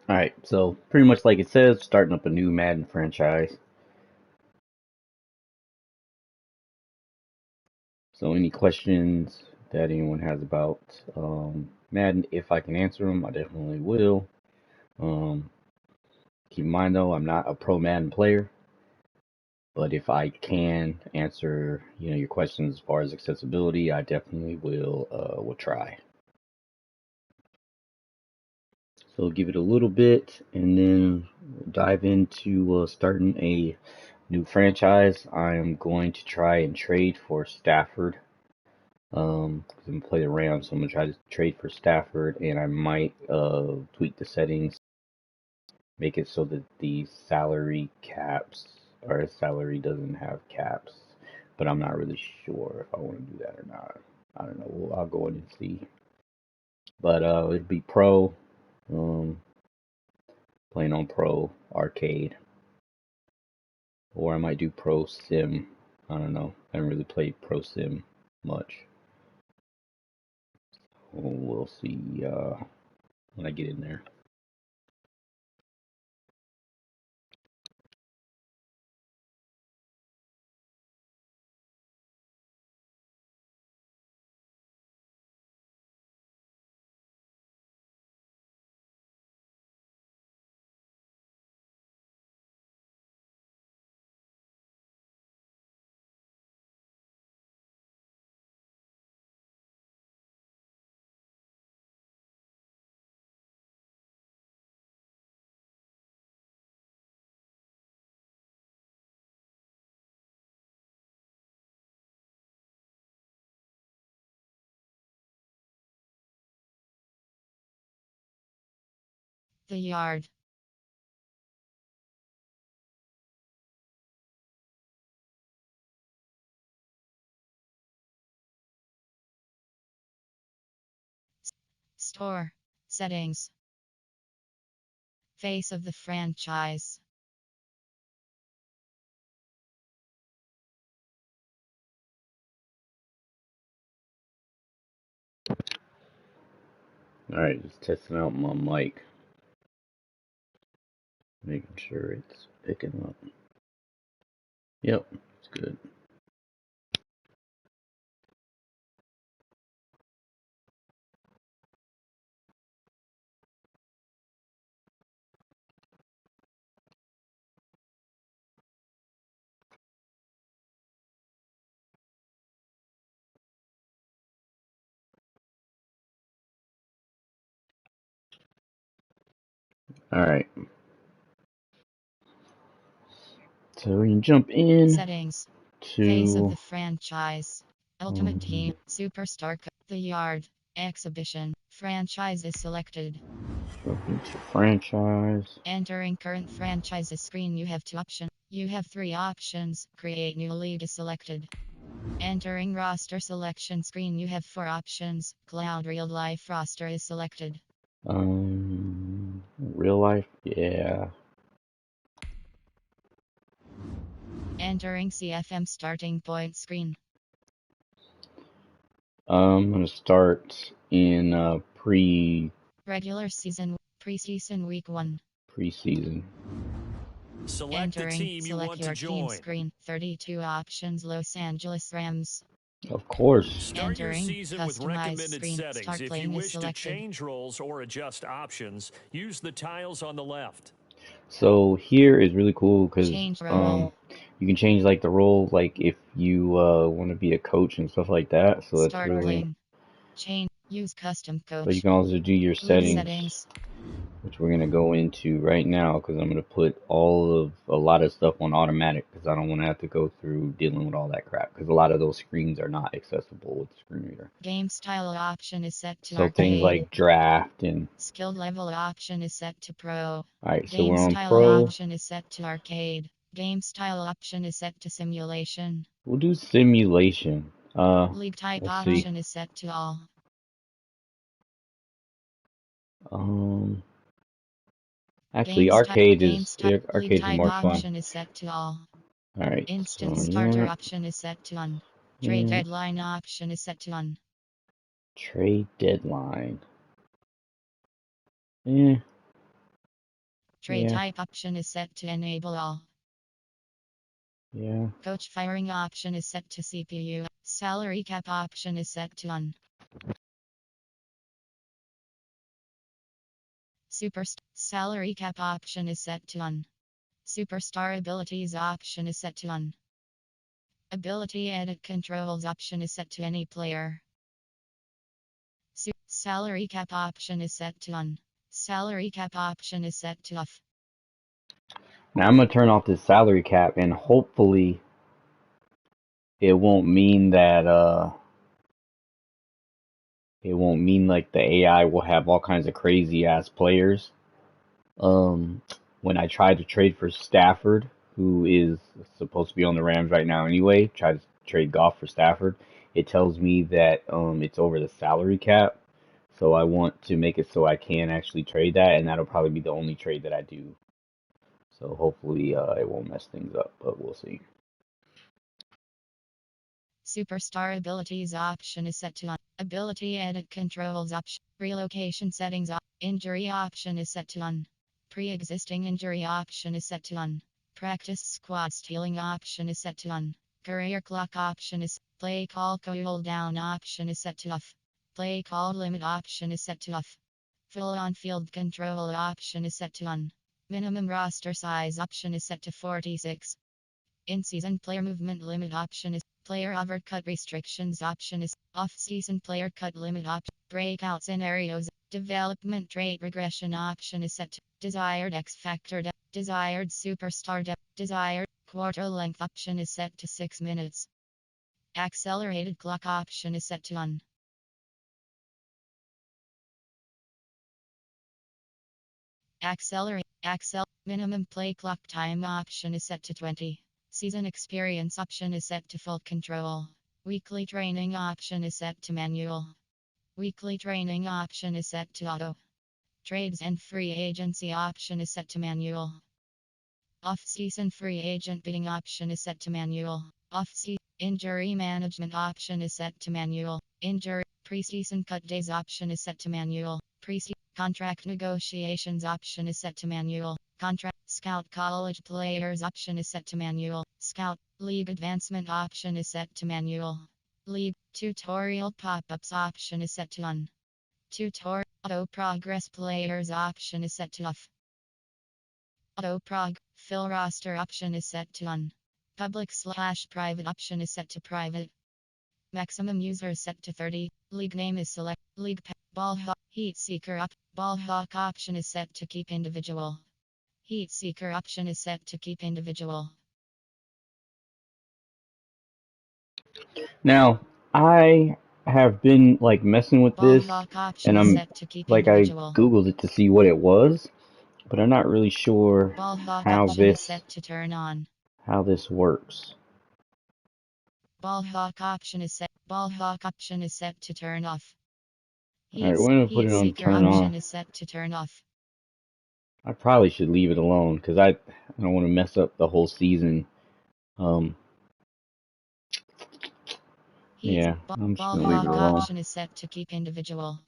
Alright, so pretty much like it says, starting up a new Madden franchise. So any questions that anyone has about Madden, if I can answer them, I definitely will. Um, Keep in mind though, I'm not a pro Madden player, but if I can answer, your questions as far as accessibility, I definitely will try. So give it a little bit, and then dive into starting a new franchise. I am going to try and trade for Stafford. 'Cause I'm gonna play the Rams, so I'm gonna try to trade for Stafford, and I might tweak the settings, make it so that the salary caps or his salary doesn't have caps. But I'm not really sure if I want to do that or not. I don't know. I'll go in and see. But it'd be pro, um, playing on pro arcade, or I might do pro sim. I don't know. I haven't really played pro sim much. We'll see when I get in there. The yard. Store. Settings. Face of the franchise. All right, just testing out my mic, making sure it's picking up. Yep, it's good. All right, so we can jump in Settings. Face of to the franchise. Ultimate um, Team. Superstar. The yard. Exhibition. Franchise is selected. jump into franchise. Entering current franchises screen, you have two options. You have three options. Create new league is selected. Entering roster selection screen, you have four options. Cloud real life roster is selected. Real life, yeah. Entering CFM starting point screen. I'm gonna start in Regular season. Preseason week 1. preseason. Select the Entering. team you Select want to your team join. screen. 32 options. Los Angeles Rams. Of course. Start your Entering. season with Customize recommended screen. settings. Start If you playing is wish to selected. change roles or adjust options, use the tiles on the left. So here is really cool because Change role. you can change like the role, like if you want to be a coach and stuff like that. So that's Start really. playing. Change. Use custom But you coach. can also do your League settings, settings. which we're gonna go into right now because I'm gonna put a lot of stuff on automatic because I don't want to have to go through dealing with all that crap because a lot of those screens are not accessible with the screen reader. Game style option is set to So things arcade. like draft and. Skill level option is set to pro. Alright, so Game we're on style pro. option is set to arcade. Game style option is set to simulation. We'll do simulation. League type Let's see. option is set to all. Um, Actually, arcade League is type more fun. option is set to all. Alright, Instant so starter yeah, option is set to on. Trade yeah. deadline option is set to on. Trade deadline. Yeah, Trade Yeah. type option is set to enable all. Yeah. Coach firing option is set to CPU. Salary cap option is set to on. Salary cap option is set to on. Superstar abilities option is set to on. Ability edit controls option is set to any player. Salary cap option is set to on. Salary cap option is set to off. Now I'm gonna turn off this salary cap, and hopefully it won't mean that it won't mean like the AI will have all kinds of crazy ass players. Um, when I tried to trade for Stafford, who is supposed to be on the Rams right now anyway, try to trade Goff for Stafford, it tells me that it's over the salary cap. So I want to make it so I can actually trade that, and that'll probably be the only trade that I do. So hopefully it won't mess things up, but we'll see. Superstar abilities option is set to on. Ability edit controls option. Relocation settings off. Injury option is set to on. Pre-existing injury option is set to on. Practice squad stealing option is set to on. Career clock option is. Play call cooldown option is set to off. Play call limit option is set to off. Full on field control option is set to on. Minimum roster size option is set to 46. In-season player movement limit option is. Player overcut restrictions option is. Off-season player cut limit option. Breakout scenarios. Development rate regression option is set to. Desired X factor depth. Desired superstar depth. Desired quarter length option is set to 6 minutes. Accelerated clock option is set to on. Minimum play clock time option is set to 20. Season experience option is set to full control. Weekly training option is set to manual. Weekly training option is set to auto. Trades and free agency option is set to manual. Off-season free agent bidding option is set to manual. Off-season injury management option is set to manual. Injury preseason cut days option is set to manual. Preseason contract negotiations option is set to manual. Contract scout college players option is set to manual. Scout league advancement option is set to manual. League tutorial pop-ups option is set to on. Tutorial auto progress players option is set to off. Auto prog fill roster option is set to on. Public/private option is set to private. Maximum users set to 30. League name is select. League ball hawk heat seeker up. Ball hawk option is set to keep individual. Heat seeker option is set to keep individual. Now I have been like messing with Ball this, hawk option and is I'm set to keep like I individual. googled it to see what it was, but I'm not really sure Ball hawk how option is this set to turn on. works. Ball hawk option is set. Ball hawk option is set to turn off. All right, we're gonna put Heat it on seeker turn option off. is set to turn off. I probably should leave it alone because I don't want to mess up the whole season. Um, Heat yeah, I'm just ball gonna leave it hawk alone. option is set to keep individual.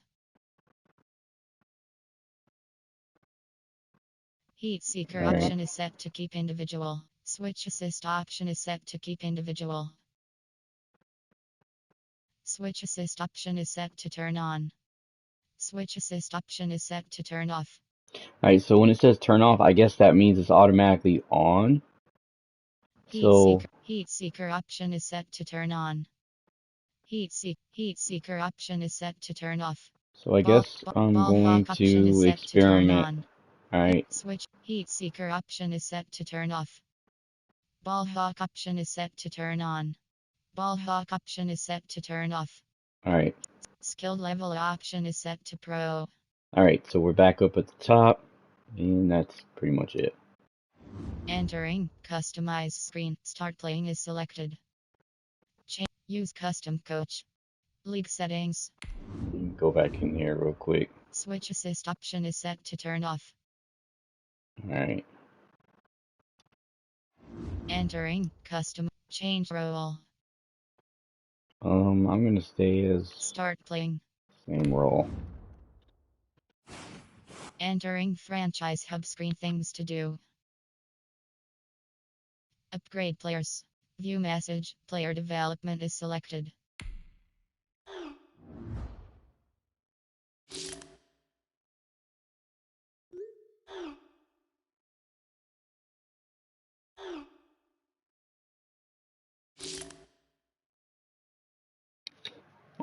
Heat seeker All right, option is set to keep individual. Switch assist option is set to keep individual. Switch assist option is set to turn on. Switch assist option is set to turn off. all right. So when it says turn off, I guess that means it's automatically on. So Heat seeker option is set to turn on. Heat seeker option is set to turn off. I guess I'm Ball going hawk option is to set to turn experiment. on. All right, Switch heat seeker option is set to turn off. Ball hawk option is set to turn on. Ball hawk option is set to turn off. all right, Skill level option is set to pro. all right. So we're back up at the top, and that's pretty much it. Entering customize screen. Start playing is selected. Use custom coach. League settings. Go back in here real quick. Switch assist option is set to turn off. All right. Entering custom change role. I'm gonna stay as Start playing. same role. Entering franchise hub screen. Things to do. Upgrade players. View message. Player development is selected.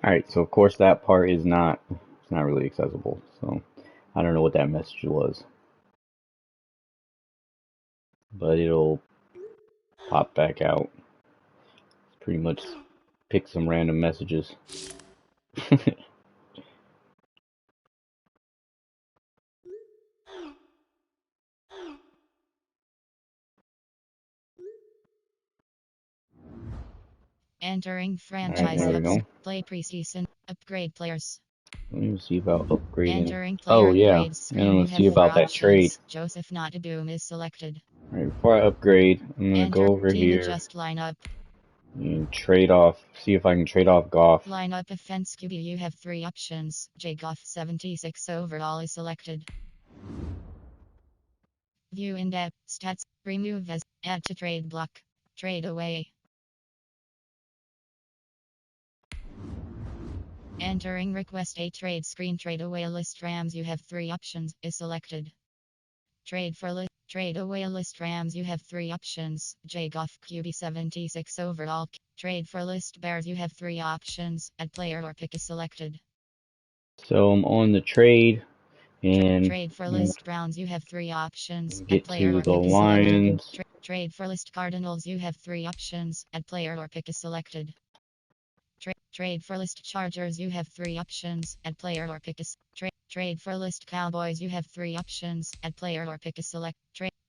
Alright, so of course that part is not, it's not really accessible. So I don't know what that message was. But it'll pop back out. It's pretty much pick some random messages. Entering Alright, franchise there we hubs. go. Play preseason. Upgrade players. Let me see about upgrading. Entering player Oh yeah, upgrades and I'm screen. gonna You see have four about that trade. options. Joseph Notaboom is selected. Alright, before I upgrade, I'm gonna go Enter over team here adjust lineup. and trade off, see if I can trade off Goff. Lineup offense QB. You have three options. J Goff 76 overall is selected. View in depth stats. Remove as add to trade block. Trade away. Entering request a trade screen. Trade away list Rams. You have three options is selected. Trade for list. Trade away list Rams. You have three options. J Goff QB 76 overall. Trade for list Bears. You have three options. Add player or pick is selected. So I'm on the trade and Trade for list Browns. You have three options. Add get player to or the pick is selected. Lions. Trade for list Cardinals. You have three options. Add player or pick is selected. Trade for list Chargers. You have three options. Add player or pick is trade for list Cowboys. You have three options. Add player or pick is select.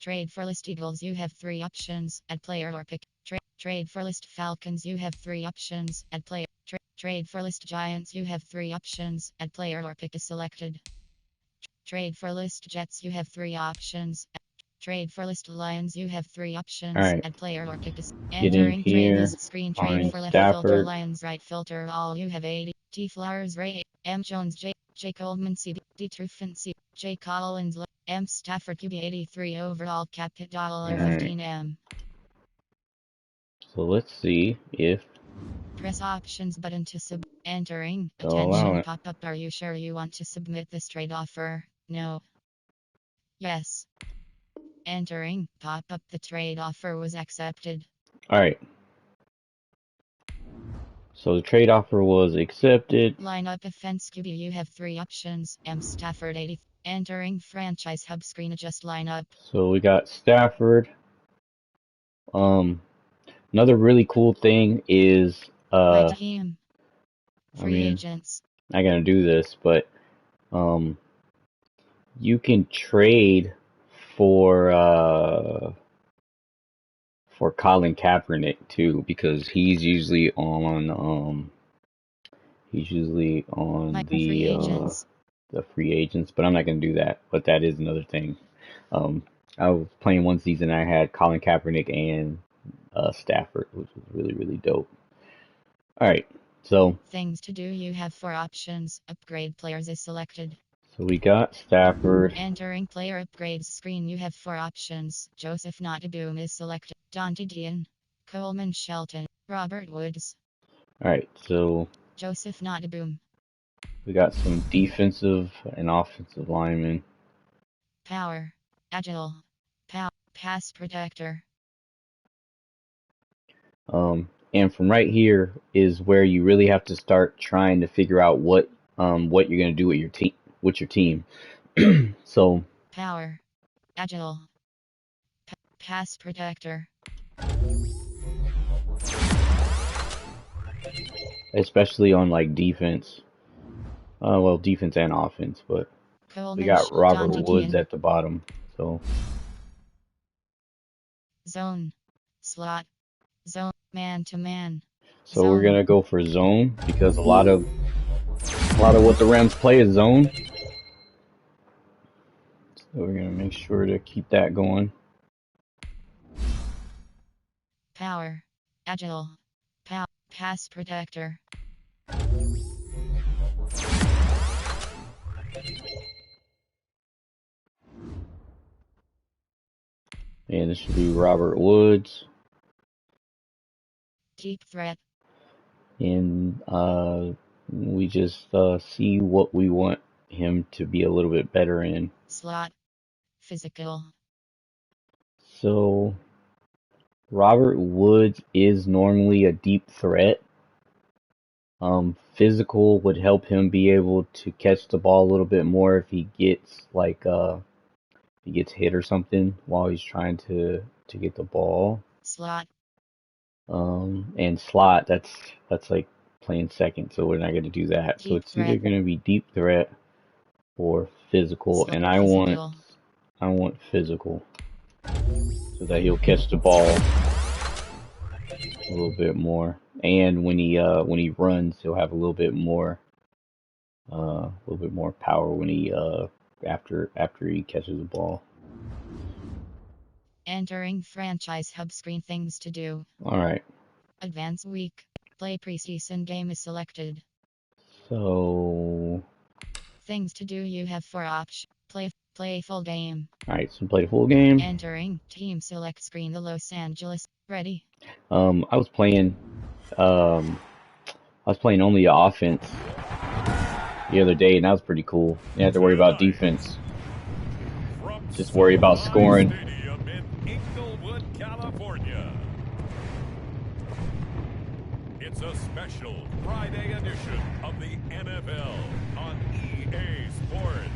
Trade for list Eagles. You have three options. Add player or pick. Trade for list Falcons. You have three options. Add player. Trade for list Giants. You have three options. Add player or pick is selected. Trade for list Jets. You have three options. Trade for list Lions. You have three options. Alright, Add player or pick is get in entering trade here, list screen. Trade find for left filter Stafford. Lions. Right filter all. You have 80. T Flowers Ray. M Jones J Coleman C D Truffin C J Collins M Stafford QB 83 overall cap hit Alright, $15M. so let's see if Press options button to entering. they'll allow Attention it. pop up. Are you sure you want to submit this trade offer? No. Yes. Entering pop up. The trade offer was accepted. Alright, so the trade offer was accepted. Lineup offense QB. You have three options. M Stafford 80. Entering franchise hub screen. Adjust lineup. So we got Stafford. Um, Another really cool thing is, My team. I Free mean, agents. I'm not gonna do this, but um, you can trade for for Colin Kaepernick too, because he's usually My on free agents. the free agents, but I'm not gonna do that. But that is another thing. Um, I was playing one season, I had Colin Kaepernick and Stafford, which was really really dope. All right, so Things to do. You have four options. Upgrade players is selected. we got Stafford. Entering player upgrades screen. You have four options. Joseph Notaboom is selected. Dante Dean. Coleman Shelton. Robert Woods. All right, so Joseph Notaboom. we got some defensive and offensive linemen. Power. Agile. Pass protector. And from right here is where you really have to start trying to figure out what you're gonna do with your team. So Power. Agile. Pass protector. especially on like defense, well, defense and offense, but we Coleman got Robert Dante Woods Dean. at the bottom. So Zone. Slot. Zone. Man to man. we're Zone. gonna go for zone because a lot of what the Rams play is zone. So we're gonna make sure to keep that going. Power. Agile. Pass protector. And this should be Robert Woods. Deep threat. And we just see what we want him to be a little bit better in. Slot. Physical. So Robert Woods is normally a deep threat. Physical would help him be able to catch the ball a little bit more if he gets he gets hit or something while he's trying to get the ball. Slot. And slot, that's like playing second, so we're not going to do that. So Deep it's either threat. going to be deep threat or physical, and I Physical. want physical so that he'll catch the ball a little bit more, and when he runs, he'll have a little bit more power when he after he catches the ball. Entering franchise hub screen. Things to do. All right. Advance week. Play preseason game is selected. So. Things to do. You have 4 options. Play full game. All right. So play the full game. Entering team select screen. The Los Angeles. Ready. I was playing only the offense the other day, and that was pretty cool. You have to worry about defense. Just worry about scoring. In Inglewood, California. It's a special Friday edition of the NFL on EA Sports.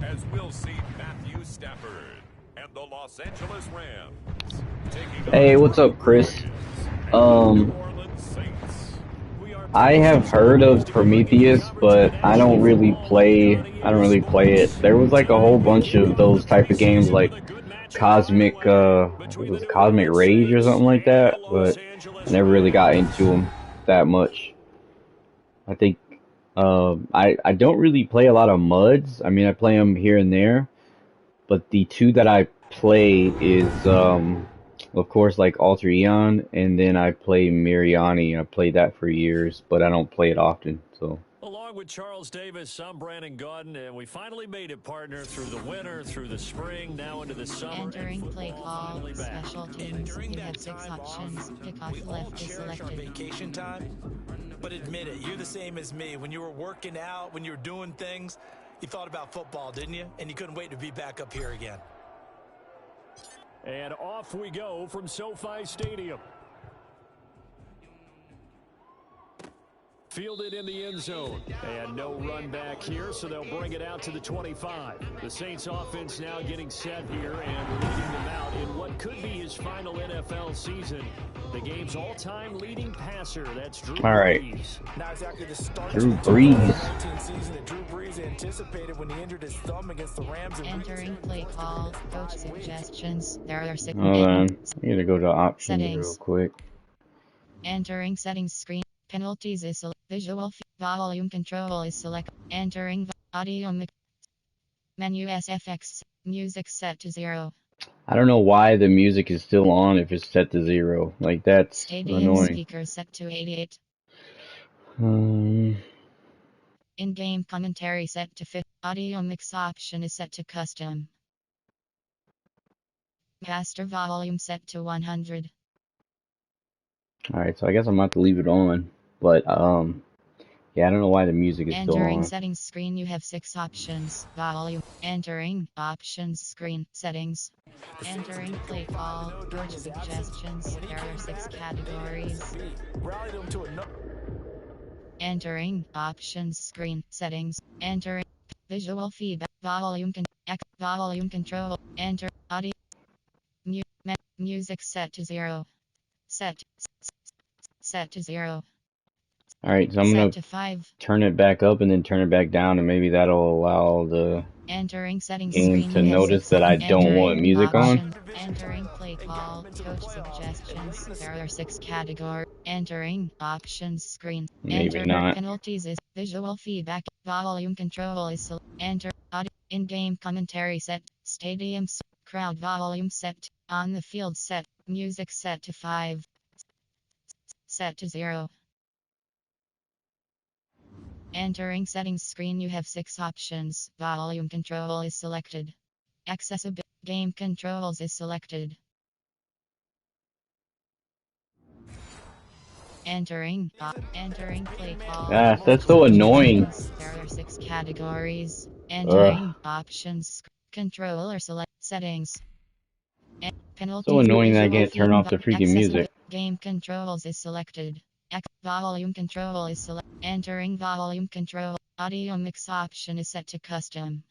As we'll see Matthew Stafford and the Los Angeles Rams taking Hey, what's up, Chris? I have heard of Prometheus, but I don't really play it. There was like a whole bunch of those type of games like Cosmic Cosmic Rage or something like that, but I never really got into them that much. I think I don't really play a lot of MUDs. I mean, I play them here and there, but the two that I play is of course, like Alter Eon, and then I play Miriani. I played that for years, but I don't play it often. So. Along with Charles Davis, I'm Brandon Gaudin, and we finally made it, partner, through the winter, through the spring, now into the summer. Entering play call, special teams. You have 6 options. Kickoff left is selected. Vacation time, but admit it, you're the same as me. When you were working out, when you were doing things, you thought about football, didn't you? And you couldn't wait to be back up here again. And off we go from SoFi Stadium. Fielded in the end zone. And no run back here, so they'll bring it out to the 25. The Saints offense now getting set here and leading them out in what could be his final NFL season. The game's all-time leading passer, that's Drew Brees. All right. Not exactly the start Drew Brees. season that Drew Brees anticipated when he injured his thumb against the Rams. Entering play call, coach suggestions. There are 6. Hold on. I need to go to options Settings. real quick. Entering settings screen. Penalties is visual volume control is select. Entering audio menu SFX. Music set to 0. I don't know why the music is still on if it's set to 0. Like, that's Stadium annoying. speakers set to 88. Um, In-game commentary set to 50. Audio mix option is set to custom. Master volume set to 100. Alright, so I guess I'm about to leave it on. But, yeah, I don't know why the music is still Entering on. settings screen, you have 6 options. Volume. Entering options screen. Settings. Entering play call. Coach suggestions. There are 6 categories. Entering options screen. Settings. Entering visual feedback. Volume control. Enter audio. Music set to 0. Set to 0. Alright, so I'm going to 5. turn it back up and then turn it back down, and maybe that'll allow the Entering settings game screen, to notice that I don't want music on. Entering play call, coach suggestions. There are 6 categories. Entering options screen. Maybe not. Penalties is visual feedback. Volume control is enter audio. In-game commentary set. Stadiums. Crowd volume set. On the field set. Music set to 5. Set to 0. Entering settings screen, you have 6 options. Volume control is selected. Accessibility game controls is selected. Entering play call. Gosh, that's so annoying. There are 6 categories. Ugh, Entering options. Controller select settings. so Penalties. annoying that I Visual can't turn off feedback. the freaking Accessibility music. game controls is selected. Volume control is selected. Entering volume control. Audio mix option is set to custom.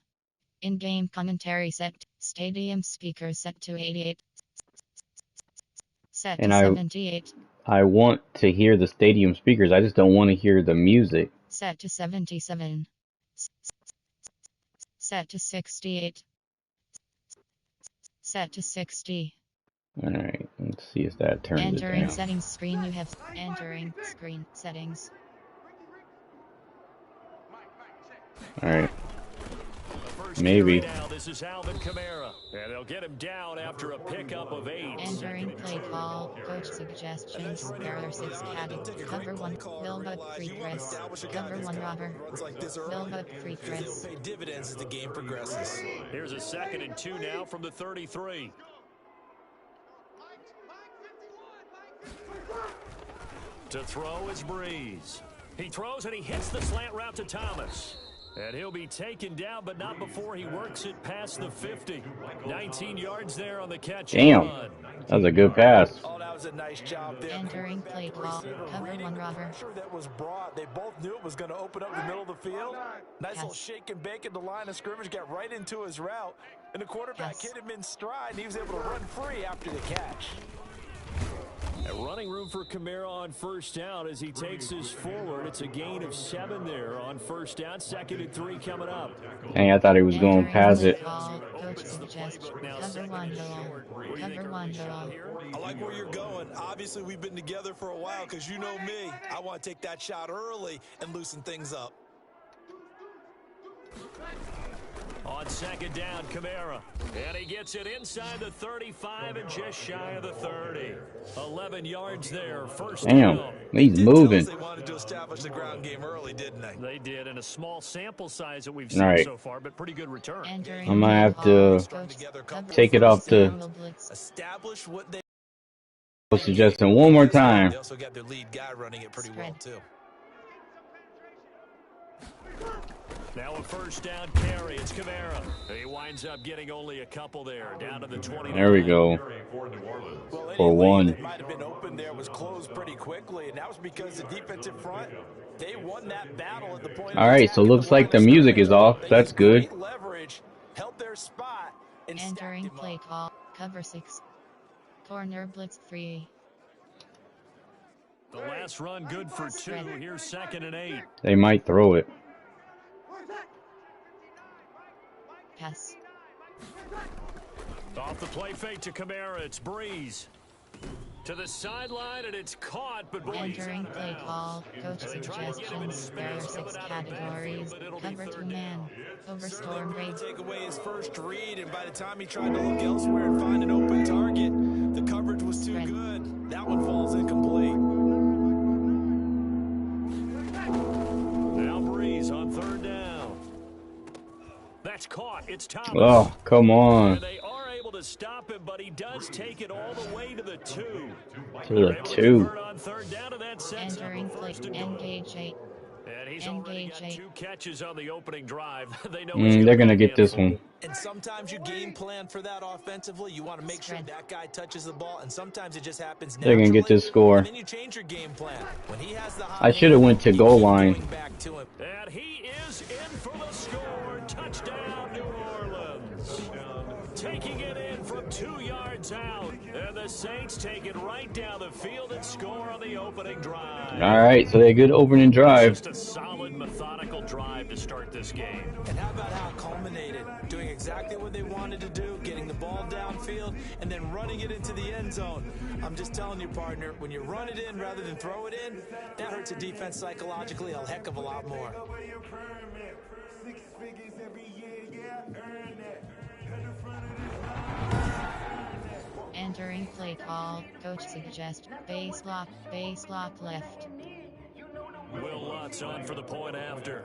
In-game commentary set. Stadium speakers set to 88. Set to And 78. I want to hear the stadium speakers. I just don't want to hear the music. Set to 77. Set to 68. Set to 60. Alright, let's see if that turns it Entering down. settings screen, you have entering screen settings. Alright, First maybe. carry now, this is Alvin Kamara. And they'll get him down after a pickup of 8. Entering play call, coach suggestions. There are 6 categories. Cover 1, build up free press. Cover 1 robber. Build up free press. Pay dividends as the game progresses. Here's a 2nd and 2 now from the 33. To throw is Breeze. He throws and he hits the slant route to Thomas. And he'll be taken down, but not before he works it past the 50. 19 yards there on the catch. Damn, that was a good pass. Oh, that was a nice job there. Entering play call, cover 1 robber. Pressure that was brought. They both knew it was going to open up the middle of the field. Nice little shake and bake at the line of scrimmage, got right into his route. And the quarterback hit him in stride, and he was able to run free after the catch. And running room for Kamara on first down as he takes this forward. It's a gain of 7 there on first down. 2nd and 3 coming up. Dang, I thought he was going past it. Coach suggestions. Cover 1 goal. Cover 1 goal. I like where you're going. Obviously, we've been together for a while because you know me. I want to take that shot early and loosen things up. On 2nd down, Kamara. And he gets it inside the 35 and just shy of the 30. 11 yards there. First Damn, down. he's moving. They wanted to establish the ground game early, didn't they? They did, in a small sample size that we've seen Alright. so far, but pretty good return. I might have to take it off the Establish what they suggestion one more time. They also got their lead guy running it pretty well, too. Now a first down carry. It's Kamara. He winds up getting only a couple there. Down to the 20. There we go. Well, For 1. That might have been open there was closed pretty quickly, and that was because the defensive front, they won that battle at the point. Alright, so looks like the music is off. That's good. Leverage, held their spot, and entering play call, cover 6. Corner blitz 3. The last run good for 2. Here's 2nd and 8. They might throw it. Pass. Off the play fake to Kamara. It's Breeze. To the sideline, and it's caught, but Breeze. Entering play call, coach suggestions. There are 6 categories. Cover 2 man. Over storm rate. Take away his first read, and by the time he tried to look elsewhere and find an open target, the coverage was too good. That one falls incomplete. Now Breeze on 3rd down. That's caught. It's Thomas. Oh, come on. And they are able to stop him, but he does take it all the way to the 2. To the 2. On 3rd down, and that sets entering play. Engage 8. And he's already got 2 catches on the opening drive. They know They're going to get this one. And sometimes you game plan for that offensively. You want to make sure that guy touches the ball, and sometimes it just happens naturally. They're going to get this score. And then you change your game plan. When he has the I should have went to goal line. And he is in for the score. Touchdown, New Orleans. Taking it in from 2 yards out. And the Saints take it right down the field and score on the opening drive. Alright, so they had a good opening drive. Just a solid, methodical drive to start this game. And how about how it culminated? Doing exactly what they wanted to do, getting the ball downfield, and then running it into the end zone. I'm just telling you, partner, when you run it in rather than throw it in, that hurts a defense psychologically a heck of a lot more. Entering play call. Coach suggest base block left. Will Lutz on for the point after.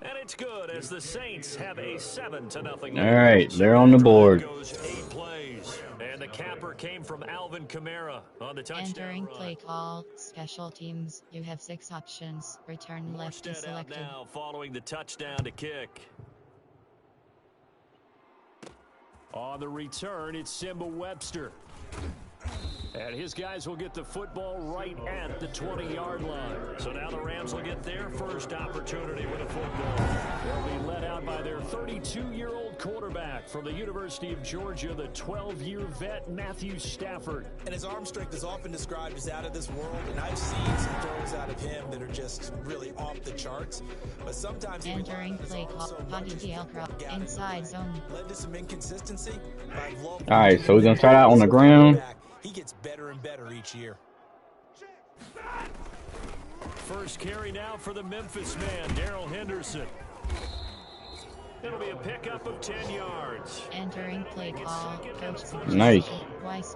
And it's good as the Saints have a 7-0 lead. All right, they're on the board. Goes 8 plays, and the capper came from Alvin Kamara on the touchdown. Entering run. play call. Special teams. You have 6 options. Return left is selected. Now following the touchdown to kick. On the return, it's Simba Webster. And his guys will get the football right at the 20-yard line. So now the Rams will get their first opportunity with a football. They'll be led out by their 32-year-old quarterback from the University of Georgia, the 12-year vet, Matthew Stafford. And his arm strength is often described as out of this world, and I've seen some throws out of him that are just really off the charts. But sometimes entering play call. Inside zone. Led to some inconsistency. All right, so we're gonna start out on the ground. He gets better and better each year. First carry now for the Memphis man, Darrell Henderson. It'll be a pickup of 10 yards. Entering play call. Coach nice.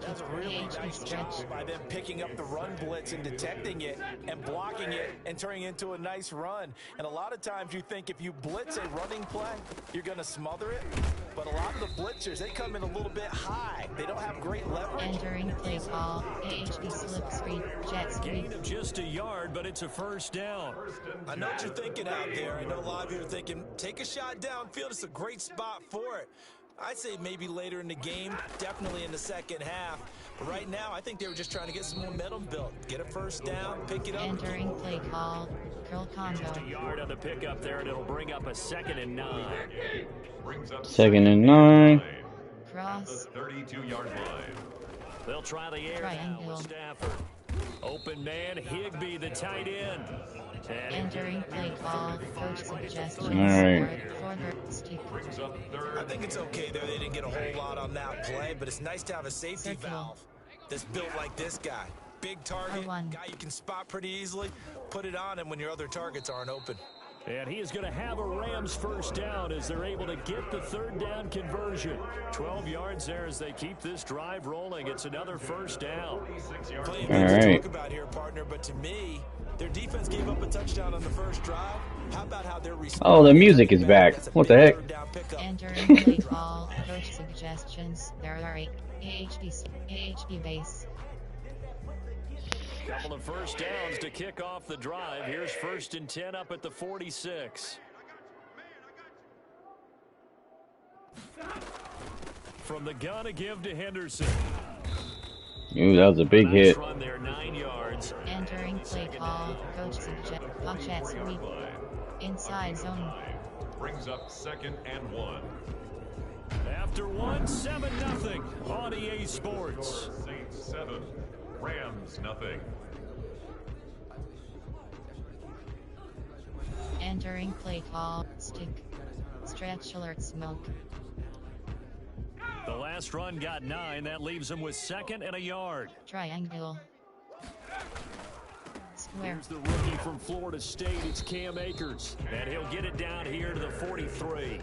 That's really nice stretch by them picking up the run blitz and detecting it and blocking it and turning it into a nice run. And a lot of times you think if you blitz a running play, you're going to smother it. But a lot of the blitzers, they come in a little bit high. They don't have great leverage. Entering play call. AHB slip screen. Jet screen. Gain of just a yard, but it's a first down. I know what you're thinking out there. I know a lot of you are thinking, take a shot downfield. It's a great spot for it. I'd say maybe later in the game, definitely in the second half. But right now, I think they were just trying to get some momentum built. Get a first down, pick it up. Entering play call. Curl combo. Just a yard on the pickup there, and it'll bring up a 2nd and 9. 2nd and 9. Cross. 32-yard line. They'll try the air now with Stafford. Open man, Higbee, the tight end. Entering play call. Coach suggestions. All right. I think it's okay there. They didn't get a whole lot on that play, but it's nice to have a safety valve that's built like this guy. Big target, guy you can spot pretty easily. Put it on him when your other targets aren't open. And he is going to have a Rams first down as they're able to get the 3rd down conversion. 12 yards there as they keep this drive rolling. It's another first down. Plenty of things to talk about here, partner, but to me, their defense gave up a touchdown on the first drive. How about how they're oh, the music is back. What the heck? Entering play call. Coach suggestions. There are 8 AHB base. Couple of first downs to kick off the drive. Here's 1st and 10 up at the 46. From the gun, a give to Henderson. Ooh, that was a big hit. Run there, 9 yards. Entering play call. Coach suggest pocket sweep. Inside zone. Brings up 2nd and 1. After 1, 7-0 on EA Sports. Saints 7, Rams nothing. Entering play call. Stick. Stretch alert smoke. The last run got 9. That leaves him with 2nd and a yard. Triangle. Square. Here's the rookie from Florida State. It's Cam Akers. And he'll get it down here to the 43.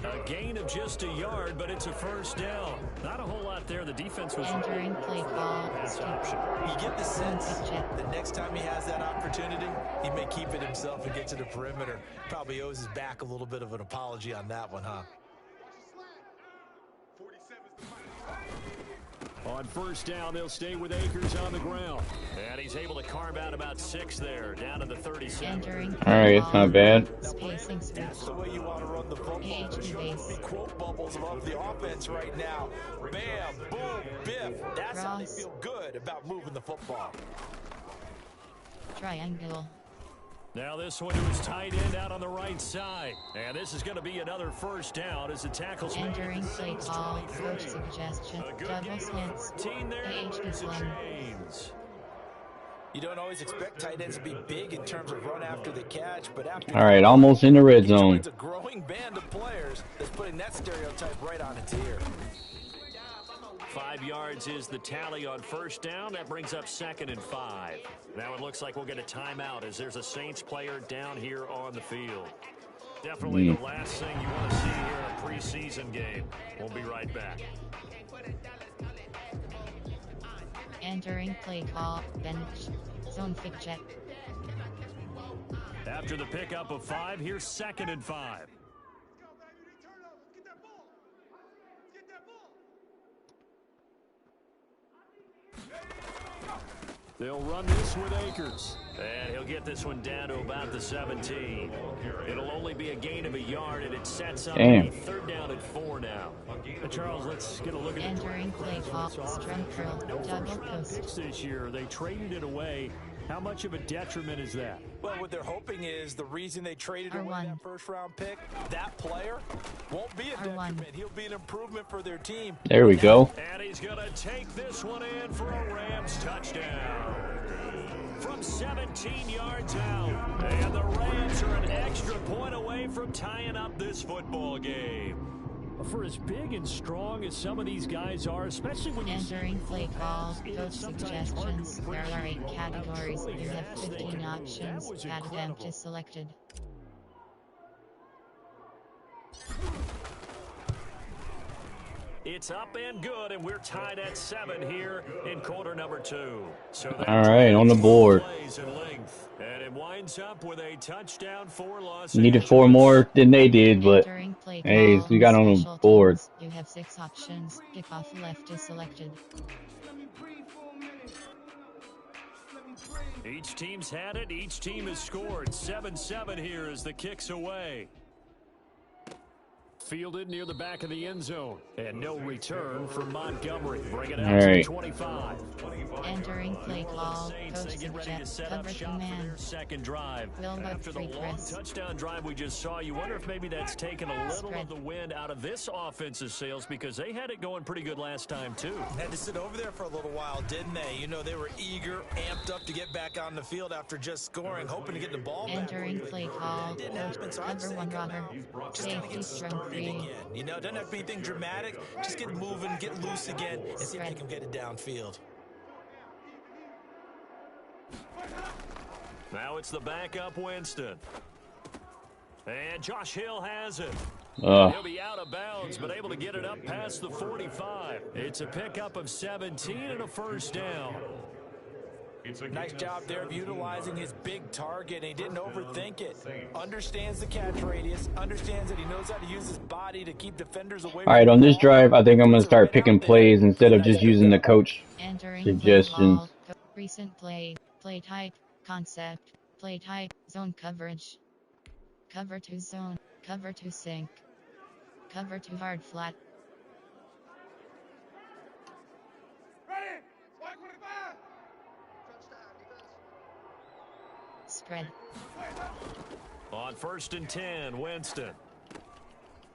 A gain of just a yard, but it's a first down. Not a whole lot there. The defense was entering play call. option. You get the sense that next time he has that opportunity, he may keep it himself and get to the perimeter. Probably owes his back a little bit of an apology on that one, huh? On first down, they'll stay with Akers on the ground. And he's able to carve out about 6 there, down to the 37. All right, it's not bad. Spacing That's the way you want to run the football. The quote bubbles above the offense right now. Bam, boom, biff. That's how they feel good about moving the football. Triangle. Now this one to his tight end out on the right side. And this is going to be another first down as the tackles entering play call. Coach suggestion. Double slants. AHB slam. You don't always expect tight ends to be big in terms of run after the catch, but after all right, almost in the red zone. It's a growing band of players that's putting that stereotype right on its ear. 5 yards is the tally on first down. That brings up 2nd and 5. Now it looks like we'll get a timeout as there's a Saints player down here on the field. Definitely the last thing you want to see here in a preseason game. We'll be right back. Entering play call, bench, zone fake jet. After the pickup of 5, here's 2nd and 5. They'll run this with Akers. And he'll get this one down to about the 17. It'll only be a gain of a yard, and it sets up a 3rd down and 4 now. Charles, let's get a look at entering play call, structural, double post. This year, they traded it away. How much of a detriment is that? Well, what they're hoping is the reason they traded away that first-round pick, that player won't be a detriment. He'll be an improvement for their team. There we go. And he's going to take this one in for a Rams touchdown. From 17 yards out. And the Rams are an extra point away from tying up this football game. For as big and strong as some of these guys are, especially when you entering play calls, coach suggestions. There are 8 categories. You have 15 options. Add them to selected. It's up and good, and we're tied at 7 here in quarter number 2. So all right, on the board. And it winds up with a touchdown for Los Needed 4 more than they did, but hey, we got on the board. You have 6 options. Kickoff left is selected. Each team's had it. Each team has scored. 7-7 here as the kick's away. Fielded near the back of the end zone. And no return from Montgomery. Bring it out to the 25. Entering play call. Coach suggests cover 2 man. Second drive. After the long touchdown drive we just saw, you wonder if maybe that's taken a little of the wind out of this offensive sails because they had it going pretty good last time too. Had to sit over there for a little while, didn't they? You know, they were eager, amped up to get back on the field after just scoring, hoping to get the ball back. Entering play call. Cover 1 runner. Safety strength 3. Again. You know, doesn't have to be anything dramatic. Just get moving, get loose again, and see if they can get it downfield. Now it's the backup Winston. And Josh Hill has it. He'll be out of bounds, but able to get it up past the 45. It's a pickup of 17 and a first down. Nice job there of utilizing his big target, and he didn't overthink it. Understands the catch radius, understands that he knows how to use his body to keep defenders away. All right, on this drive, I think I'm going to start picking plays instead of just using the coach suggestions. Recent play, play type, concept, play type, zone coverage. Cover 2 zone, cover 2 sink, cover 2 hard flat. Spread. On 1st and 10, Winston.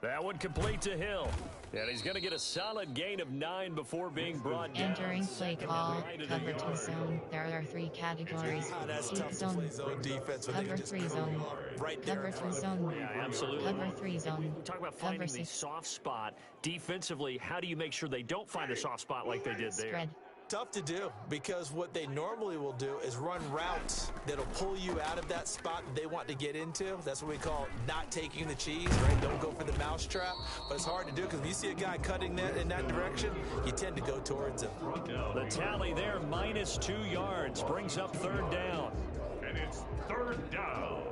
That one complete to Hill. And he's going to get a solid gain of 9 before being brought down. Entering play call, cover 2 zone. There are 3 categories. Deep zone, cover 3 zone, cover 2 zone, absolutely. Cover 3 zone, Talk about finding the soft spot. Defensively, how do you make sure they don't find a soft spot like they did there? Spread. Tough to do because what they normally will do is run routes that'll pull you out of that spot that they want to get into. That's what we call not taking the cheese, right? Don't go for the mousetrap. But it's hard to do because when you see a guy cutting that in that direction, you tend to go towards him. The tally there, minus 2 yards, brings up 3rd down. And it's 3rd down.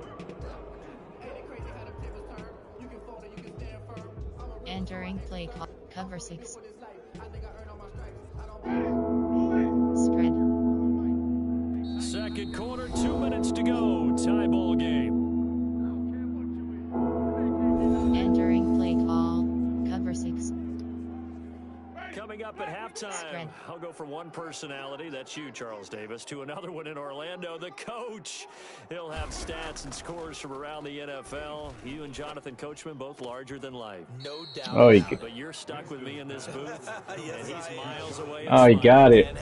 Entering play call, cover 6. Second quarter, 2 minutes to go. Tie ball game. Entering play call, cover 6. Coming up at halftime, I'll go from one personality, that's you, Charles Davis, to another one in Orlando, the coach. He'll have stats and scores from around the NFL. You and Jonathan Coachman, both larger than life. No doubt. Oh, but you're stuck with me in this booth, yes, and he's miles away. Oh, he got it.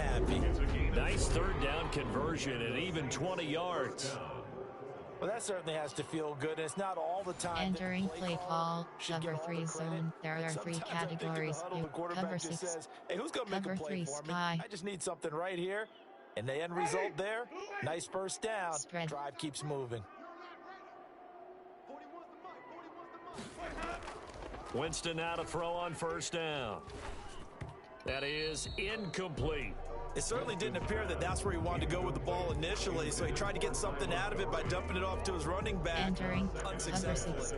Nice 3rd down conversion and even 20 yards. Well, that's certainly has to feel good. And it's not all the time. Entering play call, should get cover all 3 the credit. zone. There are 3 Sometimes I think in the categories. huddle, the Cover quarterback just 6. says, hey, who's going to make a Cover play 3 for me? sky. I just need something right here. And the end result there, nice first down. Spread. Drive keeps moving. Winston now to throw on first down. That is incomplete. It certainly didn't appear that that's where he wanted to go with the ball initially, so he tried to get something out of it by dumping it off to his running back. Entering cover 6.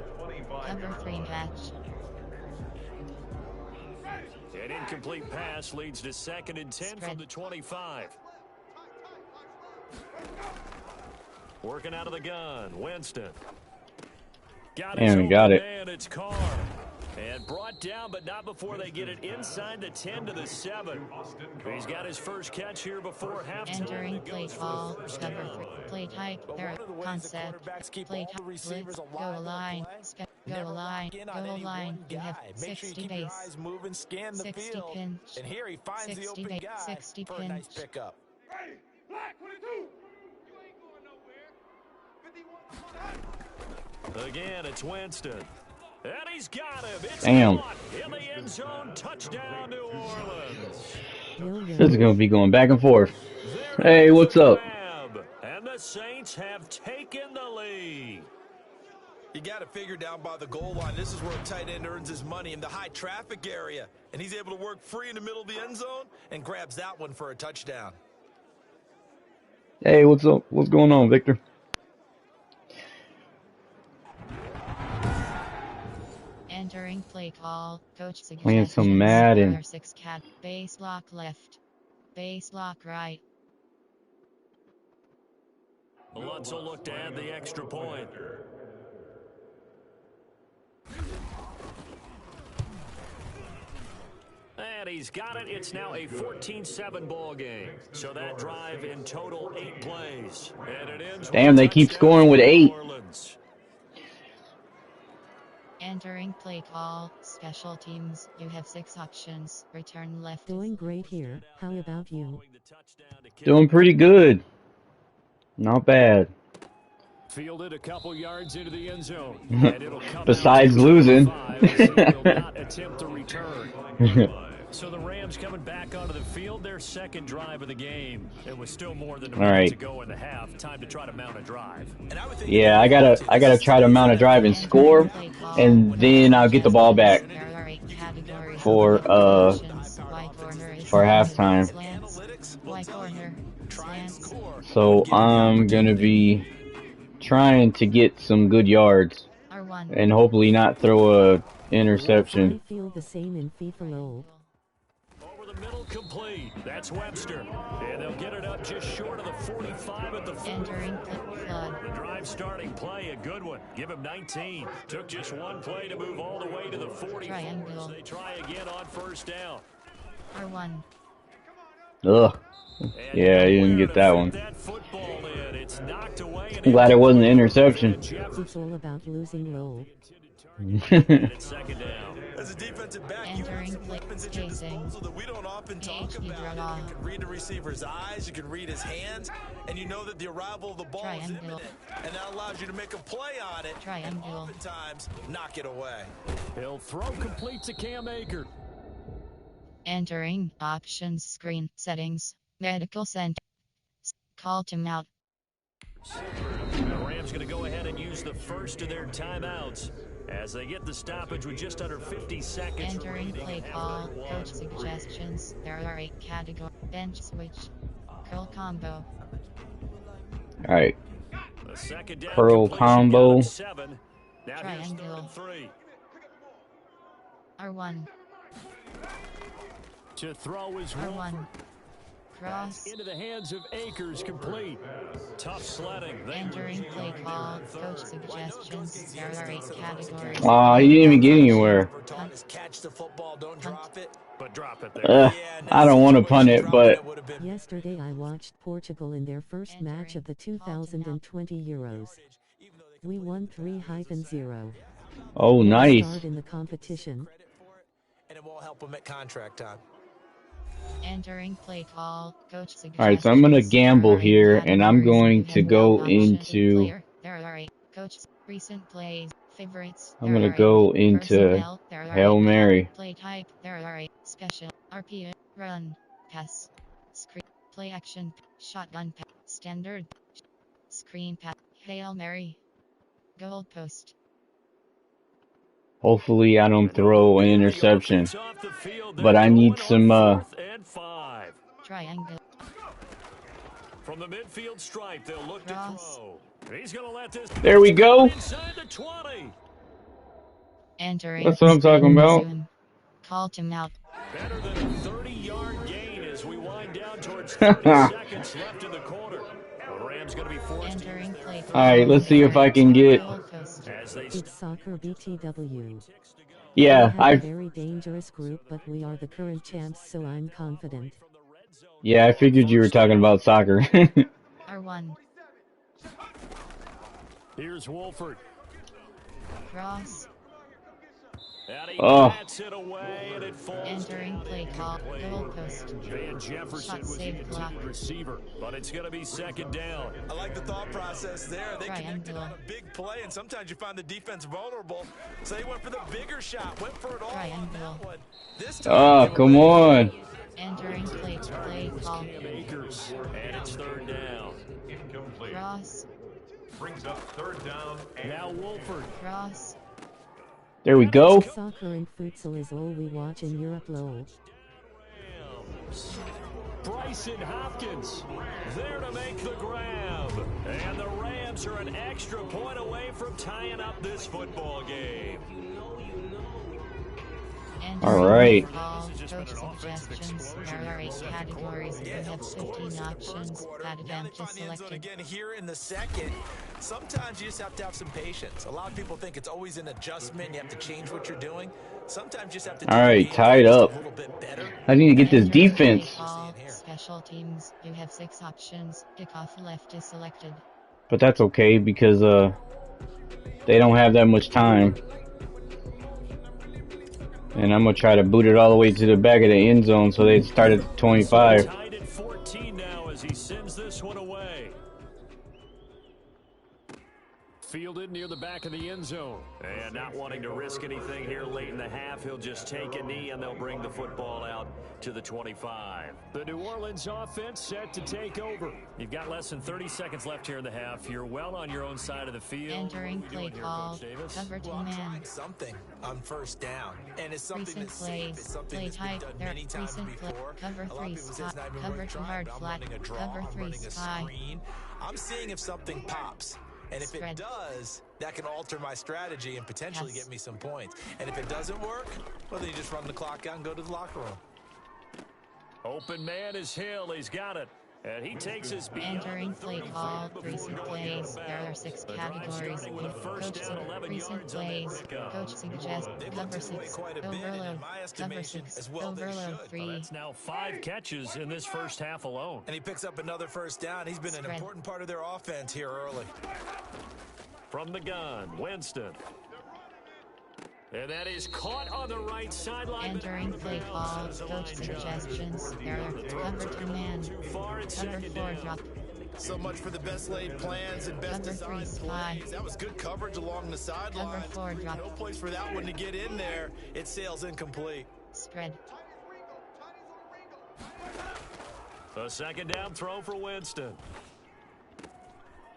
Cover 3 match. An incomplete pass leads to 2nd and 10 Spread. from the 25. Working out of the gun, Winston. Got And we got it. Man, it's Carr. And brought down, but not before they get it inside the 10 to the 7. He's got his first catch here before halftime. Entering play call, cover 3. Play type, there concept. Play type, blitz, go line, go line, go line. You have 60 base, 60 pinch, And here he finds the open guy 60 for a nice pinch. pickup. Again, it's Winston. And he's got him. It's Damn. caught in the end zone. Touchdown, New Orleans. This is going to be going back and forth. There Hey, is what's the up? grab, and the Saints have taken the lead. You got to figure down by the goal line. This is where a tight end earns his money, in the high traffic area. And he's able to work free in the middle of the end zone and grabs that one for a touchdown. Hey, what's up? What's going on, Victor? Entering play call, coach Playing some suggestions. Madden. There are 6 cat. Base lock left. Base lock right. Lutz will look to add the extra point. And he's got it. It's now a 14-7 ball game. So that drive in total 8 plays. And it ends. Damn, they keep scoring with 8. Entering play call, special teams. You have 6 options. Return left. Doing great here. How about you? Doing pretty good. Not bad. Fielded a couple yards into the end zone. And it'll come Besides out to losing. 5 as he will not attempt to return. So the Rams coming back onto the field, their second drive of the game. It was still more than a minute to go in the half. Time to try to mount a drive. Yeah, I gotta try to mount a drive and score, and then I'll get the ball back for halftime. So I'm gonna be trying to get some good yards and hopefully not throw a interception. I feel the same in FIFA LOL. Over the middle, complete. That's Webster. And they'll get it up just short of the 45 at the 40. The drive starting play, a good one. Give him 19. Took just one play to move all the way to the 40. So they try again on first down. R1. Ugh. Yeah, you didn't get that one. It's knocked away. I'm glad it wasn't an interception. It's all about losing LOL. Second down. As a defensive back, you have some weapons at your disposal that we don't often talk about. You can read the receiver's eyes, you can read his hands, and you know that the arrival of the ball is imminent. And that allows you to make a play on it, and oftentimes knock it away. He'll throw complete to Cam Akers. Entering options screen settings. Medical center. Call timeout. The Rams going to go ahead and use the first of their timeouts as they get the stoppage with just under 50 seconds. Entering play call, coach suggestions. There are 8 categories. Bench switch. Curl combo. Alright. Second down Curl combo. 7. Now Triangle. 3. R1. To throw is R1. Cross. Into the hands of Akers, complete. Tough sledding. Entering play call, coach suggestions. There are 8 categories. Aw, he didn't even get anywhere. Catch the football, don't drop it. But drop it there. I don't want to punt it, but Yesterday I watched Portugal in their first match of the 2020 Euros. We won 3-0. oh, nice. Start in the competition. And it won't help them at contract time. Entering play call, coach suggestions. Alright, so I'm gonna gamble here, and I'm going to go into There are 8 Coach, recent plays, favorites. I'm gonna go into Hail Mary. Play type. There are 8 special. RPA. Run. Pass. Screen. Play action. Shotgun pass. Standard. Screen pass. Hail Mary. Goal post. Hopefully I don't throw an interception. But I need some Triangle. From the midfield stripe, they'll look to throw. He's going to let this there we go. inside the 20. Entering. That's what I'm talking about. Zoom. Call him out. Better than a 30-yard gain as we wind down towards 30 seconds left in the quarter. The Rams going to be forced to use their Alright, let's see if I can get... It's soccer BTW. Yeah, we have a very dangerous group, but we are the current champs, so I'm confident. Yeah, I figured you were talking about soccer. R1. Here's Wolford. Cross. Oh. It away, and it falls Entering play call. Goal post. Van Jefferson was the intended receiver, but it's going to be second down. I like the thought process there. They connected Triangle. on a big play, and sometimes you find the defense vulnerable. So they went for the bigger shot, went for it all on Triangle. that one. This time Oh, come on. Entering play call. Akers, and it's third down. Incomplete. Cross. Brings up third down and Now Wolford. Cross. There we go. Soccer and futsal is all we watch in Europe, lol. Bryson Hopkins there to make the grab. And the Rams are an extra point away from tying up this football game. All right. Coach suggestions. There are 8 categories. You have 15 options. Add them to selected. Again here in the second. Sometimes you just have to have some patience. A lot of people think it's always an adjustment. You have to change what you're doing. Sometimes you just have to. All right, tied up. I need to get this defense. Special teams. You have 6 options. Kickoff left is selected. But that's okay because they don't have that much time. And I'm going to try to boot it all the way to the back of the end zone so they start at the 25. Tied at 14 now as he sends this one away. Fielded near the back of the end zone. And not wanting to risk anything here late in the half, he'll just take a knee and they'll bring the football out to the 25. The New Orleans offense set to take over. You've got less than 30 seconds left here in the half. You're well on your own side of the field. Entering play call. Cover 2 man. Something on first down. And it's something Recent that's safe. plays. It's something Play that's been type. done There. many times Recent play. before. Cover A lot of 3 people say spot. it's not even Cover really 2 trying, hard but I'm flat. running a draw, Cover I'm 3 running a spy. screen. I'm seeing if something pops. And if Spread. it does, that can alter my strategy and potentially Yes. get me some points. And if it doesn't work, well, then you just run the clock out and go to the locker room. Open man is Hill. He's got it. And he takes his beat. Entering play call. Recent plays. There are 6 categories. Coach recent plays. Coach suggests cover 6. Overload. Cover 6. Overload 3. That's now 5 catches in this first half alone. And he picks up another first down. He's been an Spread. important part of their offense here early. From the gun, Winston. And that is caught on the right sideline. Entering play call. Coach suggestions. There are cover 2 man. Cover 4 drop. So much for the best laid plans and best Cover 3 designed spy. plays. That was good coverage along the sideline. Cover 4 drop. No place for that one to get in there. It sails incomplete. Spread. A second down throw for Winston.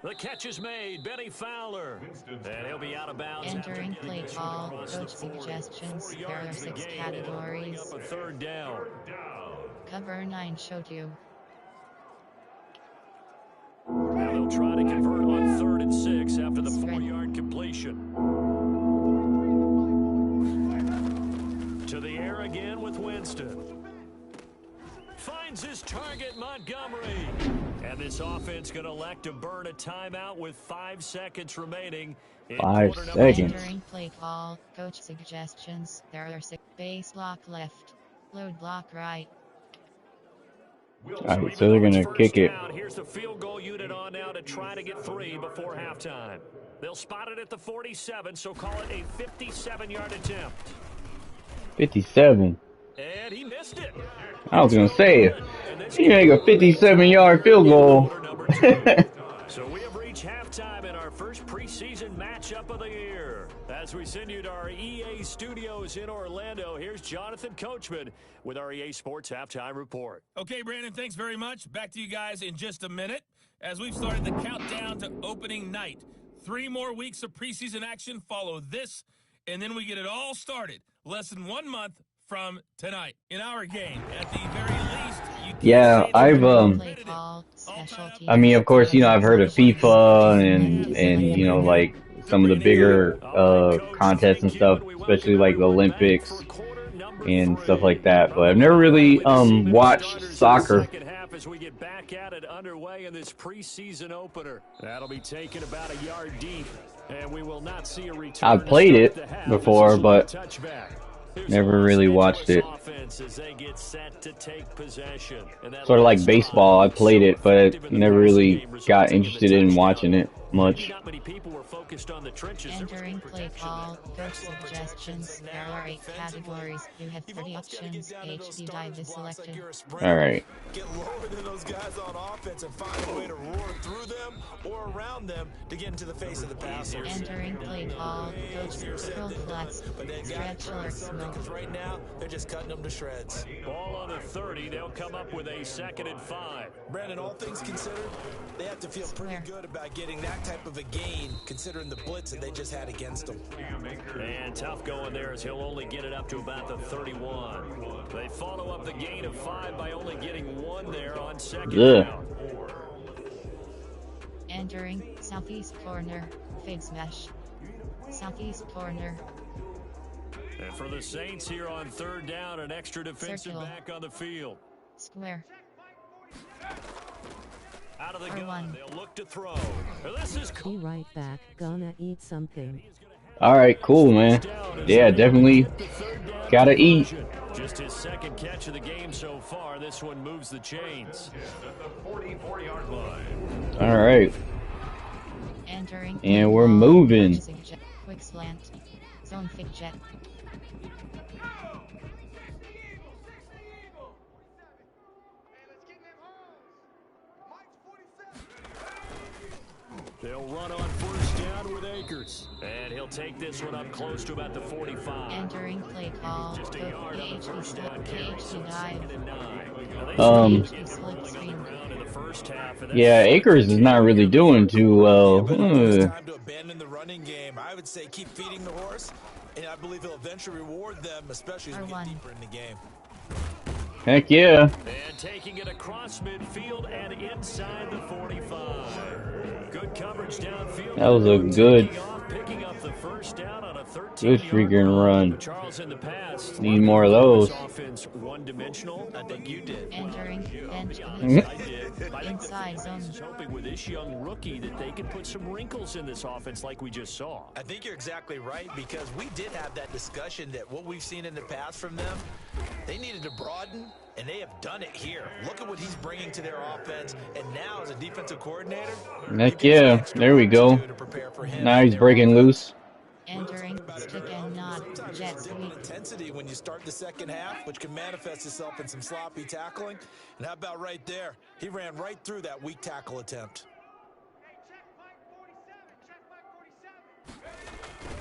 The catch is made. Benny Fowler. And he'll be out of bounds. Entering play call. Coach suggestions. There are 6 categories. Up a third down. Cover 9 showed you. Now they'll try to convert on 3rd and 6 after the 4-yard completion. To the air again with Winston. Finds his target, Montgomery. And this offense going to elect to burn a timeout with 5 seconds remaining. 5 seconds. Entering play call. Coach suggestions. There are 6. Base block left. Load block right. All right, so they're going to kick it. Here's the field goal unit on now to try to get 3 before halftime. They'll spot it at the 47, so call it a 57-yard attempt. 57. And he missed it. I was going to say, you make a 57-yard field goal. So we have reached halftime in our first preseason match. As we send you to our EA studios in Orlando, here's Jonathan Coachman with our EA Sports Halftime Report. Okay, Brandon, thanks very much. Back to you guys in just a minute as we've started the countdown to opening night. 3 more weeks of preseason action follow this, and then we get it all started less than 1 month from tonight. In our game, at the very least, you can Yeah, say that I mean, of course, you know, I've heard of FIFA and you know, like some of the bigger contests and stuff, especially like the Olympics and stuff like that. But I've never really watched soccer. As we get back at it underway in this preseason opener. That'll be taken about a yard deep, and we will not see a return. I've played it before, but never really watched it. Sort of like baseball, I played it, but I never really got interested in watching it much. Not many people were focused on the trenches. Entering play call, coach suggestions. There are 8 categories. You have 30 options. HD dive is selected. Alright. Get lower than those guys on offense and find a way to roar through them or around them to get into the face of the passers. Entering play call, coach scroll flats. Stretch or smoke. Because right now, they're just cutting them to shreds. Ball on the 30. They'll come up with a 2nd and 5. Brandon, all things considered, they have to feel pretty good about getting that type of a gain, considering the blitz that they just had against them. And tough going there as he'll only get it up to about the 31. They follow up the gain of 5 by only getting 1 there on 2nd down. Entering southeast corner, fade smash. Southeast corner. And for the Saints here on 3rd down, an extra defensive Circle. back on the field. Square. Out of the gun, they'll look to throw. This is Be right back, gonna eat something. Alright, cool, man. Yeah, definitely gotta eat. just his 2nd catch of the game so far. This one moves the chains. At the 44-yard line. Alright. Entering. And we're moving. Quick slant. Zone fake jet. They'll run on 1st down with Akers. And he'll take this one up close to about the 45. Entering play call. Just a yard on the 1st down. Yeah, Akers is not really doing too well. Time to abandon the running game. I would say keep feeding the horse, and I believe he'll eventually reward them, especially as we get deeper in the game. Heck yeah. And taking it across midfield and inside the 45. Good coverage downfield. That was a good, picking up the 1st down on a 13-yard good freaking run. Charles in the past. Need more of those. Offense one-dimensional. I think you did. Entering bench. I did. Inside zone. Hoping with this young rookie that they can put some wrinkles in this offense like we just saw. I think you're exactly right, because we did have that discussion that what we've seen in the past from them, they needed to broaden, and they have done it here. Look at what he's bringing to their offense, and now as a defensive coordinator, Heck yeah, there we go. Now he's breaking loose. Entering stick and nod. Jet sweep. Intensity when you start the 2nd half, which can manifest itself in some sloppy tackling. And how about right there? He ran right through that weak tackle attempt.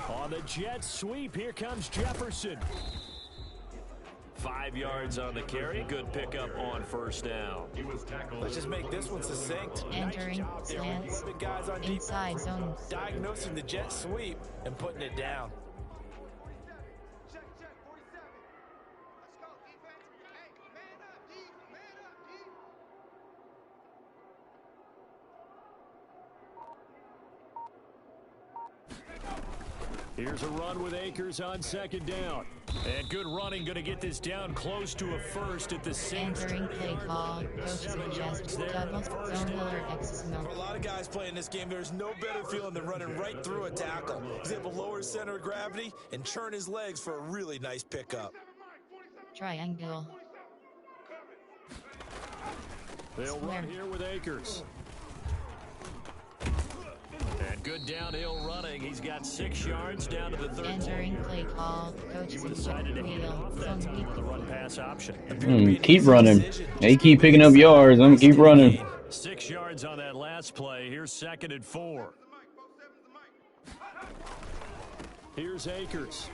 On the jet sweep, here comes Jefferson. 5 yards on the carry. Good pickup on 1st down. Let's just make this one succinct. Entering slants. Inside zone. Diagnosing the jet sweep and putting it down. Here's a run with Akers on 2nd down. And good running, going to get this down close to a 1st at the 6th. Entering play call. Coach suggests double zone or X smoke. For a lot of guys playing this game, there's no better feeling than running right through a tackle. He's able to lower his center of gravity and churn his legs for a really nice pickup. Triangle. They'll run here with Akers. And good downhill running. He's got 6 yards down to the 13. Entering play call. Coach Decided to hand it off that time with the run-pass option. Keep running. They keep picking up yards. I'm gonna keep running. 6 yards on that last play. Here's 2nd and 4. Here's Akers.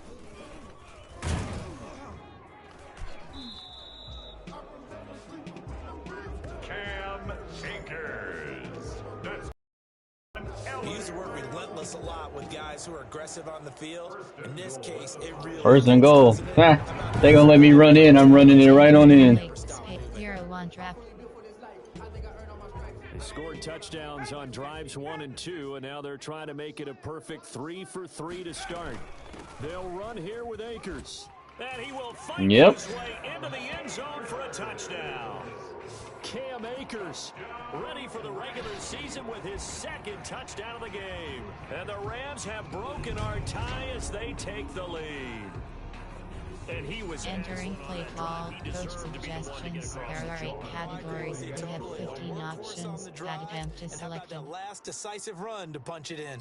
Cam Akers. That's We used to work relentless a lot with guys who are aggressive on the field. In this case, it really First and is, goal. doesn't it? They gonna let me run in. I'm running it right on in. 0-1 trap. They scored touchdowns on drives 1 and 2, and now they're trying to make it a perfect 3 for 3 to start. They'll run here with Akers. And he will fight his way into the end zone for a touchdown. Cam Akers ready for the regular season with his second touchdown of the game. And the Rams have broken our tie as they take the lead. And he was entering play call, coach suggestions. There are 8 categories. You have 15 options. Add attempt to select the last decisive run to punch it in.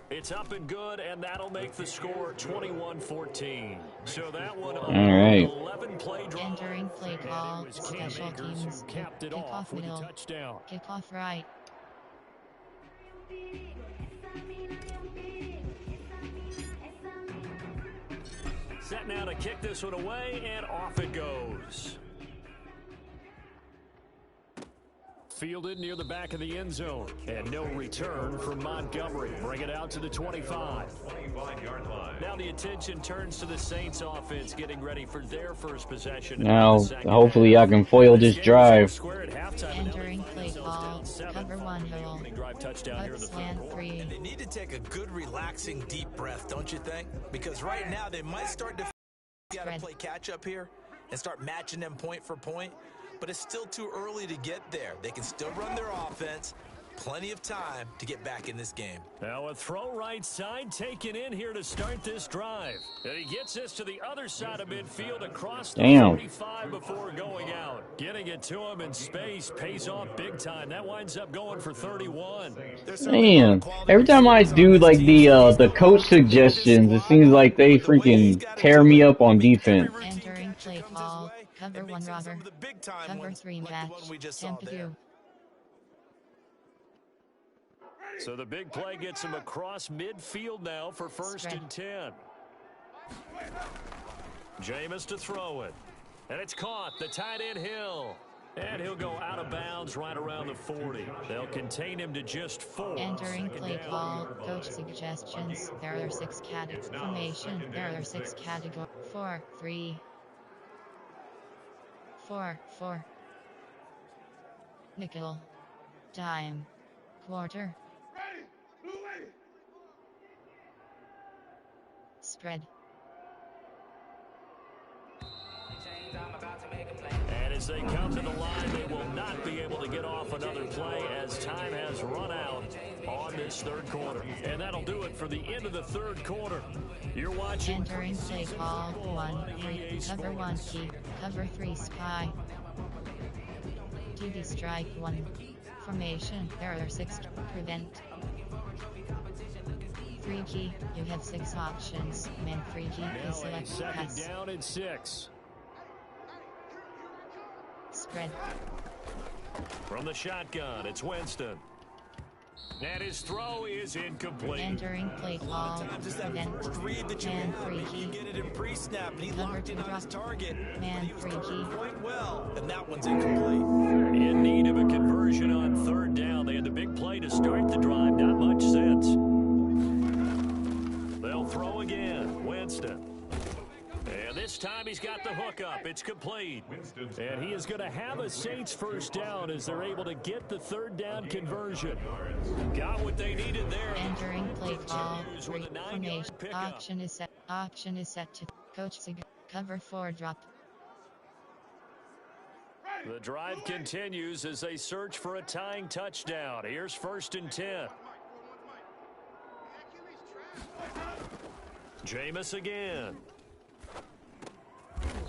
It's up and good, and that'll make the score 21-14. So that one all right. 11-play drive. Entering play call, special teams. Capped it Kick off off with middle. a touchdown. Kick off right. Set now to kick this one away, and off it goes. Fielded near the back of the end zone. And no return from Montgomery. Bring it out to the 25. 25-yard line. Now the attention turns to the Saints offense getting ready for their first possession. Now, hopefully I can foil this drive. Entering play call, cover 1 hole. Up slant 3. And they need to take a good, relaxing, deep breath, don't you think? Because right now they might start to play catch up here and start matching them point for point. But it's still too early to get there. They can still run their offense. Plenty of time to get back in this game. Now a throw right side taken in here to start this drive. And he gets this to the other side of midfield across the 45 before going out. Getting it to him in space pays off big time. That winds up going for 31. Man, every time I do like the coach suggestions, it seems like they freaking tear me up on defense. Entering play call, cover 1 robber, cover 3 match, temp 2. So the big play gets him across midfield now for first and 10. Jameis to throw it. And it's caught. The tight end Hill. And he'll go out of bounds right around the 40. They'll contain him to just 4. Entering play call, coach suggestions. There are 6 categories. Formation. There are 6 categories. 4, 3. 4, 4. Nickel. Dime. Quarter. Spread. And as they come to the line, they will not be able to get off another play as time has run out on this third quarter. And that'll do it for the end of the third quarter. You're watching. Entering play call, 1, 3, cover 1 key, cover 3 spy. TV strike 1. Formation, there are 6. Prevent. 3 key, you have 6 options. Man 3 key is select pass. Second down and 6. Spread. From the shotgun, it's Winston. And his throw is incomplete. Entering play call, prevent. Man 3 key. Get it in pre-snap, and he Cover locked 2 in on drop. his target. Man 3 key. Quite well, and that one's incomplete. In need of a conversion on third down. They had the big play to start the drive. Not much sense. They'll throw again. Winston. And this time he's got the hook up. It's complete. And he is going to have a Saints first down as they're able to get the third down conversion. Got what they needed there. Entering play call, 3. Formation. Option is set. Option is set to coach cover 4 drop. The drive continues as they search for a tying touchdown. Here's first and 10. Jameis again.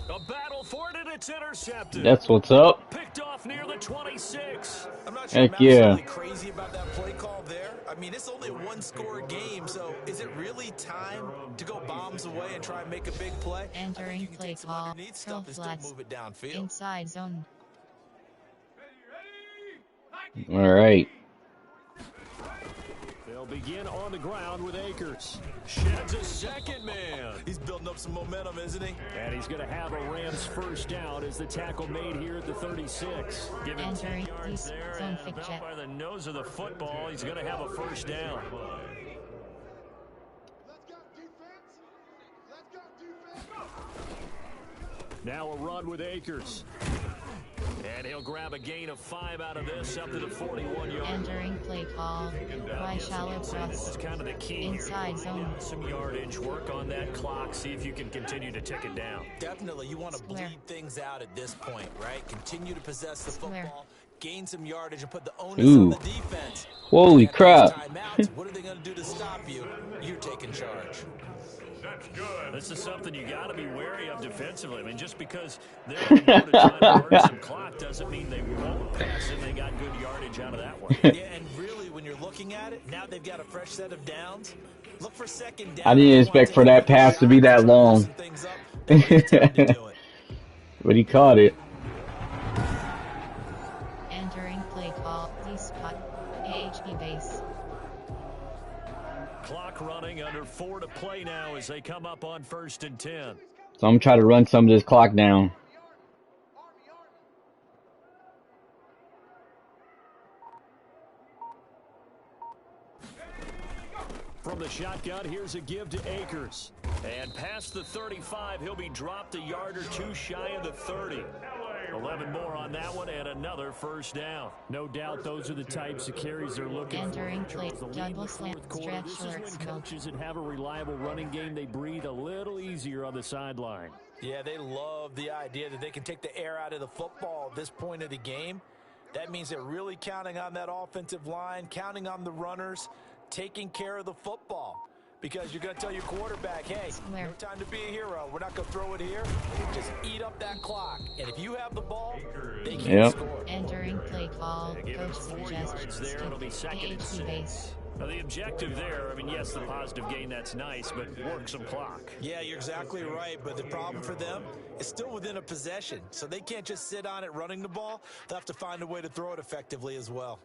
A battle for it, and it's intercepted. That's what's up. Picked off near the 26. I'm not sure Heck I'm yeah. absolutely crazy about that play call there. I mean, it's only a 1-score game, so is it really time to go bombs away and try and make a big play? Entering play call, Underneath curl stuff and still flats. move it downfield. Inside zone. All right. They'll They'll begin on the ground with Akers. Sheds a second man. He's building up some momentum, isn't he? And he's going to have a Rams first down as the tackle made here at the 36. Given 10 yards there and about by the nose of the football, he's going to have a first down. Now a run with Akers. And he'll grab a gain of 5 out of this up to the 41-yard. Entering play call. By shallow This cross. is kind of the key Inside zone. Some yardage, work on that clock, see if you can continue to tick it down. Definitely, you want to bleed things out at this point, right? Continue to possess the football, gain some yardage, and put the onus on the defense. Holy crap. What are they going to do to stop you? You're taking charge. That's good. This is something you got to be wary of defensively. I mean, just because they're on board trying to burn some clock doesn't mean they won't pass it. They got good yardage out of that one. Yeah, and really, when you're looking at it, now they've got a fresh set of downs. Look for second down. I didn't expect for that pass to be that long. But he caught it. Entering play call. D spot. AHP base. Clock running, under 4 to play now as they come up on 1st and 10. So I'm going to try to run some of this clock down. From the shotgun, here's a give to Akers. And past the 35, he'll be dropped a yard or two shy of the 30. 11 more on that one and another first down. No doubt those are the types of carries they're looking Entering for. play, The lead in double the slant, fourth quarter. stretch This is alerts when coaches that have a reliable running game, they breathe a little easier on the sideline. Yeah, they love the idea that they can take the air out of the football at this point of the game. That means they're really counting on that offensive line, counting on the runners, taking care of the football. Because you're going to tell your quarterback, hey, no time to be a hero. We're not going to throw it here. Just eat up that clock. And if you have the ball, they can't score. Entering play call. Coach suggests there. It'll be second and 6. Now the objective there, I mean, yes, the positive gain, that's nice, but work some clock. Yeah, you're exactly right. But the problem for them is still within a possession. So they can't just sit on it running the ball. They'll have to find a way to throw it effectively as well.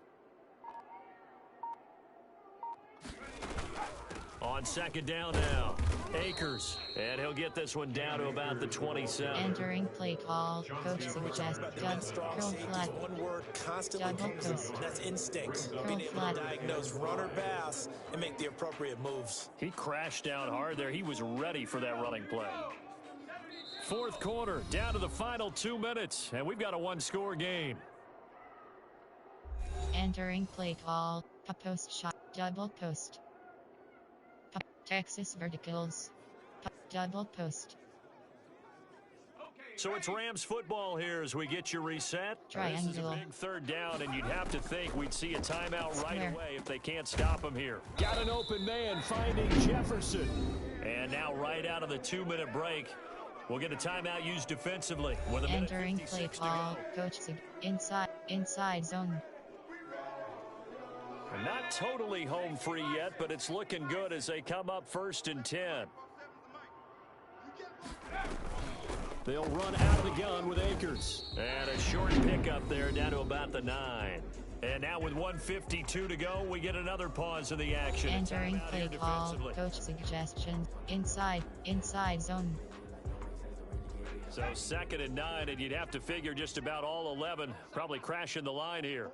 On second down now, Akers, and he'll get this one down to about the 27. Entering play call. Coach suggests curl flat. One word constantly comes. That's instincts. Being able to diagnose run or pass and make the appropriate moves. He crashed down hard there. He was ready for that running play. Fourth quarter, down to the final 2 minutes, and we've got a one-score game. Entering play call. Post shot. Double post. Texas verticals. Double post. So it's Rams football here as we get you reset. Triangle. This is a big third down, and you'd have to think we'd see a timeout right away if they can't stop him here. Got an open man finding Jefferson. And now right out of the 2-minute break, we'll get a timeout used defensively. With a Entering play call. Coach inside zone. Not totally home free yet, but it's looking good as they come up 1st and 10. They'll run out of the gun with Akers. And a short pickup there down to about the 9. And now with 1:52 to go, we get another pause in the action. Entering play call. Coach suggestion. Inside zone. So 2nd and 9, and you'd have to figure just about all 11 probably crashing the line here.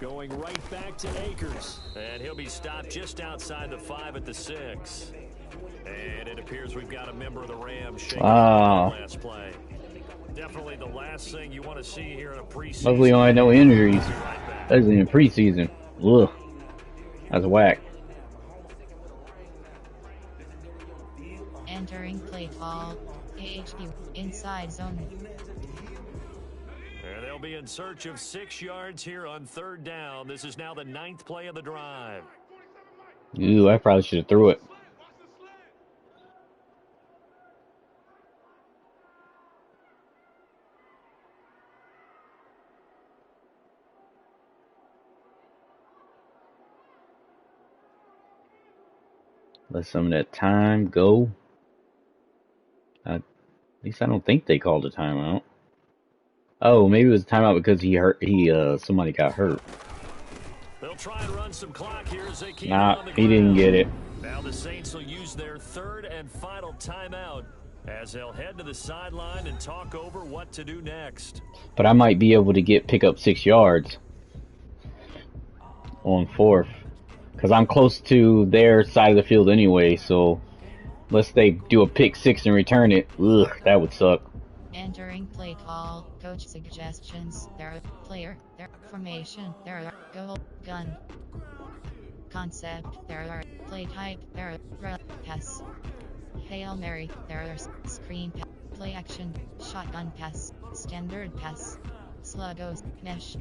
Going right back to Akers. And he'll be stopped just outside the 5 at the 6. And it appears we've got a member of the Rams shaking last play. Definitely the last thing you want to see here in a preseason. Luckily, I had no injuries. That isn't in preseason. Ugh. That's whack. Entering play call. AHP inside zone. And they'll be in search of 6 yards here on 3rd down. This is now the 9th play of the drive. Ooh, I probably should have threw it. Let some of that time go. At least I don't think they called a timeout. Oh, maybe it was a timeout because somebody got hurt. They'll try and run some clock here as they keep it Nah, on the he didn't ground. get it. Now the Saints will use their third and final timeout as they'll head to the sideline and talk over what to do next. But I might be able to pick up 6 yards on 4th. Because I'm close to their side of the field anyway, so unless they do a pick 6 and return it, ugh, that would suck. Entering play call, coach suggestions, there are player, there formation, there are goal, gun. Concept, there are play type, there are pass. Hail Mary, there are screen pass, play action, shotgun pass, standard pass, sluggos, mesh.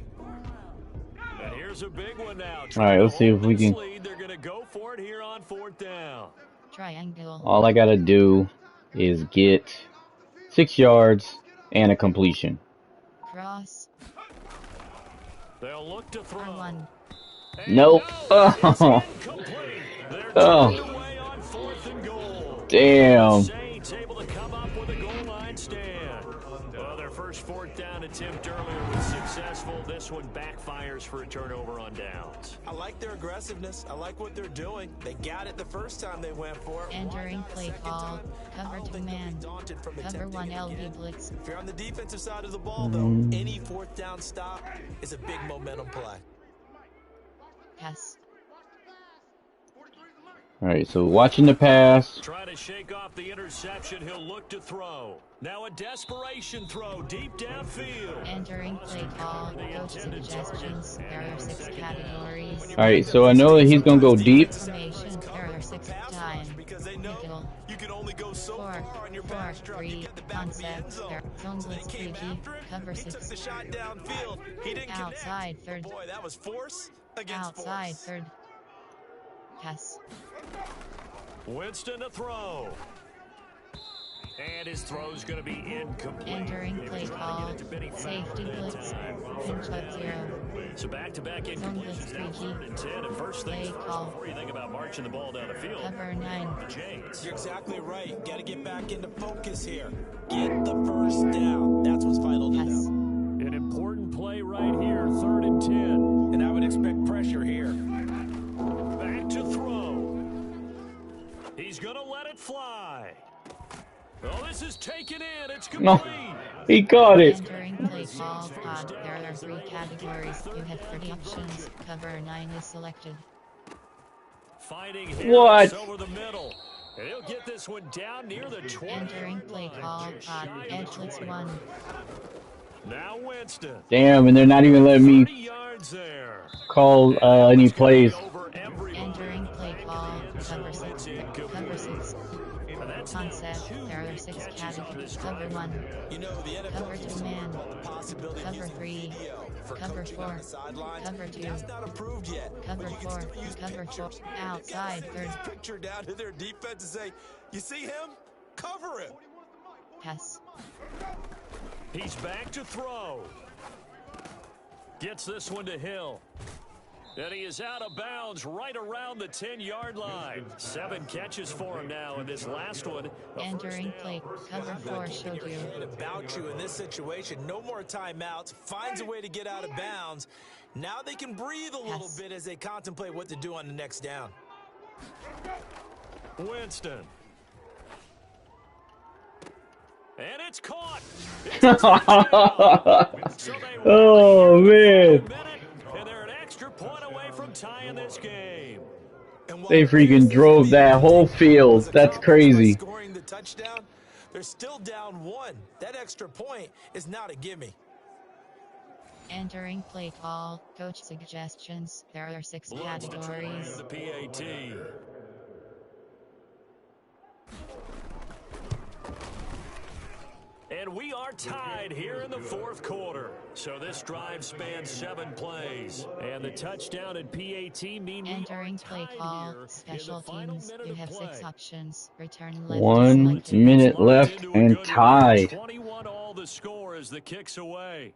And here's a big one now. All right, let's see if we can. They're going to go for it here on 4th down. Triangle. All I gotta do is get 6 yards and a completion. Cross. They'll look to throw. R1. Nope. Oh. Oh. On 4th and goal. Damn. Saints able to come up with a goal line stand. Well, their first 4th down attempt earlier was successful. This one backfires for a turnover on downs. I like their aggressiveness. I like what they're doing. They got it the first time they went for it. Entering play call, cover 2 man, cover 1 LB blitz. If you're on the defensive side of the ball, though, any 4th down stop is a big momentum play. Pass. All right, so watching the pass. Try to shake off the interception. He'll look to throw. Now a desperation throw deep downfield. Entering play call, coach suggestions. There are 6 categories. All right, so I know that he's gonna go deep. Formation, there are 6 time. Nickel. You can only go so 4, far on your 4, pass truck. 3, concept, there, zone blitz 3G, cover He took 6. the shot downfield. He didn't Outside connect. 3rd. Boy, that was force against Outside force. 3rd. Pass. Winston to throw. And his throw's going to be incomplete. Entering play call, safety blitz, pinch up 0. So back-to-back incompletions now, 3rd and 10. And first things Play first, call. before you think about marching the ball down the field, Cover 9. the chains. You're exactly right. Got to get back into focus here. Get the first down. That's what's vital to Pass. know. An important play right here, 3rd and 10. And I would expect pressure here. Back to throw. He's going to let it fly. Oh, this is taken in. It's complete. No, he got it. Entering play call, pod. There are 3 categories. You have 30 options. Cover 9 is selected. Fighting What? over the middle. And he'll get this one down near the 20. Entering play call, pod. Edge blitz 1. Now Winston. Damn, and they're not even letting me 30 yards there. call any plays. Over everybody. Entering play call, cover 6. Cover 6. Concept, there are 6 categories. Cover 1. You know, the NFL Cover 2 man. the possibility Cover of 3. video for Cover coaching 4. on the sidelines. Cover 2. That's not approved yet. Cover but you can 4. still use Cover 4. pictures. Outside Send 3rd. this picture down to their defense and say, you see him? Cover him. Pass. He's back to throw. Gets this one to Hill. And he is out of bounds right around the 10-yard line. 7 catches for him now in this last one. Entering play, cover 4 showed you. About you in this situation, no more timeouts, finds a way to get out of bounds. Now they can breathe a little bit as they contemplate what to do on the next down. Winston. And it's caught. Oh, man. And they're an extra point away from tying this game. They freaking drove that whole field. That's crazy. Scoring the touchdown, they're still down 1. That extra point is not a gimme. Entering play call, coach suggestions. There are 6 categories. The PAT. And we are tied here in the 4th quarter. So this drive spans 7 plays. And the touchdown at PAT mean Entering play call, special teams. You have 6 options. Return left. 1 minute left and tied. 21 all the score as the kicks away.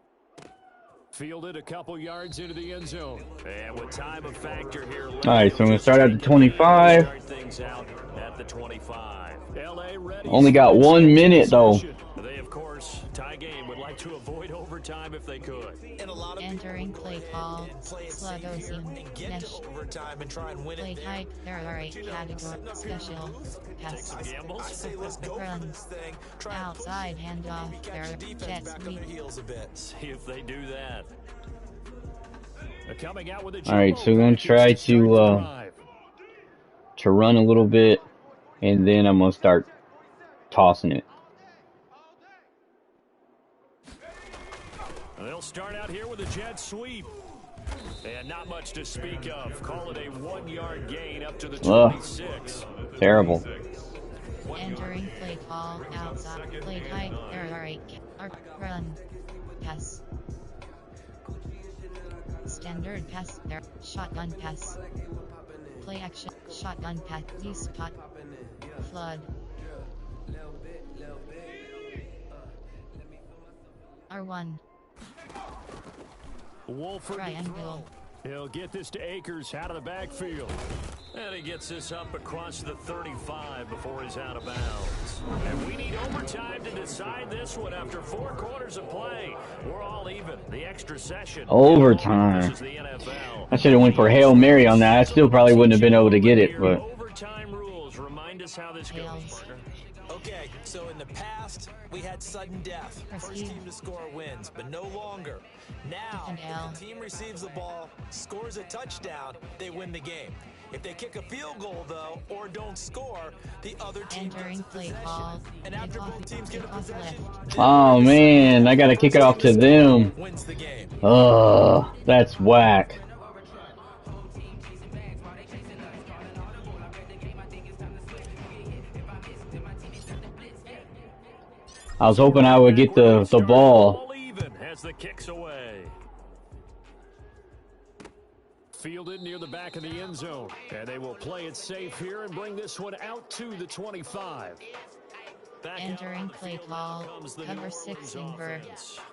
Fielded a couple yards into the end zone. And with time of factor here. All right, so I'm going to start at the 25. Start things out at the 25. LA ready. Only got 1 minute, though. They, of course, tie game would like to avoid overtime if they could. And a lot of entering play call, Slugosium, Nesh, overtime and try and win play it. type, there are 8 category, special, pass, run, outside handoff, there are jet sweep. See if they do that. Coming out with a All right, so we're going to try to run a little bit, and then I'm going to start tossing it. They'll start out here with a jet sweep. And not much to speak of. Call it a 1-yard gain up to the 26. Terrible. Entering play call, outside, play type, there are 8, run, pass. Standard pass, there, shotgun pass. Play action, shotgun pass, use spot, flood. R1. Wolford Triangle. He'll get this to Akers out of the backfield. And he gets this up across the 35 before he's out of bounds. And we need overtime to decide this one after 4 quarters of play. We're all even. The extra session. Overtime. This is the NFL. I should have went for Hail Mary on that. I still probably wouldn't have been able to get it, but Overtime rules. Remind us how this goes, partner. Okay, so in the past, we had sudden death. First team to score wins, but no longer. Now, if the team receives the ball, scores a touchdown, they win the game. If they kick a field goal, though, or don't score, the other team entering play call, and after both teams get a possession, oh man, I gotta kick it off to them. wins the game. That's whack. I was hoping I would get the ball. Even as the kicks away. Fielded near the back of the end zone. And they will play it safe here and bring this one out to the 25. Entering play call, cover 6 invert.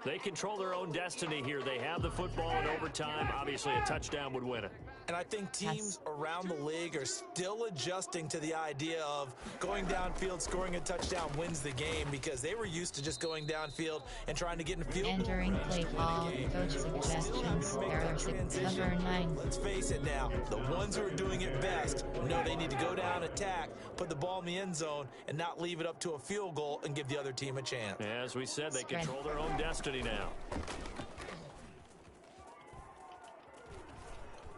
They control their own destiny here. They have the football in overtime. Obviously, a touchdown would win it. And I think teams around the league are still adjusting to the idea of going downfield, scoring a touchdown wins the game, because they were used to just going downfield and trying to get in field. Entering play call, coach suggestions, error 6, cover 9. Let's face it now, the ones who are doing it best know they need to go down, attack, put the ball in the end zone, and not leave it up to a field goal and give the other team a chance. As we said, they control their own destiny now.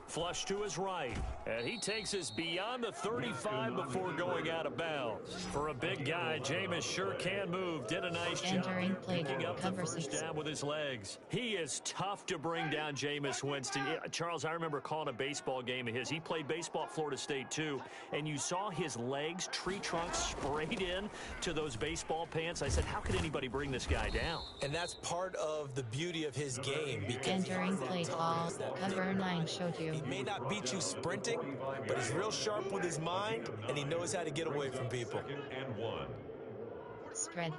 Flush to his right, and he takes us beyond the 35 before going out of bounds. For a big guy, Jameis sure can move. Did a nice job picking up the first down with his legs. He is tough to bring down, Jameis Winston. Yeah, Charles, I remember calling a baseball game of his. He played baseball at Florida State, too, and you saw his legs, tree trunks sprayed in to those baseball pants. I said, how could anybody bring this guy down? And that's part of the beauty of his game. Because entering play call, cover 9 showed you. He may not beat you sprinting, but he's real sharp with his mind, and he knows how to get away from people. Spread.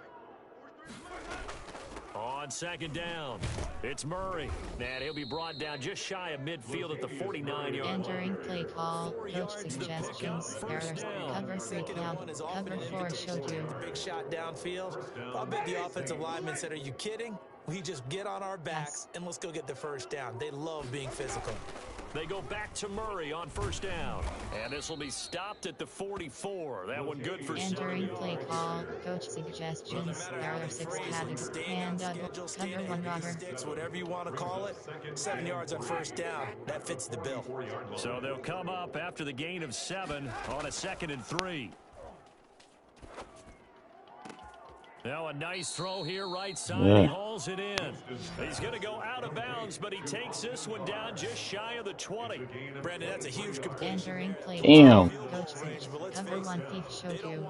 On second down, it's Murray, and he'll be brought down just shy of midfield at the 49-yard line. Entering play call, coach suggestions, errors, cover 3 cloud, cover 4 showed you. Big shot downfield. I'll bet the offensive lineman said, are you kidding? We just get on our backs and let's go get the first down. They love being physical. They go back to Murray on first down. And this will be stopped at the 44. That one good for entering play call, coach suggestions, error 6 category, and cover 1 robber. Whatever you want to call it, 7 yards on first down. That fits the bill. So they'll come up after the gain of 7 on a 2nd and 3. Now a nice throw here, right side. He hauls it in. He's going to go out of bounds, but he takes this one down just shy of the 20. Brandon, that's a huge completion. Entering play. Damn. Cover 1 thief showed you.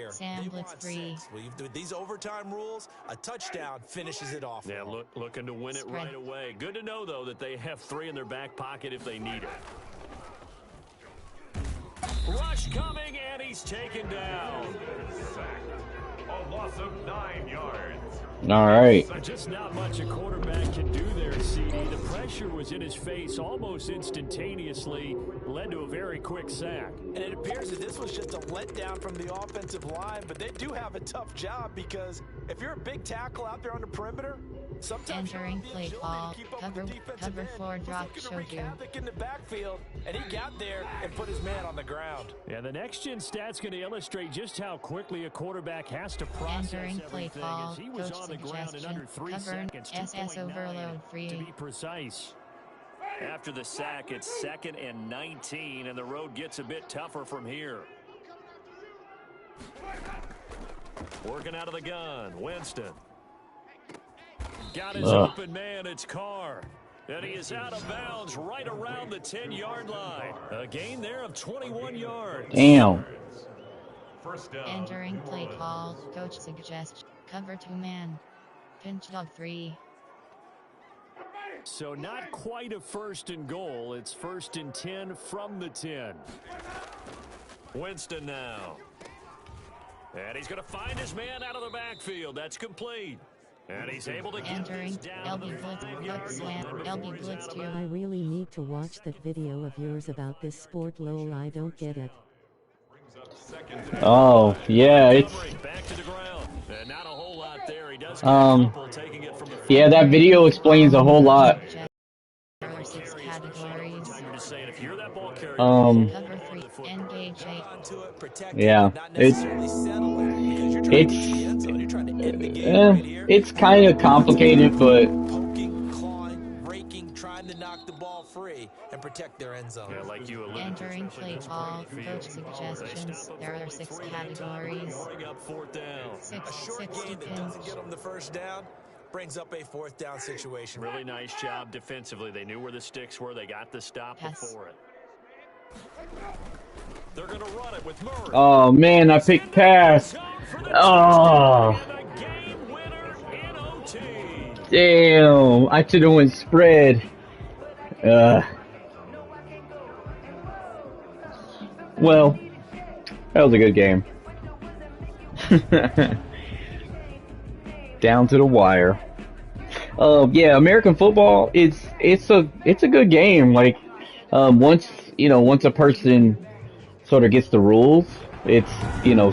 Sam blitz 3. With these overtime rules, a touchdown finishes it off. Yeah, looking to win it right away. Good to know, though, that they have 3 in their back pocket if they need it. Rush coming, and he's taken down. A loss of 9 yards. All right. Just not much a quarterback can do there, CD. The pressure was in his face almost instantaneously, led to a very quick sack. And it appears that this was just a letdown from the offensive line, but they do have a tough job because if you're a big tackle out there on the perimeter, sometimes Entering play call, cover 4 drop show you. havoc in the backfield, and he got there and put his man on the ground. Yeah, the next-gen stat's going to illustrate just how quickly a quarterback has to process Entering play everything, call, as he was coach on the ground in under 3 cover seconds, SS 2.9 overload free. to be precise. After the sack, it's 2nd and 19, and the road gets a bit tougher from here. Working out of the gun, Winston. Got his open man, it's Carr. And he is out of bounds right around the 10-yard line. A gain there of 21 yards. Damn. First down. Entering play call, coach suggests cover 2 man. Pinch dog 3. So not quite a 1st and goal. It's 1st and 10 from the 10. Winston now. And he's going to find his man out of the backfield. That's complete. And he's able to get Entering this down to LB the blitz, 5-yard slant, line before LB he's blitz out of 2. I really need to watch that video of yours about this sport, lol. I don't get it. Oh, yeah, it's back to the ground. And not a whole lot there. He does get a couple, taking it from the yeah, that video explains a whole lot. There are 6 categories. You're just saying if you're that ball carrier, Cover 3, engage 8. Onto it, protect Yeah, it, not necessarily settle it, because you're trying to get to the end zone. You're trying to end the game right here. it's kind of complicated, but Poking, clawing, raking, trying to knock the ball free and protect their end zone. yeah, like you alluded to, Entering especially play against call, Brady coach Field. suggestions. There are 6 categories. Bring up 4th down. 60 Game that pins. doesn't get them the first down brings up a 4th down situation. Really nice job defensively. They knew where the sticks were. They got the stop Pass. before it. They're going to run it with Murray. oh man, I picked pass. Oh, And a game winner in OT. damn! I should have went spread. Well, that was a good game. Down to the wire. Yeah, American football. It's a good game. Like, once a person sort of gets the rules, it's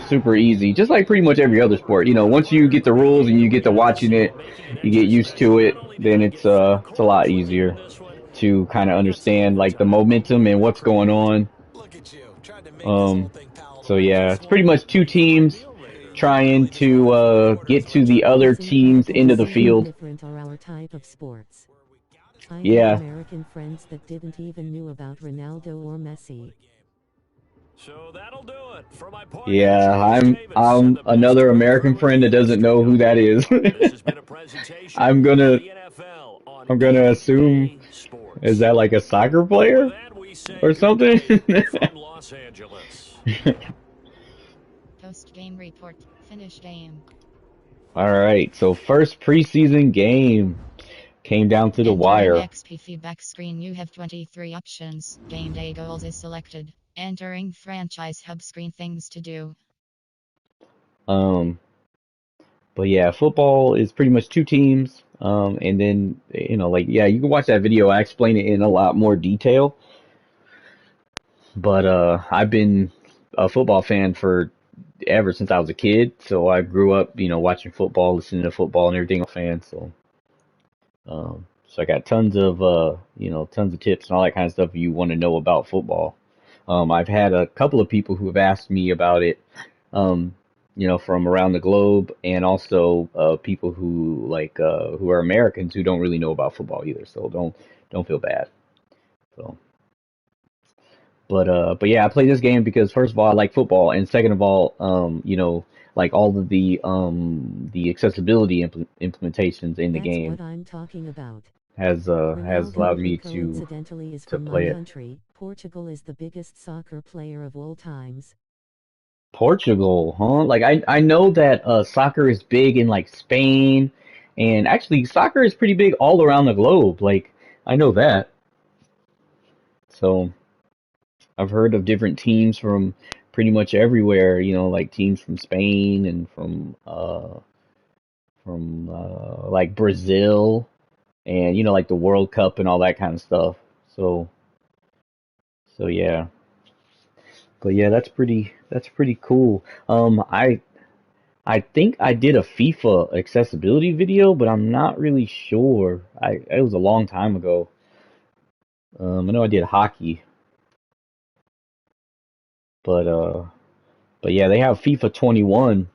super easy. Just like pretty much every other sport. Once you get the rules and you get to watching it, you get used to it. Then it's a lot easier to kind of understand like the momentum and what's going on. Look at you, trying to make this whole thing palatable. So yeah, it's pretty much 2 teams trying to get to the other team's end of the field. Different are our type of sports. I Yeah. have American friends that didn't even knew about Ronaldo or Messi. So that'll do it for my partner. Yeah, I'm another American friend that doesn't know who that is. This has been a presentation I'm gonna of the NFL on assume, EA Sports. is that like a soccer player With that, we say or something? from Los Angeles. Post-game report. Finish game. All right, so first preseason game came down to the Entering wire. XP feedback screen. You have 23 options. Game day goals is selected. Entering franchise hub screen. Things to do. But yeah, football is pretty much 2 teams. And then yeah, you can watch that video. I explain it in a lot more detail. But I've been a football fan for ever since I was a kid. So I grew up, watching football, listening to football and everything. I'm a fan. So I got tons of tips and all that kind of stuff you want to know about football. I've had a couple of people who have asked me about it, from around the globe, and also people who who are Americans who don't really know about football either. So don't feel bad. So, but yeah, I play this game because first of all I like football, and second of all, like all of the accessibility implementations in the That's game what I'm talking about. has Ronaldo, allowed who me to coincidentally is from play my it. country. Portugal is the biggest soccer player of all times. Portugal, huh? Like I know that soccer is big in like Spain, and actually soccer is pretty big all around the globe. Like I know that. So I've heard of different teams from pretty much everywhere, like teams from Spain and from like Brazil and like the World Cup and all that kind of stuff. So yeah. But yeah, that's pretty cool. I think I did a FIFA accessibility video, but I'm not really sure. It was a long time ago. I know I did hockey, but yeah, they have FIFA 21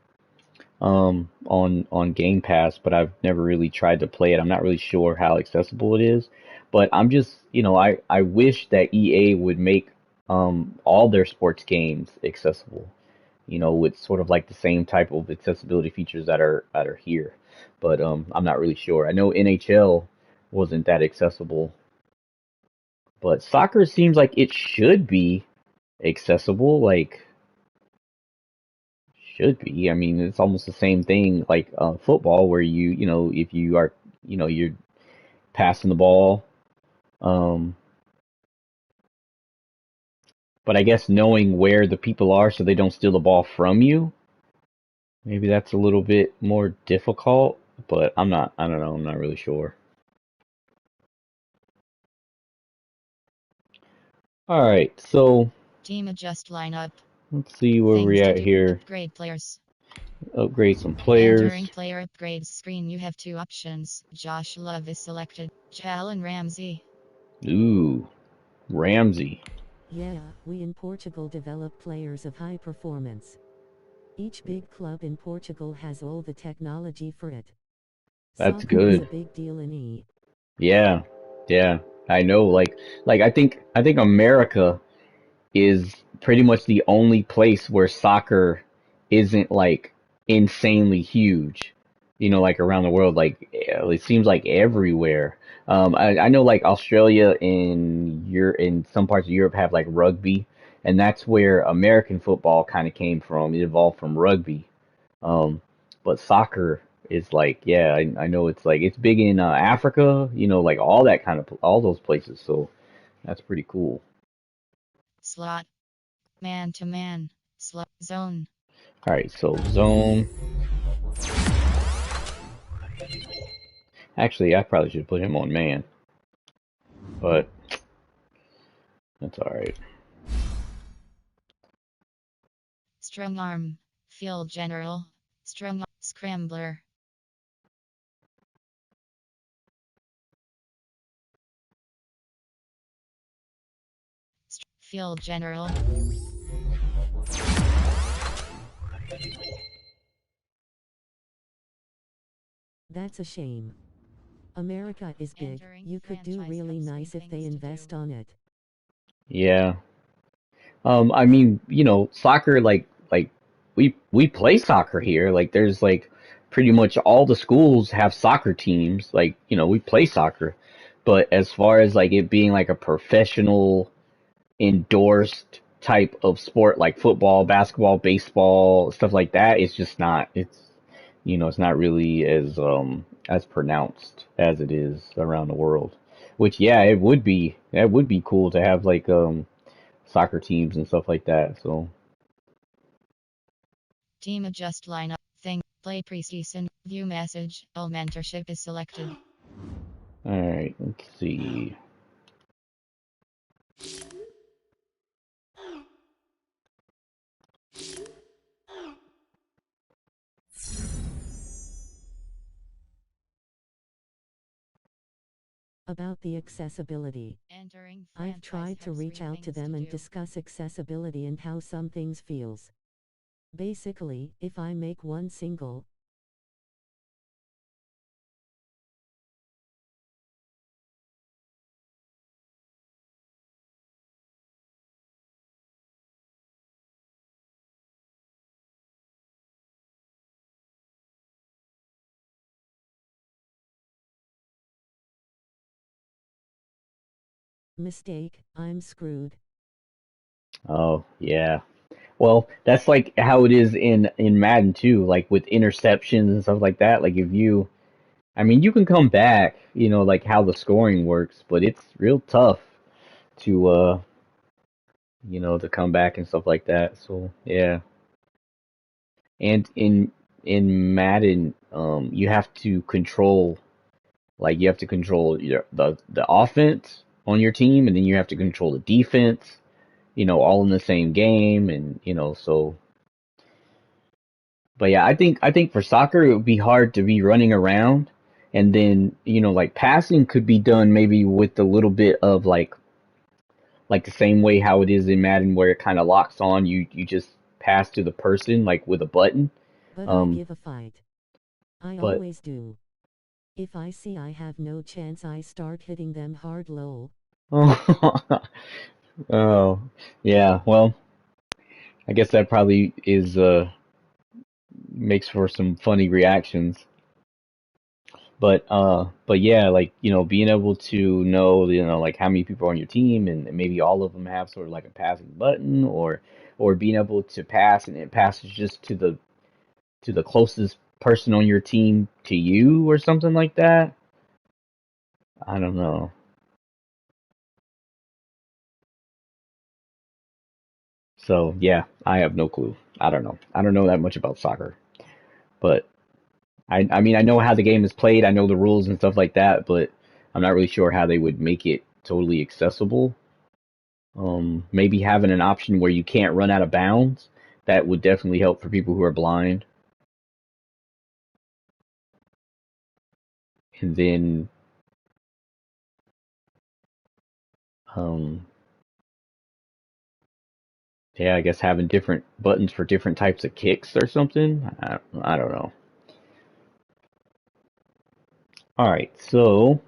on Game Pass, but I've never really tried to play it. I'm not really sure how accessible it is, but I'm just, I wish that EA would make all their sports games accessible, with sort of like the same type of accessibility features that are here. But I'm not really sure. I know NHL wasn't that accessible, but soccer seems like it should be accessible, like should be. I mean, it's almost the same thing like football, where if you are, you're passing the ball. Um, but I guess knowing where the people are so they don't steal the ball from you, maybe that's a little bit more difficult. But I don't know. I'm not really sure. All right, so Team adjust lineup. let's see where Things we're to at do. here. Upgrade players. Upgrade some Entering players. player upgrades screen, you have two options. Josh Love is selected. Jalen Ramsey. Ooh, Ramsey. Yeah, we in Portugal develop players of high performance. Each big club in Portugal has all the technology for it. That's Soccer is good. a big deal in E. Yeah, yeah. I know. Like I think America is pretty much the only place where soccer isn't like insanely huge. Like around the world, like it seems like everywhere. I know like Australia and in some parts of Europe have like rugby, and that's where American football kind of came from. It evolved from rugby. Um, but soccer is like, yeah, I know it's like it's big in Africa, like all that kind of all those places. So that's pretty cool. Slot. Man to man. Slot zone. All right, so zone. Actually, I probably should put him on man, but that's all right. Strong arm. Field general. Strong scrambler. Field general. That's a shame. America is big, Entering you could do franchise really cup, nice same if they things to do. invest on it. Yeah. I mean, soccer like we play soccer here. Like there's like pretty much all the schools have soccer teams. Like, we play soccer. But as far as like it being like a professional endorsed type of sport like football, basketball, baseball, stuff like that, it's just not. It's not really as pronounced as it is around the world. Which yeah, it would be cool to have like soccer teams and stuff like that. So Team adjust lineup. Thing. Play preseason. View message. All mentorship is selected. all right, let's see. About the accessibility. Entering I've franchise tried to cup, reach three out to things them and do. discuss accessibility and how some things feels. Basically, if I make one single mistake, I'm screwed. Oh yeah. Well, that's like how it is in Madden too. Like with interceptions and stuff like that. Like if you, I mean, you can come back. Like how the scoring works, but it's real tough to to come back and stuff like that. So yeah. And in in Madden, you have to control, like you have to control the offense on your team, and then you have to control the defense, all in the same game, and so. But yeah, I think for soccer it would be hard to be running around, and then like passing could be done maybe with a little bit of like the same way how it is in Madden where it kind of locks on. You just pass to the person like with a button. But I Um, give a fight. I but always do. If I see I have no chance, I start hitting them hard low. oh yeah, well I guess that probably is makes for some funny reactions. But yeah, like being able to know like how many people are on your team, and maybe all of them have sort of like a passing button, or being able to pass and it passes just to the closest person on your team to you or something like that. I don't know. So yeah, I have no clue. I don't know. I don't know that much about soccer, but I mean I know how the game is played. I know the rules and stuff like that, but I'm not really sure how they would make it totally accessible. Maybe having an option where you can't run out of bounds, that would definitely help for people who are blind. And then, um, yeah, I guess having different buttons for different types of kicks or something. I don't know. All right, so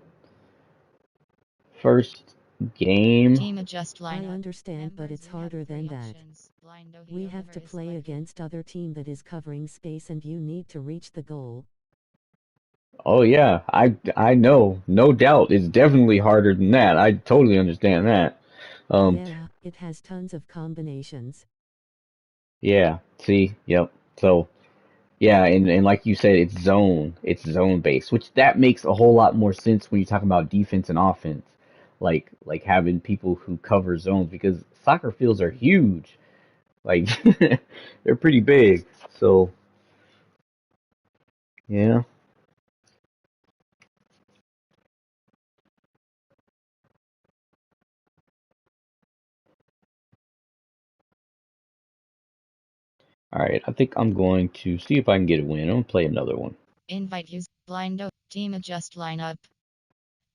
first game. Team adjust I lineup. understand, but Members, it's you have harder than three that. options. Blind We Ohio have to is play selected. against other team that is covering space and you need to reach the goal. Oh yeah, I know, no doubt, it's definitely harder than that. I totally understand that. Um, Yeah, it has tons of combinations. yeah. See, yep. So. Yeah, and like you said, it's zone based, which that makes a whole lot more sense when you talk about defense and offense, like having people who cover zones because soccer fields are huge, like they're pretty big. So yeah, all right. I think I'm going to see if I can get a win. I'm gonna play another one. Invite use blind team adjust lineup.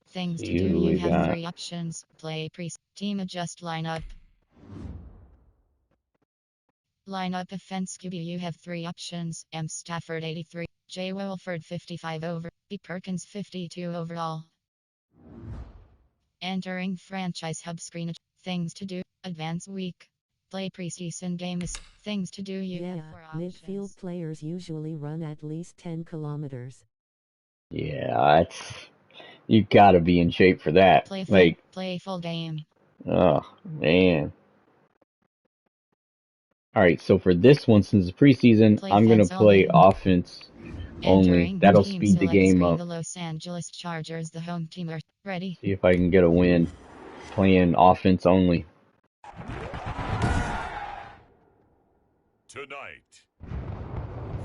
Things to See do. who You we have got. three options. Play pre team adjust lineup. Lineup offense QB. You have three options. M Stafford 83, J Wilford 55 over, B Perkins 52 overall. Entering franchise hub screen. Things to do. Advance week. Play preseason games. Things to do. You have Yeah, four midfield options. players usually run at least 10 kilometers. Yeah, you gotta be in shape for that. Like, Play full game. oh man. All right, so for this one, since it's preseason, Play I'm gonna fence play only. offense only. Entering That'll team speed the select game screen. up. The Los Angeles Chargers, the home team, are ready. See if I can get a win playing offense only. Tonight,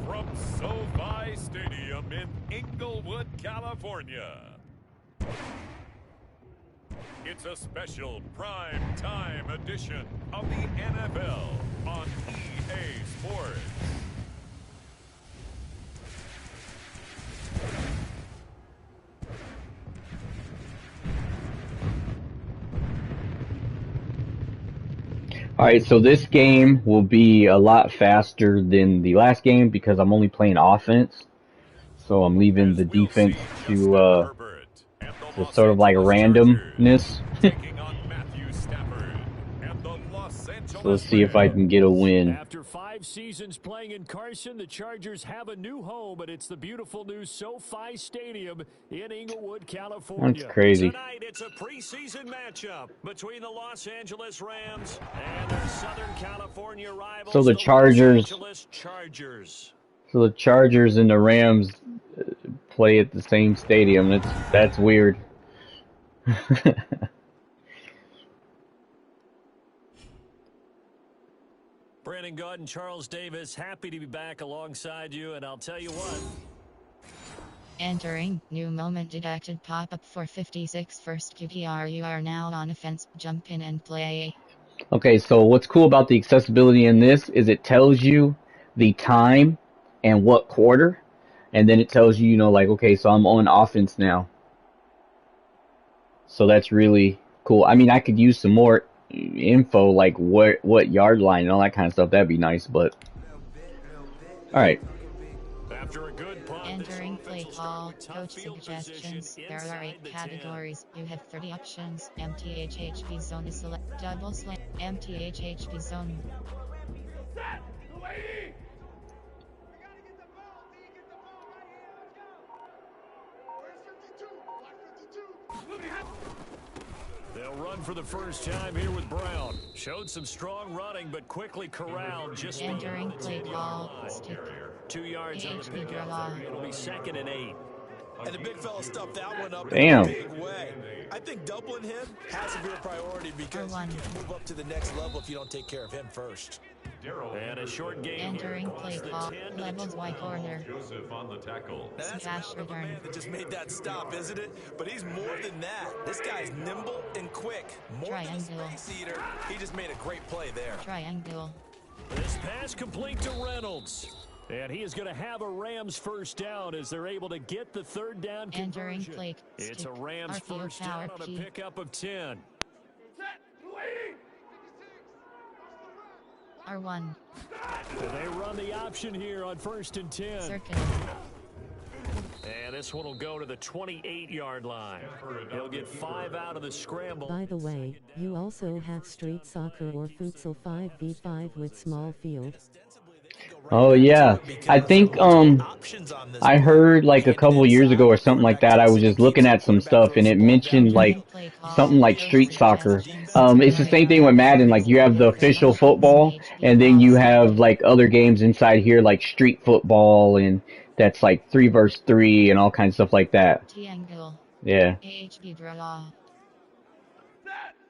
from SoFi Stadium in Inglewood, California, it's a special prime time edition of the NFL on EA Sports. All right, so this game will be a lot faster than the last game because I'm only playing offense. So I'm leaving As the we'll see defense Justin Herbert and the to Los sort of like Angeles Chargers randomness. taking on Matthew Stafford and the Los So let's Angeles see if I can get a Rams. win. After 5 seasons playing in Carson, the Chargers have a new home, and it's the beautiful new SoFi Stadium in Inglewood, That's California. crazy. Tonight, it's a preseason matchup between the Los Angeles Rams and their Southern California So rivals, the the Los Chargers, Angeles Chargers. so the Chargers and the Rams play at the same stadium. That's weird. Brandon Gaud and Charles Davis. Happy to be back alongside you, and I'll tell you what. Entering, new moment detected pop-up for 56 first QPR. You are now on offense. Jump in and play. Okay, so what's cool about the accessibility in this is it tells you the time and what quarter, and then it tells you, like, okay, so I'm on offense now. So that's really cool. I mean, I could use some more info, like what yard line and all that kind of stuff. That'd be nice, but all right. After a good punt, Entering play call, tough coach field suggestions. position There are inside 8 the 10. categories. You have 30 options. MTHHP zone is select. Double slam. MTHHP zone. They'll run for the first time here with Brown. Showed some strong running, but quickly corralled just Entering beyond the play 10-yard call, line. stick. 2 yards on the HP pickup. draw. It'll be 2nd and 8. And the big fella stuffed that one up Damn. in a big way. I think doubling him has to be a priority because you can't move up to the next level if you don't take care of him first. And a short gain. Entering play call, levels Y corner. Now that's Cash a return. man that just made that stop, isn't it? But he's more than that. This guy's nimble and quick. More than a Triangle. space eater. He just made a great play there. Triangle. This pass complete to Reynolds. And he is going to have a Rams first down as they're able to get the 3rd down Entering conversion. play. It's Stick. a Rams RPO first power down on a P. pickup of 10. R1. They run the option here on 1st and 10. Circuit. And this one will go to the 28-yard line. He'll get 5 out of the scramble. By the way, you also have street soccer or futsal 5v5 with small field. Oh yeah, I think I heard like a couple years ago or something like that. I was just looking at some stuff and it mentioned like something like street soccer. It's the same thing with Madden. Like you have the official football, and then you have like other games inside here like street football, and that's like 3 versus 3 and all kinds of stuff like that. Triangle. Yeah. HP draw.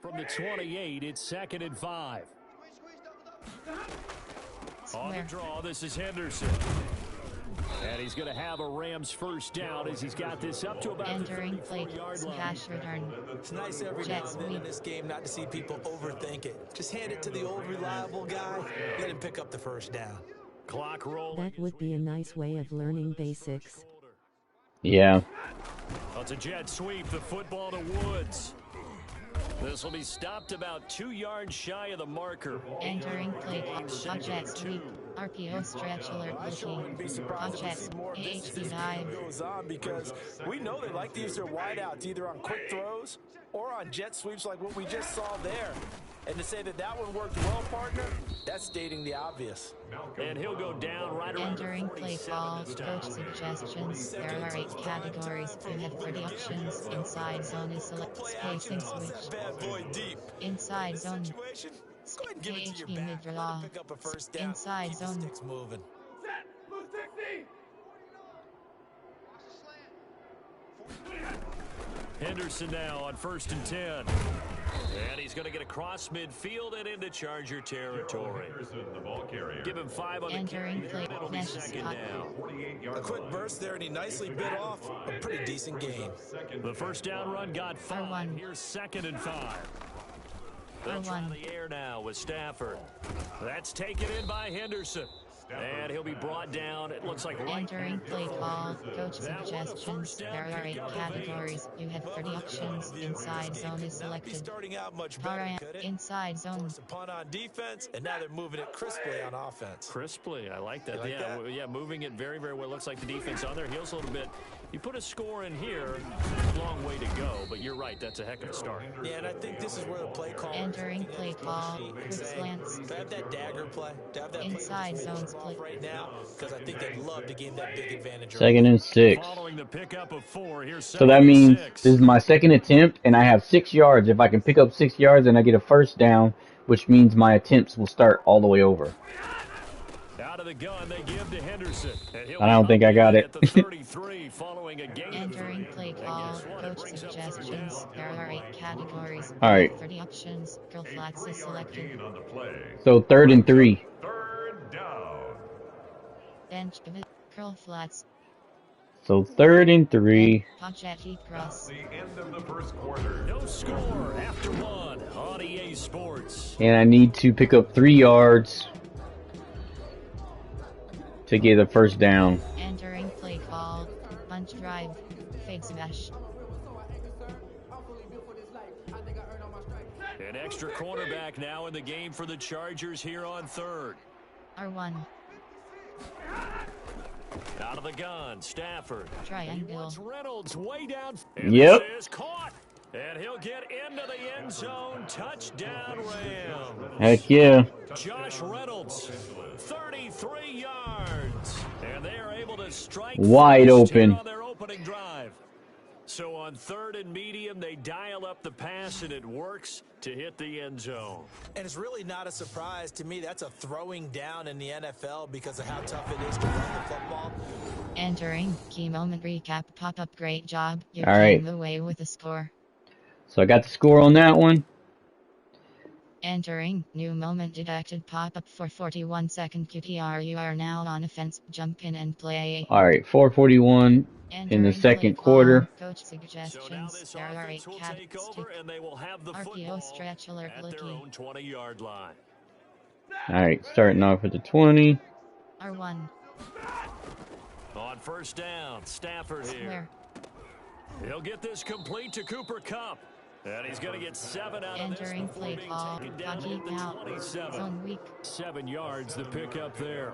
From the 28, it's 2nd and 5. On the Square. draw, this is Henderson. And he's going to have a Rams first down as he's got this up to about Entering the play. 34-yard line. Cash return. It's nice every now and then in this game not to see people overthink it. Just hand it to the old reliable guy. Let him pick up the first down. Clock rolling. That would be a nice way of learning basics. Yeah. Well, it's a jet sweep, the football to Woods. This will be stopped about 2 yards shy of the marker. Entering play. Jet sweep. RPO stretch alert Wouldn't be looking. surprised if we Jet see more of this as AHP this game dive. goes on because we know they like to use their wideouts either on quick throws or on jet sweeps like what we just saw there. And to say that that one worked well, partner, that's stating the obvious. And he'll go down right around Entering the play 47 call. this time. Coach suggestions. There are 8 categories. You have 30 options. Inside zone is select spacing switch. That bad boy deep. Inside zone. Situation, go ahead and give it to your AHP back. mid-draw. Let him pick up a first down. Inside Keep the zone. sticks moving. Henderson now on 1st and 10. And he's going to get across midfield and into Charger territory. Give him 5 on the Entering carry. play. It'll be Mesh 2nd spot. down. A quick burst there, and he nicely bit off a pretty decent game. The first down run got 5. R1. Here's 2nd and 5. They'll try R1. the air now with Stafford. That's taken in by Henderson. And he'll be brought down. It looks like right Entering play call. Coach That was a suggestions. first down There are 8 pickup of categories. You have 30 options. Inside zone is Not be selected. starting out much better, Alright, could it? inside zone. Forced a punt on defense, and now they're moving it crisply on offense. crisply. I like that. You like yeah, that? yeah, moving it very, very well. Looks like the defense on their heels a little bit. You put a score in here, long way to go, but you're right. That's a heck of a start. Yeah, and I think this is where the play call. Entering play call. Quick slants. To have that dagger play, to have that Inside play zone off split. right now, because I think they'd love to gain that big advantage. 2nd and 6. Following the pickup of 4, here's So that 2nd and means 6. this is my 2nd attempt, and I have 6 yards. If I can pick up 6 yards, and I get a first down, which means my attempts will start all the way over. Out of the gun, they give to Henderson. And he'll I don't think I got it. at the 33 following a gain of Entering 3. play call. Coach suggestions. There are 8 categories. All right. 30 options. Girl flats is selected. So 3rd and 3. Bench pivot. Curl flats. So 3rd and 3. Pocket heat cross. The end of the first quarter. No score after one on EA Sports. And I need to pick up 3 yards to get a first down. Entering play call. Punch drive. Fake smash. An extra cornerback now in the game for the Chargers here on 3rd. R1. Out of the gun, Stafford. Triangle. He wants Reynolds way down. And Yep. This is caught. And he'll get into the end zone. Touchdown, Rams. Heck yeah. Josh Reynolds, 33 yards. And they are able to strike Wide first here open. on their opening drive. So on 3rd and medium, they dial up the pass, and it works to hit the end zone. And it's really not a surprise to me. That's a throwing down in the NFL because of how tough it is to run the football. Entering key moment recap. Pop-up. Great job. You All right. came away with a score. So I got the score on that one. Entering new moment detected. Pop-up for 41-second QTR. You are now on offense. Jump in and play. All right, 4:41 in the Entering second play quarter. call. Coach So now suggestions. this There are 8 offense will take caps. over, and they will have the RPO football stretch alert at their Lucky. own 20-yard line. All right, starting off at the 20. R1. On first down, Stafford here. Square. He'll get this complete to Cooper Kupp. And he's going to get 7 out of this Entering before play being call. taken down Hockey at the out. 27. Zone weak. 7 yards, the pickup there.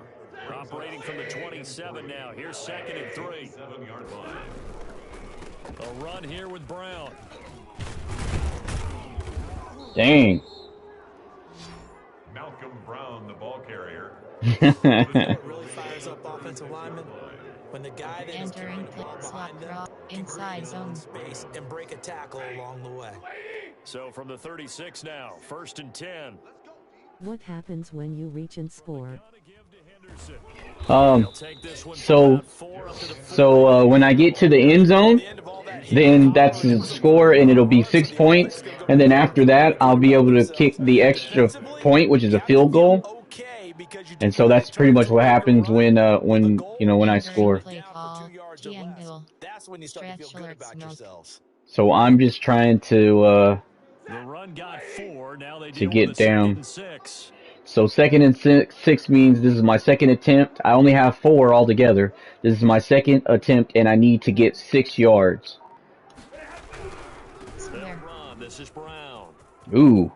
Operating from the 27 now. Here's 2nd and 3. 7-yard line. A run here with Brown. Dang. Malcolm Brown, the ball carrier. It really fires up offensive linemen when the guy that is Entering carrying the play ball slot behind them draw. can Inside create his own zone. space and break a tackle along the way. So from the 36 now, 1st and 10. What happens when you reach and score? They'll take this one from about 4 up to the 4. So when I get to the end zone, then that's the score, and it'll be 6 points. And then after that, I'll be able to kick the extra point, which is a field goal. And so that's pretty much what happens when when I Entering score. play call. Triangle. That's when you start to feel Stretch good alert about smoke. yourselves. So I'm just trying to The run got 4. Now they to deal get with a 2nd down. and 6. So 2nd and 6 means this is my second attempt. I only have 4 altogether. This is my second attempt, and I need to get 6 yards. They'll Square. run. This is Brown. Ooh.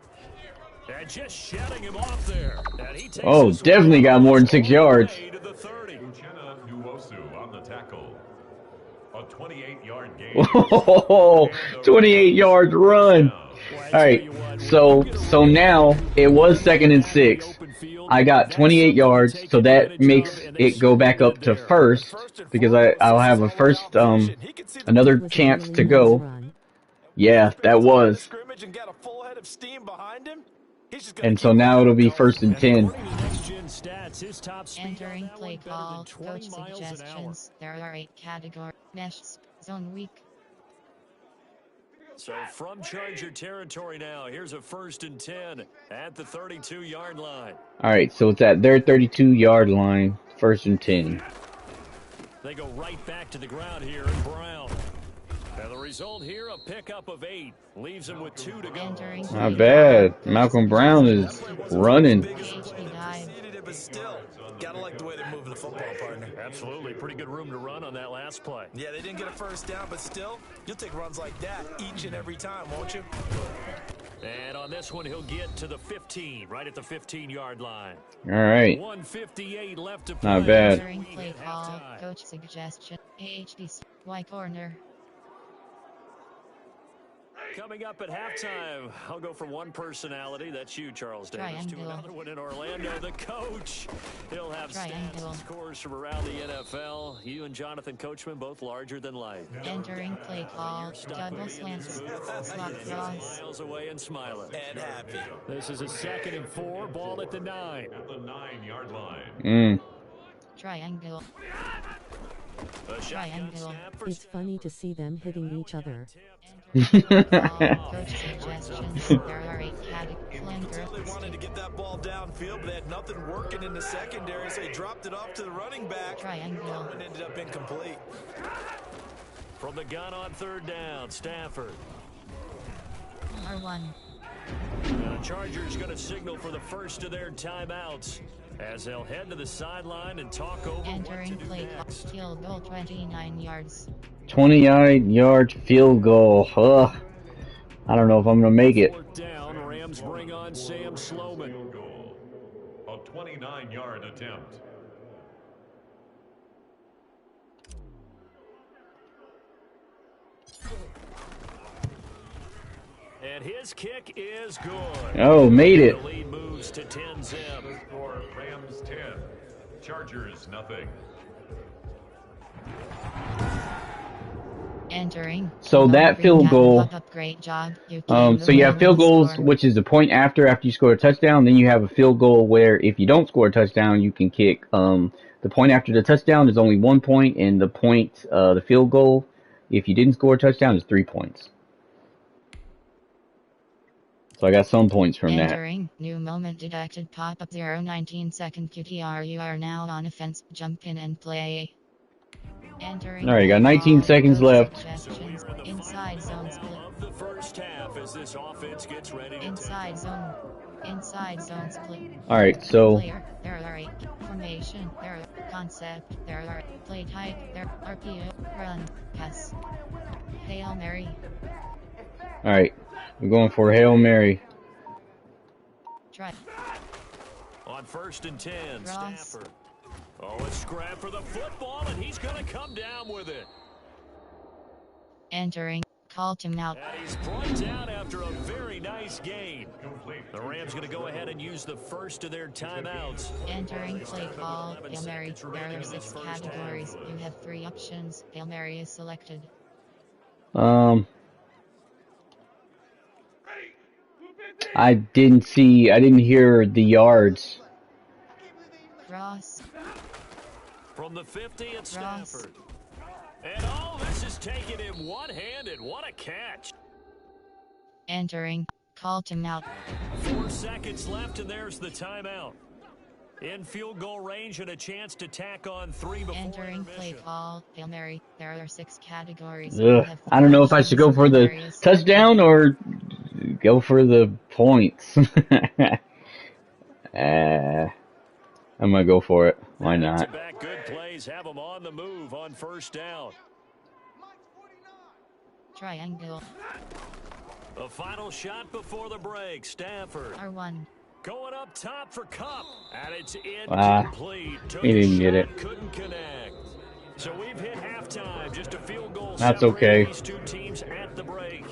And just shutting him off there. And he takes Oh, this definitely one got more than 6 all the yards. way to the 30. Uchenna Nwosu on the tackle. A 28-yard gain. Whoa, 28 yards run. All right, so now it was 2nd and 6. I got 28 yards, so that makes it go back up to 1st because I'll have a first another Was a chance really to nice go. run. Yeah, that was. Scrimmage and got a full head of steam behind him. He's just And so now it'll be 1st and 10. According to next-gen stats, his top speed on Entering that play one better call. than 20 Coach miles an hour. suggestions. There are 8 categories. Mesh. Zone weak. So from Charger territory now, here's a 1st and 10 at the 32-yard line. All right, so it's at their 32-yard line, 1st and 10. They go right back to the ground here in Brown. And the result here, a pickup of 8. Leaves him with 2 to go. Entering play Not bad. call. Malcolm Brown is running. HP dive. but still, gotta like the way they're moving the football, partner. Absolutely. Pretty good room to run on that last play. Yeah, they didn't get a first down, but still, you'll take runs like that each and every time, won't you? And on this one, he'll get to the 15, right at the 15-yard line. All right. 1:58 left to play. Not bad. Entering play call. Coach suggestion. AHD. Y corner. Coming up at halftime, I'll go from one personality, that's you, Charles Davis, to Triangle. another one in Orlando, the coach. He'll have stats Triangle. and scores from around the NFL. You and Jonathan Coachman, both larger than life. Entering play call. Double slant. Slot cross. Miles away and smiling. And happy. This is a 2nd and 4, ball at the 9. At the 9-yard line. Triangle. A shotgun Triangle. snap for It's funny to see them hitting each other. Entering Coach suggestions. There are 8 flanker. They wanted to get that ball downfield, but they had nothing working in the secondary, so he dropped it off to the running back. Triangle. And ended up incomplete. From the gun on third down, Stafford. R1. The Chargers going to signal for the first of their timeouts as they'll head to the sideline and talk over Entering what to do play clock. next. Field goal 29 yards. 29-yard field goal. Ugh. I don't know if I'm going to make it. Fourth down, Rams bring on Sam Sloman. Field goal. A 29-yard attempt. And his kick is good. Oh, made it. The lead moves to 10-zip. Score Rams 10. Chargers nothing. Entering. So that field goal, Great job. so you have field goals, which is the point after you score a touchdown. Then you have a field goal where if you don't score a touchdown, you can kick. The point after the touchdown is only 1 point, and the field goal, if you didn't score a touchdown, is 3 points. So I got some points from that. Entering. New moment detected. Pop-up 19-second QTR. You are now on offense. Jump in and play. Entering. All right, got 19 seconds left. Inside zone split. Of the first half as this offense gets ready to Inside zone. Inside zone split. All right, so Player. There are 8. Formation. There are concept. There are play type. There are RPO. Run. Pass. Hail Mary. all right, we're going for Hail Mary. Try. on first and 10. Ross. Stafford. Oh, a scrap for the football, and he's going to come down with it. Entering. Call timeout. And he's brought down after a very nice gain. The Rams going to go ahead and use the first of their timeouts. Entering play call. Hail Mary. There are 6 categories. You have 3 options. Hail Mary is selected. I didn't hear the yards. Ross. From the 50, it's Ross. Stafford. And all this is taken in one-handed. What a catch. Entering. Call timeout. 4 seconds left, and there's the timeout. In field goal range and a chance to tack on 3 before Entering play intermission. call. Hail Mary. There are 6 categories. Ugh, You have I don't know if I should go options. for Hail the Mary is touchdown or go for the points. I'm going to go for it. Why not? Back-to-back good plays have them on the move on first down. Triangle. The final shot before the break. Stafford R1. going up top for Cup, and it's Ah, incomplete. Took he a didn't get shot, it. couldn't connect. So we've hit halftime. Just a field goal. That's separating okay. These 2 teams at the break.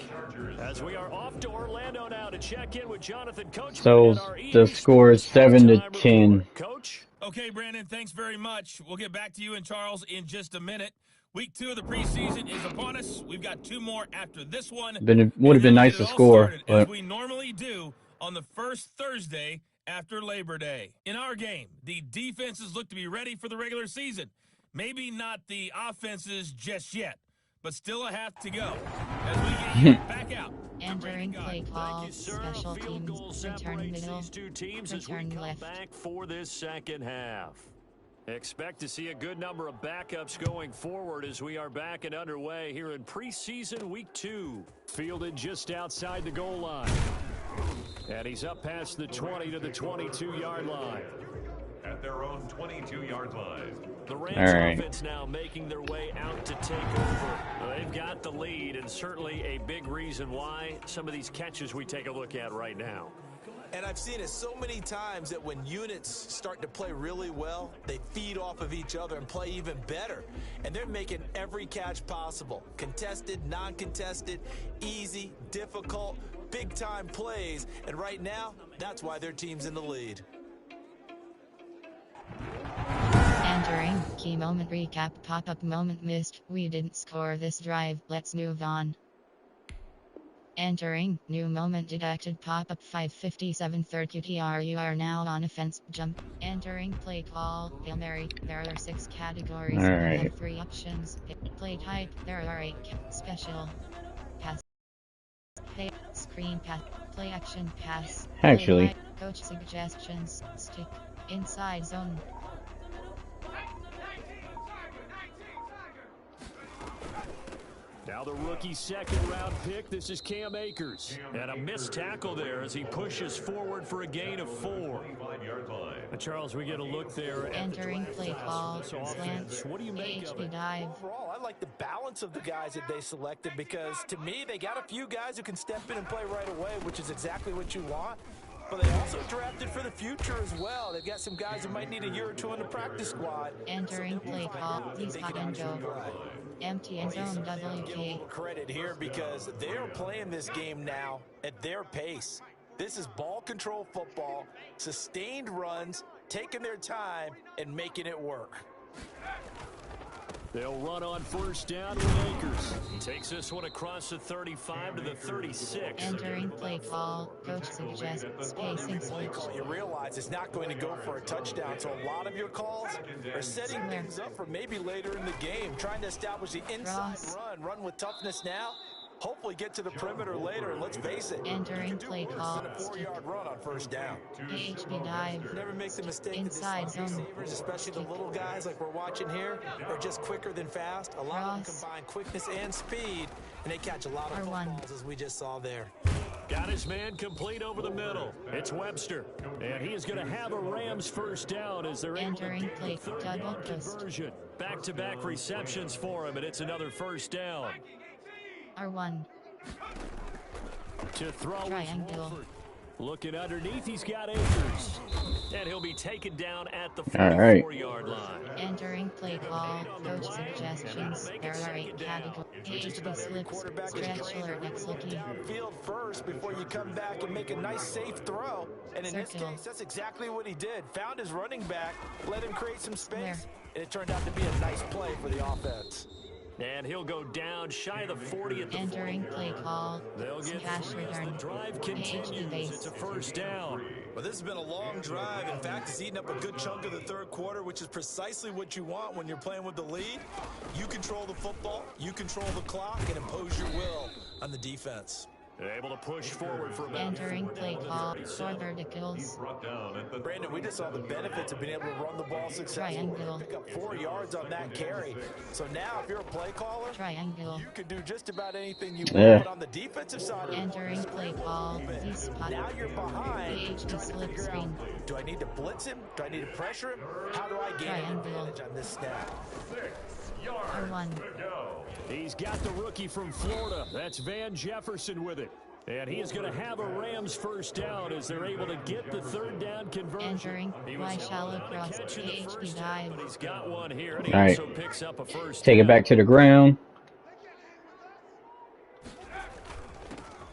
As we are off to Orlando now to check in with Jonathan Coachman. So at our the EA score is Sports 7-10. halftime report. Coach? Okay, Brandon, thanks very much. We'll get back to you and Charles in just a minute. Week 2 of the preseason is upon us. We've got 2 more after this one. Would have And been then nice we to get it all score, started, but as we normally do on the first Thursday after Labor Day. In our game, the defenses look to be ready for the regular season. Maybe not the offenses just yet, but still a half to go. As we get you back out. Entering play call. Thank you, sir. Special Field goal teams. Return separates middle. these 2 teams as we Return come left. back for this second half. Expect to see a good number of backups going forward as we are back and underway here in preseason week 2. Fielded just outside the goal line. And he's up past the 20 to the 22-yard line. At their own 22-yard line. The Rams All right. offense now making their way out to take over. They've got the lead, and certainly a big reason why some of these catches we take a look at right now. And I've seen it so many times that when units start to play really well, they feed off of each other and play even better. And they're making every catch possible. Contested, non-contested, easy, difficult, big-time plays. And right now, that's why their team's in the lead. Entering. Key moment recap. Pop-up moment missed. We didn't score this drive. Let's move on. Entering. New moment detected. Pop-up 557 third QTR. You are now on offense. Jump. Entering play call. Hail Mary. There are 6 categories. All You right. have 3 options. Play type. There are 8. Special. Pass. Screen pass. Play action pass. Actually, Coach suggestions. Stick. Inside zone. Now the rookie second-round pick, this is Cam Akers. And a missed tackle there as he pushes forward for a gain of 4. Charles, we get a look there at Entering the play call. Slant. What do you make of AHP it? dive. Overall, I like the balance of the guys that they selected because, to me, they got a few guys who can step in and play right away, which is exactly what you want. But they also drafted for the future as well. They've got some guys who might need a year or two in the practice squad. Entering play call. He's hot and go. Empty end zone Give a WK. little credit here because they're playing this game now at their pace. This is ball control football, sustained runs, taking their time and making it work. They'll run on first down with Akers. He takes this one across the 35 to the 36. Entering play call. Coach suggests spacing switch. You realize it's not going to go for a touchdown, so a lot of your calls are setting things up for maybe later in the game, trying to establish the inside run with toughness now. Hopefully get to the perimeter later, and let's face it. Entering play call. A 4-yard run on first down. AHP dive. Never make the mistake Inside that the zone. receivers, especially the little guys like we're watching here, are just quicker than fast. A lot of them combine quickness and speed, and they catch a lot of footballs, as we just saw there. Got his man complete over the middle. It's Webster, and he is going to have a Rams first down as they're Entering play double twist. conversion. Back-to-back receptions for him, and it's another first down. R1. To throw Triangle. Looking underneath, he's got Akers. And he'll be taken down at the All right. 44-yard line. Entering play call. Coach suggestions. There are 8 categories. AHP slips. Stretch alert next looking. Field first before you come back and make a nice safe throw. And in this case, that's exactly what he did. Found his running back, let him create some space, and it turned out to be a nice play for the offense. And he'll go down shy of the 40 at the Entering play call. They'll get Cash through as return. the drive continues. It's a first down. Well, this has been a long drive. In fact, it's eaten up a good chunk of the third quarter, which is precisely what you want when you're playing with the lead. You control the football, you control the clock, and impose your will on the defense. Able to push forward for about Entering play call. Four verticals. Brandon, we just saw the benefits of being able to run the ball successfully. Triangle. Pick up 4 yards on that carry. So now, if you're a play caller, Triangle. you can do just about anything you want. But on the defensive side, Entering play call. Z-spot. now you're behind. AHP slip screen. Do I need to blitz him? Do I need to pressure him? How do I gain an Triangle. advantage on this snap? R1. He's got the rookie from Florida. That's Van Jefferson with it. And he is going to have a Rams first down as they're able to get the third down conversion. Entering Y shallow cross. AHP dive. But he's got one here, and he All right. also picks up a first Take it down. back to the ground.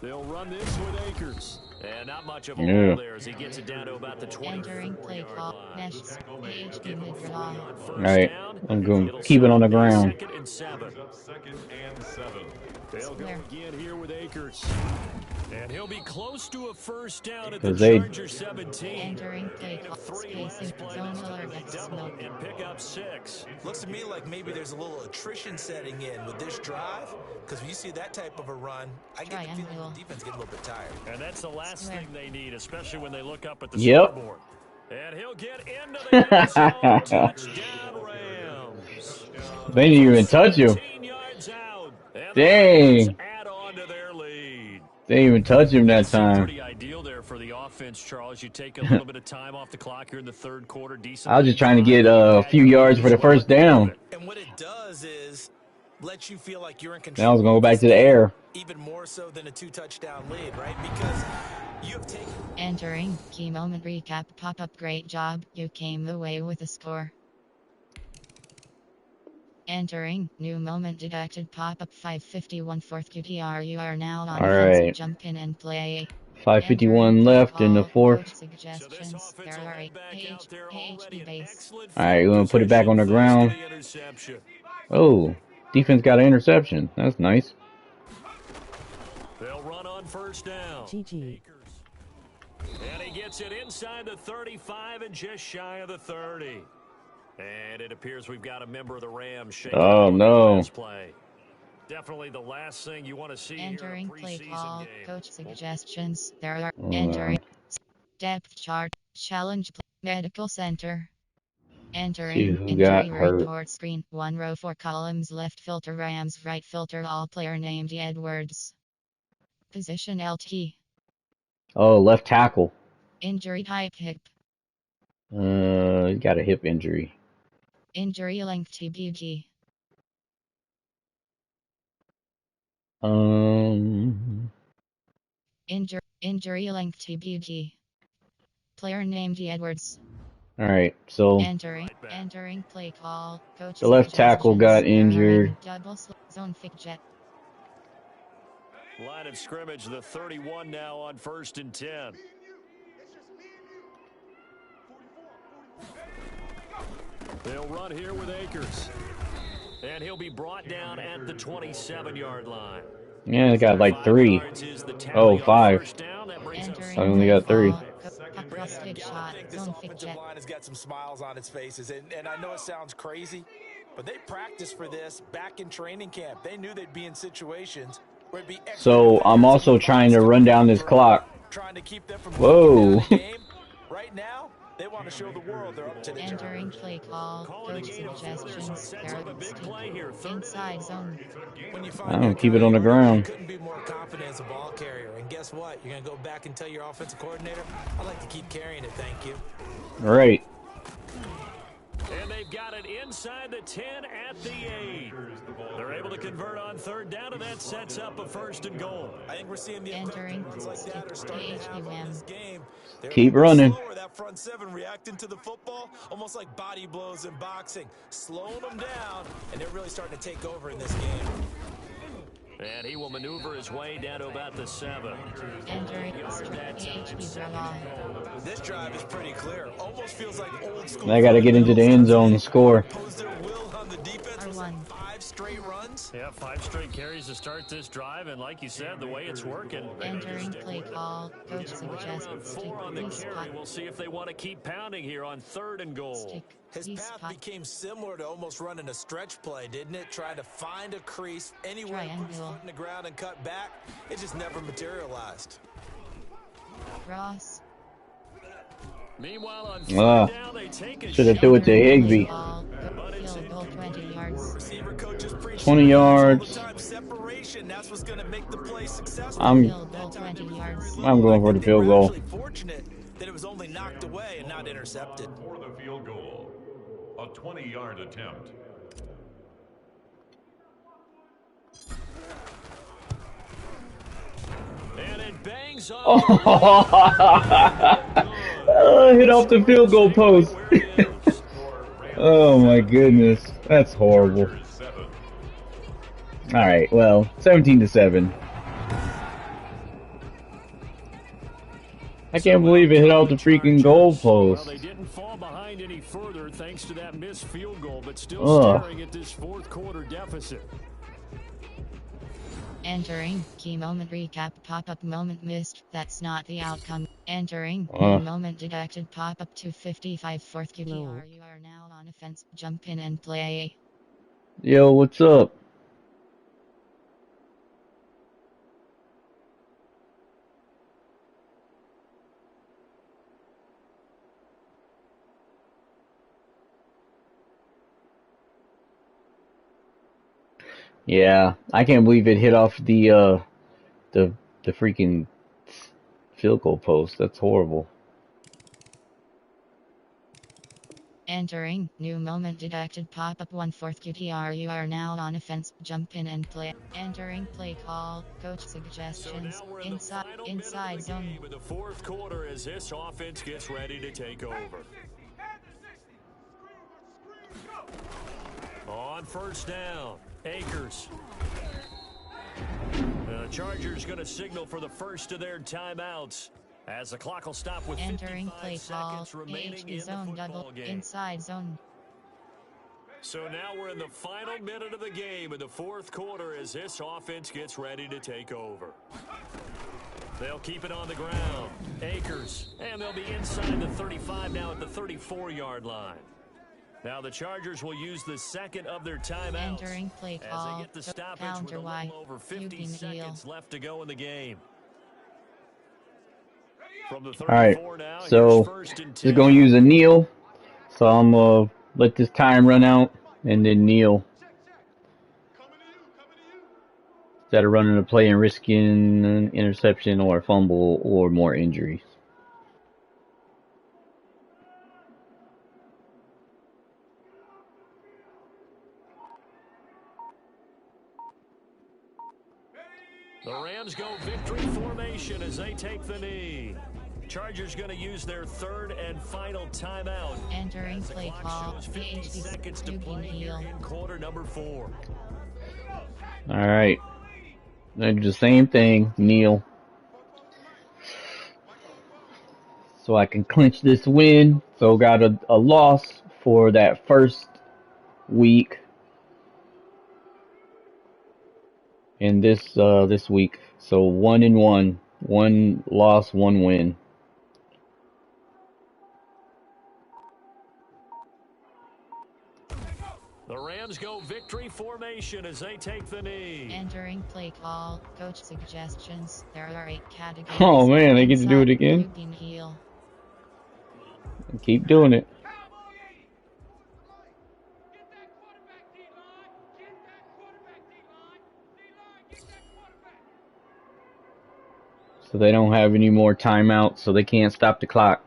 They'll run this with Akers. And not much of a Yeah. hole there as he gets it down to about the 20. Entering play call. Mesh. AHP mid-draw. First All right, down. I'm going It'll to keep it on the start ground. Second and 7. They'll go There. again here with Akers. And he'll be close to a first down at the Because they- Charger 17. Entering play call. Spacing. Zone alert next smoke. And pick up 6. Looks to me like maybe there's a little attrition setting in with this drive, because when you see that type of a run, I get the feeling Triangle. the defense get a little bit tired. And that's the last Square. thing they need, especially when they look up at the Yep. scoreboard. And he'll get into the end zone. Touchdown, Rams. They didn't even touch you. 17 yards out. And the Dang. Rams add on to their lead. They didn't even touch him that Seemed time. pretty ideal there for the offense, Charles. You take a little bit of time off the clock here in the third quarter. Decent. I was just trying to get a few yards for the first down. And what it does is let you feel like you're in Now I control. was going to go back to the air. Even more so than a 2-touchdown lead, right? Because you have taken... Entering key moment recap pop-up. Great job. You came away with a score. Entering new moment detected pop-up 5:51 fourth QTR. You are now on All offense. right. Jump in and play. 5:51 left in the fourth. So this Suggestions. offense There will are head back out there AHP already in base. excellent All right, we're going to put it back on the position ground. for the interception. Oh, defense got an interception. That's nice. They'll run on first down. GG. And he gets it inside the 35 and just shy of the 30. And it appears we've got a member of the Rams shaking Oh, out no. this play. Definitely the last thing you want to see Entering here in a play preseason call, game. coach suggestions. There are Uh, entering depth chart, challenge medical center. see Entering who got injury hurt. report screen. 1 row 4 columns. Left filter Rams. Right filter all player named Edwards. Position LT. Oh, left tackle. Injury type hip. He got a hip injury. Injury length B.O.G. Injury length B.O.G. Player named Edwards. All right. So Entering play call. Coach the left tackle suggestions. got There are injured. double zone fake jet. Line of scrimmage, the 31 now on 1st and 10. They'll run here with Akers. And he'll be brought down at the 27-yard line. Yeah, they got like 3. Oh, 5. I only got 3. Shot. I think this Zone fake offensive jet. line has got some smiles on its faces, and I know it sounds crazy, but they practiced for this back in training camp. They knew they'd be in situations where it'd be extra So I'm players also and trying lines to to run down run this through, clock. trying to keep them from Whoa. down a game. Right now, they want to show the world they're up to the job. Entering play call. Coach suggestions. There are inside zone. When you I find don't that keep guy it on the you want, you ground. couldn't be more confident as a ball carrier. And guess what? You're going to go back and tell your offensive coordinator, I'd like to keep carrying it, thank you. All right. And they've got it inside the 10 at the 8. They're able to convert on 3rd down, and that sets up a 1st and goal. I think we're seeing the Entering like that are starting to happen in this game. They're Keep a little running. slower, that front 7 reacting to the football, almost like body blows in boxing, slowing them down, and they're really starting to take over in this game. And he will maneuver his way down to about the 7. Entering This drive is pretty clear. Almost feels like old school. I got to get into the end zone and score. Impose their will on the defense. Was like 5 straight runs. Yeah, 5 straight carries to start this drive, and like you said, the way it's working. Entering play call. Coach suggests 4 on the carry. We'll see if they want to keep pounding here on 3rd and goal. His path became similar to almost running a stretch play, didn't it? Trying to find a crease anywhere to put his foot in the ground and cut back. It just never materialized. Ross. Meanwhile, on 3rd down, they take a should have threw it to Higbee. 20 yards. That's what's going to make the play successful. I'm going for the field goal. Fortunate that it was only knocked away and not intercepted. For the field goal, a 20-yard attempt. And it bangs Oh, hit off the field goal post. Oh my goodness, that's horrible. All right, well, 17-7. I can't believe it hit out the freaking goal post. Well, they didn't fall behind any further thanks to that missed field goal, but still staring at this 4th quarter deficit. Entering key moment recap pop-up moment missed. That's not the outcome. Entering moment detected pop-up 255 4th QTR. You are now on offense. Jump in and play. Yo, what's up? Yeah, I can't believe it hit off the freaking field goal post. That's horrible. Entering new moment detected pop-up 1/4 QTR. You are now on offense. Jump in and play. Entering play call. Coach suggestions. So now we're in inside zone. game in the 4th quarter as this offense gets ready to take over. On 1st down, Akers. The Chargers going to signal for the first of their timeouts as the clock will stop with entering 55 play call. seconds remaining in zone the football double game. inside zone. So now we're in the final minute of the game in the 4th quarter as this offense gets ready to take over. They'll keep it on the ground. Akers. And they'll be inside the 35 now at the 34-yard line. Now the Chargers will use the second of their timeouts Entering play as call. they get the stoppage with Counter a Y. little over 50 QB seconds left to go in the game. From the All right, 34 now, here's so first and just 10. gonna use a kneel. So I'm gonna let this time run out and then kneel instead of running a play and risking an interception or a fumble or more injuries. The Rams go victory formation as they take the knee. Chargers going to use their third and final timeout. Entering As the play clock call. shows 50 PHP seconds to play here in quarter number 4. All right, I do the same thing, kneel, so I can clinch this win. So got a loss for that first week and this week. So 1-1, 1 loss, 1 win. The Rams go victory formation as they take the knee. Entering play call. Coach suggestions. There are 8 categories. Oh man, I get to do it again. QB heel. Keep doing it. So they don't have any more timeouts, so they can't stop the clock.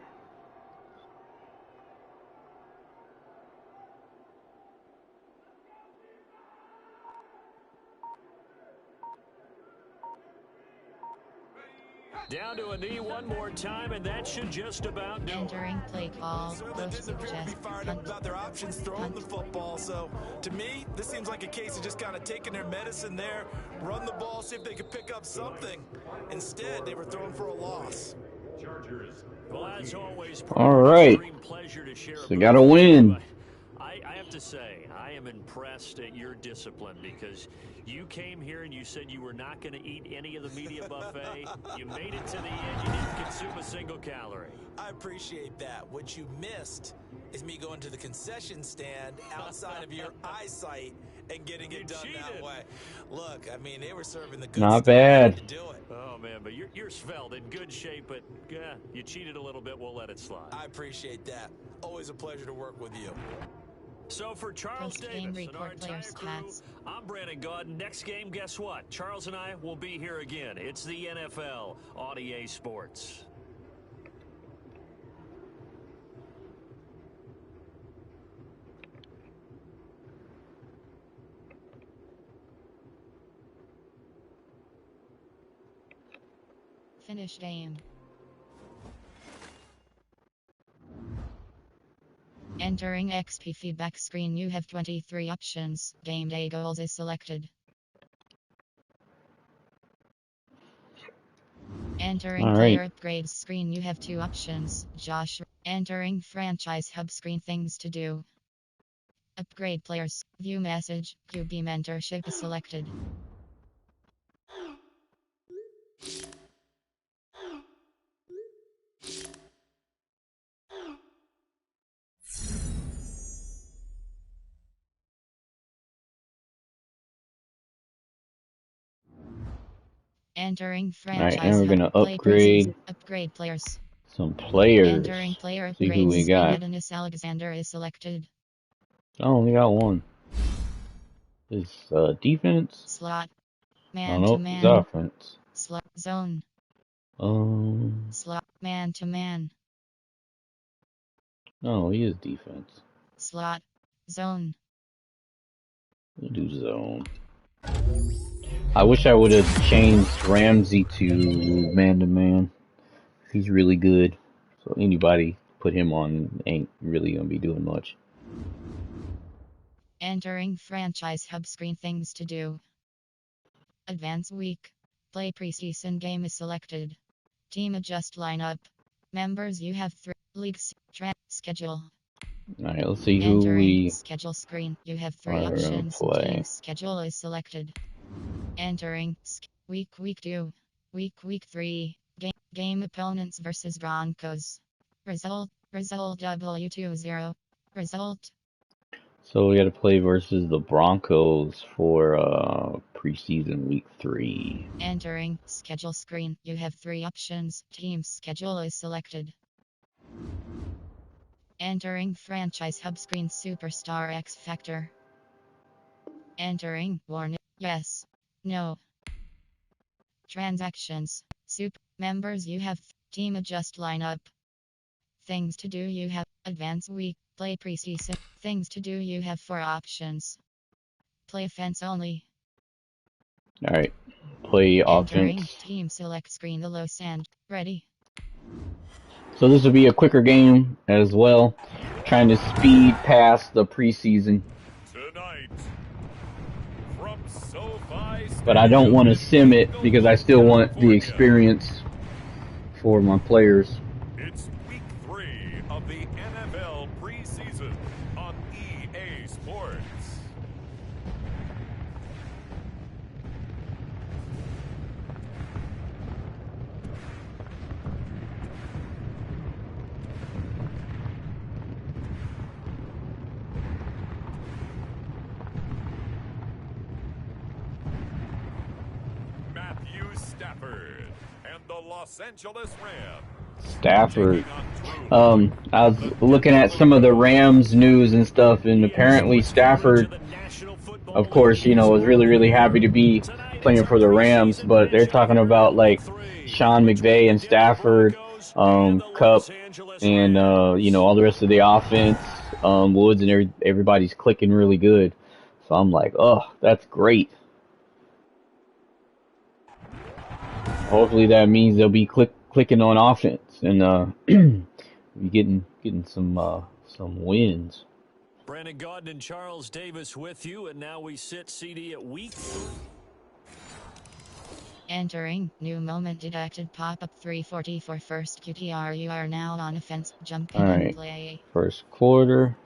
Down to a knee one more time, and that should just about do it. Entering play call. Certainly Coach didn't appear to be suggestions. fired up about their options throwing the football. So, to me, this seems like a case of just kind of taking their medicine there, run the ball, see if they could pick up something. Instead, they were throwing for a loss. Well, as always, All right. extreme pleasure to share So got to win. I have to say, I am impressed at your discipline because you came here and you said you were not going to eat any of the media buffet. You made it to the end. You didn't consume a single calorie. I appreciate that. What you missed is me going to the concession stand outside of your eyesight and getting it done that way. Look, I mean, they were serving the good Not stuff. I had bad. to do it. Oh, man, but you're svelte, in good shape, but yeah, you cheated a little bit. We'll let it slide. I appreciate that. Always a pleasure to work with you. So for Charles Post-game Davis and our report, entire players' crew, stats. I'm Brandon Gaudin. Next game, guess what? Charles and I will be here again. It's the NFL on EA Sports. Finish game. Entering XP feedback screen, you have 23 options. Game day goals is selected. Entering All player right. upgrades screen, you have 2 options. Josh. Entering franchise hub screen, things to do. Upgrade players. View message. QB mentorship is selected. Entering All right, franchise and we're hub. gonna Play upgrade preseason. Upgrade players. some players. Entering player See who upgrades we screen. got. Dennis Alexander is selected. I only got one. This defense. Slot. Oh Man to no, it's man. offense. Slot. Zone. Um, Slot. Man to man. no, he is defense. Slot. Zone. We'll do zone. I wish I would have changed Ramsey to man to man. He's really good. So anybody put him on ain't really gonna be doing much. Entering franchise hub screen, things to do. Advance week. Play preseason game is selected. Team adjust lineup. Members, you have 3 leagues. Schedule. Alright, let's see who Entering we schedule screen. You have 3 are gonna options. play. Team schedule is selected. Entering week 2. Week 3. Game opponents versus Broncos. Result W20. Result So we got to play versus the Broncos for preseason week 3. Entering schedule screen. You have 3 options. Team schedule is selected. Entering franchise hub screen. Superstar X Factor. Entering warning. Yes. No. Transactions. Super members you have. Team adjust lineup. Things to do you have. Advance week. Play preseason. Things to do you have 4 options. Play offense only. All right. Play Entering offense. team select screen the low sand. Ready. So this will be a quicker game as well. Trying to speed past the preseason. Tonight, from SoFi But I don't Stadium want to in sim it because I still want the California. experience for my players. It's week 3 of the NFL preseason on EA Sports. Matthew Stafford and the Los Angeles Rams. Stafford. I was looking at some of the Rams news and stuff, and apparently Stafford, of course, you know, was really, really happy to be playing for the Rams, but they're talking about like Sean McVay and Stafford, Cup, and you know, all the rest of the offense, Woods, and everybody's clicking really good. So I'm like, oh, that's great. Hopefully that means they'll be clicking on offense and be getting some wins. Brandon Gaudin and Charles Davis with you, and now we sit CD at week 3. Entering new moment detected pop-up 344 first QTR. You are now on offense. Jump in and Alright, play. first quarter.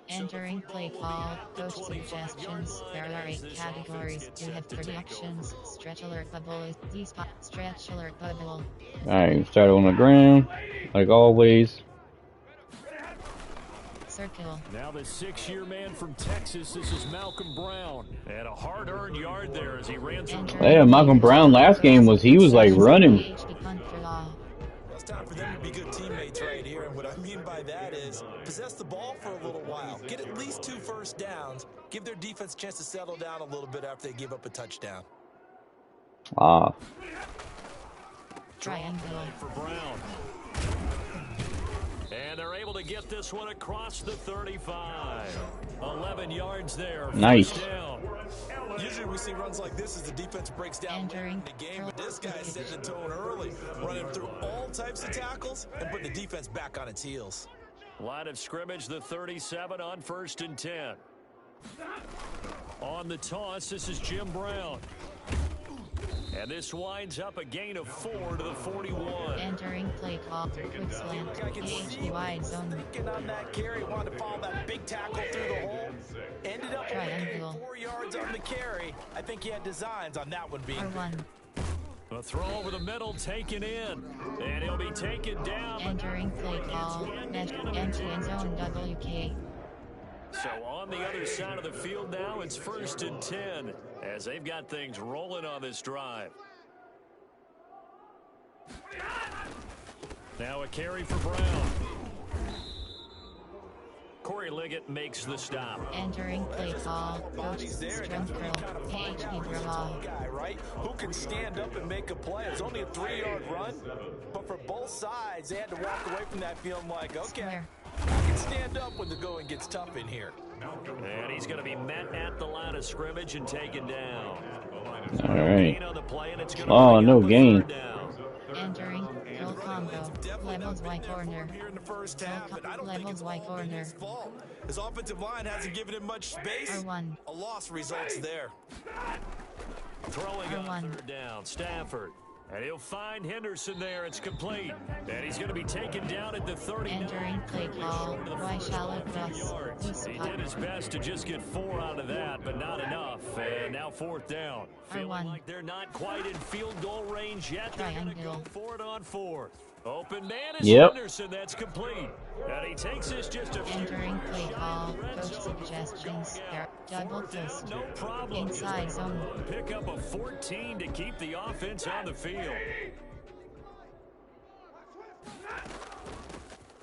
Entering play call. Coach suggestions. There are 8 categories. You have 30 options. Stretch alert bubble is the spot. Stretch alert bubble. Alright, start on the ground, like always. Circle. Now the 6-year man from Texas, this is Malcolm Brown. And a hard-earned yard there as he ran through. Yeah, Malcolm Brown last game was like running. Well, it's time for them to be good teammates right here, and what I mean by that is possess the ball for a little while, get at least 2 first downs, give their defense a chance to settle down a little bit after they give up a touchdown. Ah. Triangle. For Brown. And they're able to get this one across the 35. 11 yards there. Nice. First down. Usually we see runs like this as the defense breaks down Entering the game, but this guy set the tone early, running through all types of tackles and putting the defense back on its heels. Line of scrimmage, the 37 on 1st and 10. On the toss, this is Jim Brown. And this winds up a gain of 4 to the 41. Entering play call. Quick slant. AHD wide zone. Thinking on that carry, wanted to follow that big tackle through the hole. Ended up Triangle. 4 yards on the carry. I think he had designs on that one being R1. A throw over the middle taken in. And he'll be taken down. Entering play call. Empty end zone WK. So on the other side of the field now, it's 1st and 10 as they've got things rolling on this drive. Now a carry for Brown. Corey Liggett makes the stop. Entering play call. Coach strength curl. AHD draw. guy, right? Who can stand up and make a play? It's only a 3-yard run, but for both sides, they had to walk away from that feeling like, okay, Square. I can stand up when the going gets tough in here. And he's going to be met at the line of scrimmage and taken down. Alright. Gain on the play, and it's going to Oh, bring no up a gain. 3rd down. Entering kill combo. Levels Y corner. Here in the first half, and I don't think Levels it's Y all been corner. his fault. His offensive line hasn't given him much space. R1. A loss results there. Throwing on R1. 3rd down, Stafford. And he'll find Henderson there. It's complete. And he's going to be taken down at the 39. Entering play call. Y shallow cross. He did his best to just get 4 out of that, but not enough. And now 4th down. Feeling R1. like they're not quite in field goal range yet. They're going to go Triangle. for it on 4th. Open man is Yep. Henderson. That's complete. And he takes this just a few Entering play yards call. shy of the red Coach zone before suggestions. going There. out. Double Fourth down, post. no problem. Inside zone. Pick up a 14 to keep the offense on the field.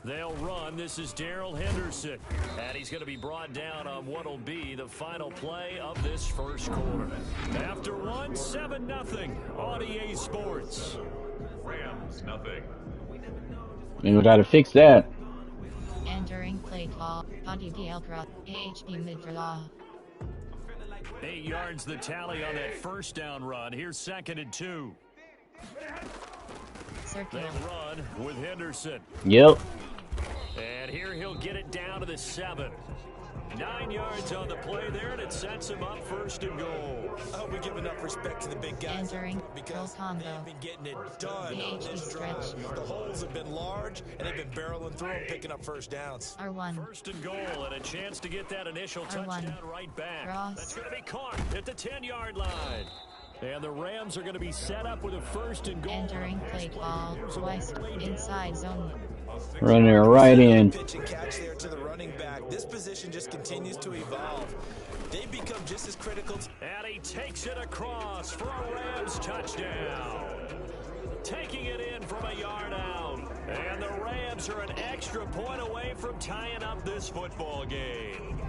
They'll run. This is Darrell Henderson. And he's going to be brought down on what will be the final play of this first quarter. After one, 7-0 on EA Sports. Rams, nothing. And we got to fix that. Entering play call. Body Elkra. AHP mid-draw. 8 yards the tally on that first down run. Here's 2nd and 2. Circle. They run with Henderson. Yep. And here he'll get it down to the 7. 9 yards on the play there, and it sets him up 1st and goal. I hope we give enough respect to the big guys. Entering because full combo. they've been getting it done on AHP this drive. stretch. The holes have been large, and they've been barreling through them, picking up first downs. R1. 1st and goal, and a chance to get that initial R1. touchdown right back. Cross. That's going to be caught at the 10-yard line. And the Rams are going to be set up with a 1st and goal. Entering play call. Twice. Inside zone. Running it right in. Pitch and catch there to the running back. This position just continues to evolve. They become just as critical. And he takes it across for a Rams touchdown. Taking it in from a yard out. And the Rams are an extra point away from tying up this football game.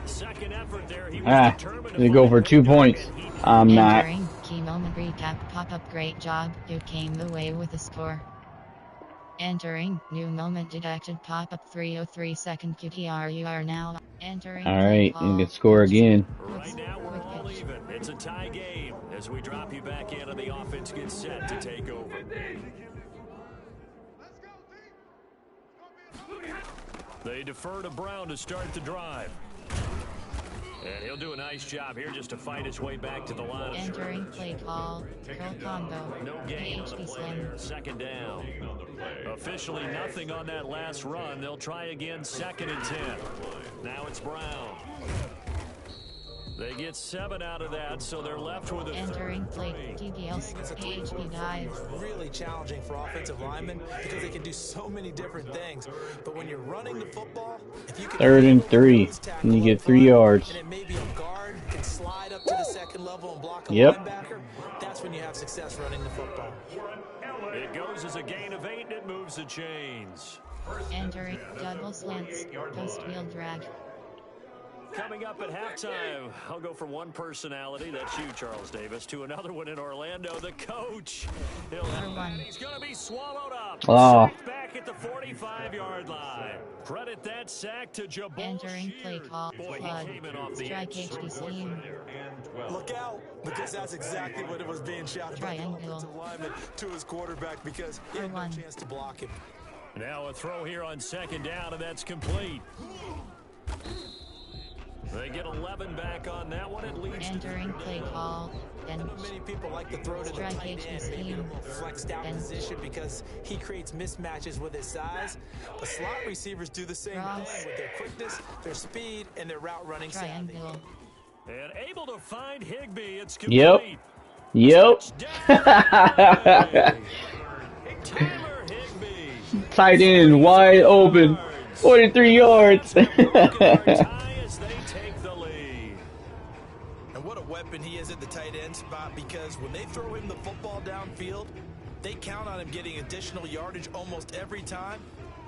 Second effort there. He was determined They go for 2 points. I'm not. Entering key moment recap. Pop-up. Great job. You came away with a score. Entering new moment detected. Pop-up 303 second QTR. You are now entering. All right, and get score again. Right now we're all even. It's a tie game as we drop you back in and the offense gets set to take over. They defer to Brown to start the drive. And he'll do a nice job here just to fight his way back to the line. Entering play call. Curl combo. No gain on the AHP play slam. there. 2nd down. Officially nothing on that last run. They'll try again 2nd and 10. Now it's Brown. They get 7 out of that, so they're left with a Entering play. TPL. AHP dive. Really challenging for offensive linemen because they can do so many different things. But when you're running the football, if you can 3rd and 3, and you get 3 yards. and it may be a guard can slide up to the 2nd level and block a Yep. linebacker, that's when you have success running the football. It goes as a gain of 8, and it moves the chains. Entering double slants. Post wheel drag. Coming up at halftime, I'll go from one personality, that's you, Charles Davis, to another one in Orlando, the coach. He's going to be swallowed up. Oh. Sacked back at the 45-yard line. Credit that sack to Jabal Entering play Sheard. call. Boy, Flood. he came in off the Strike edge. HB scheme. Look out, because that's exactly what it was being shouted by the Triangle. offensive lineman to his quarterback because he had no R1. chance to block him. Now a throw here on 2nd down, and that's complete. They get 11 back on that one. It leads Entering play call. Then Many people like to throw to the Strike tight HB end, maybe in a scheme. little flexed out Then position because he creates mismatches with his size. But slot receivers do the same Cross. thing with their quickness, their speed, and their route running savvy. triangle. And able to find Higbee. It's Yep. complete. Yep. Tyler Higbee. Tight end, wide open. 43 yards. Tie as they take the lead. And what a weapon he is at the tight end spot because when they throw him the football downfield, they count on him getting additional yardage almost every time.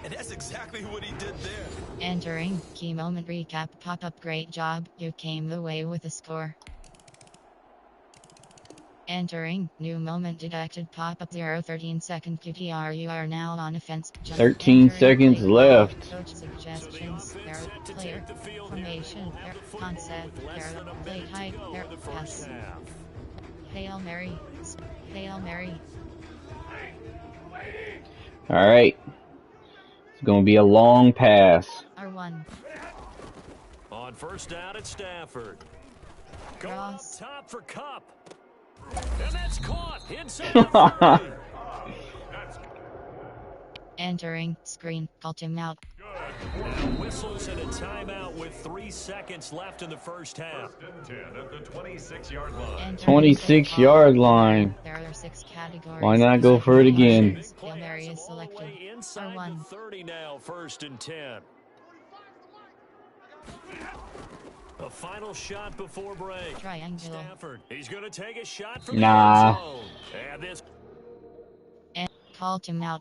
And that's exactly what he did there. Entering key moment recap. Pop-up. Great job. You came away with a score. Entering new moment detected. Pop-up 013 second QTR. You are now on offense. Jump. 13 Entering seconds play left. call. Coach suggestions. Error. Player. Formation. Error. Concept. Error. Play height. Error. Pass. Hail Mary. Hail Mary. All right. It's going to be a long pass. R1. On 1st down at Stafford. Going up Cross. top for Cup. And that's caught inside the 30. Entering screen. Call timeout. Now whistles and a timeout with 3 seconds left in the first half. 10 at the 26-yard line. 26-yard line. There are 6 categories. Why not go for it again? Big play Mary has is them all the selected. way inside R1. the 30 now, 1st and 10. A final shot before break. Triangle. Stafford, he's going to take a shot from Nah. the end zone. And this And call timeout.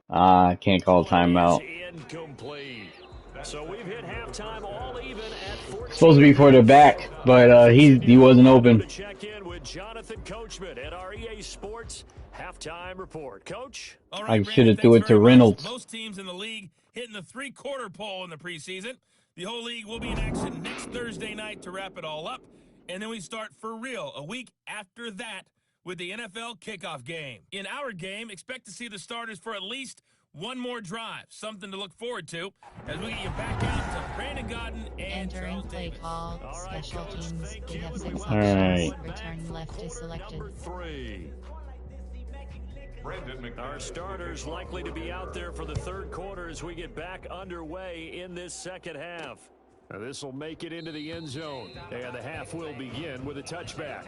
I can't call timeout. is incomplete. So we've hit halftime all even at 14. Supposed to be for the back, but he wasn't To open. check in with Jonathan Coachman at our EA Sports halftime report. Coach? All I right, should Brandon, have threw thanks it to very much. Reynolds. Most teams in the league hitting the three-quarter pole in the preseason. The whole league will be in action next Thursday night to wrap it all up. And then we start for real a week after that with the NFL kickoff game. In our game, expect to see the starters for at least one more drive. Something to look forward to as we get you back out to Brandon Godden and Entering Charles play Davis. call. All right, Special Coach, teams. thank We you. have 6 All options. right. Return left is selected. Number 3. Brandon McManus. Our starters likely to be out there for the third quarter as we get back underway in this second half. Now this will make it into the end zone. And the half will begin with a touchback.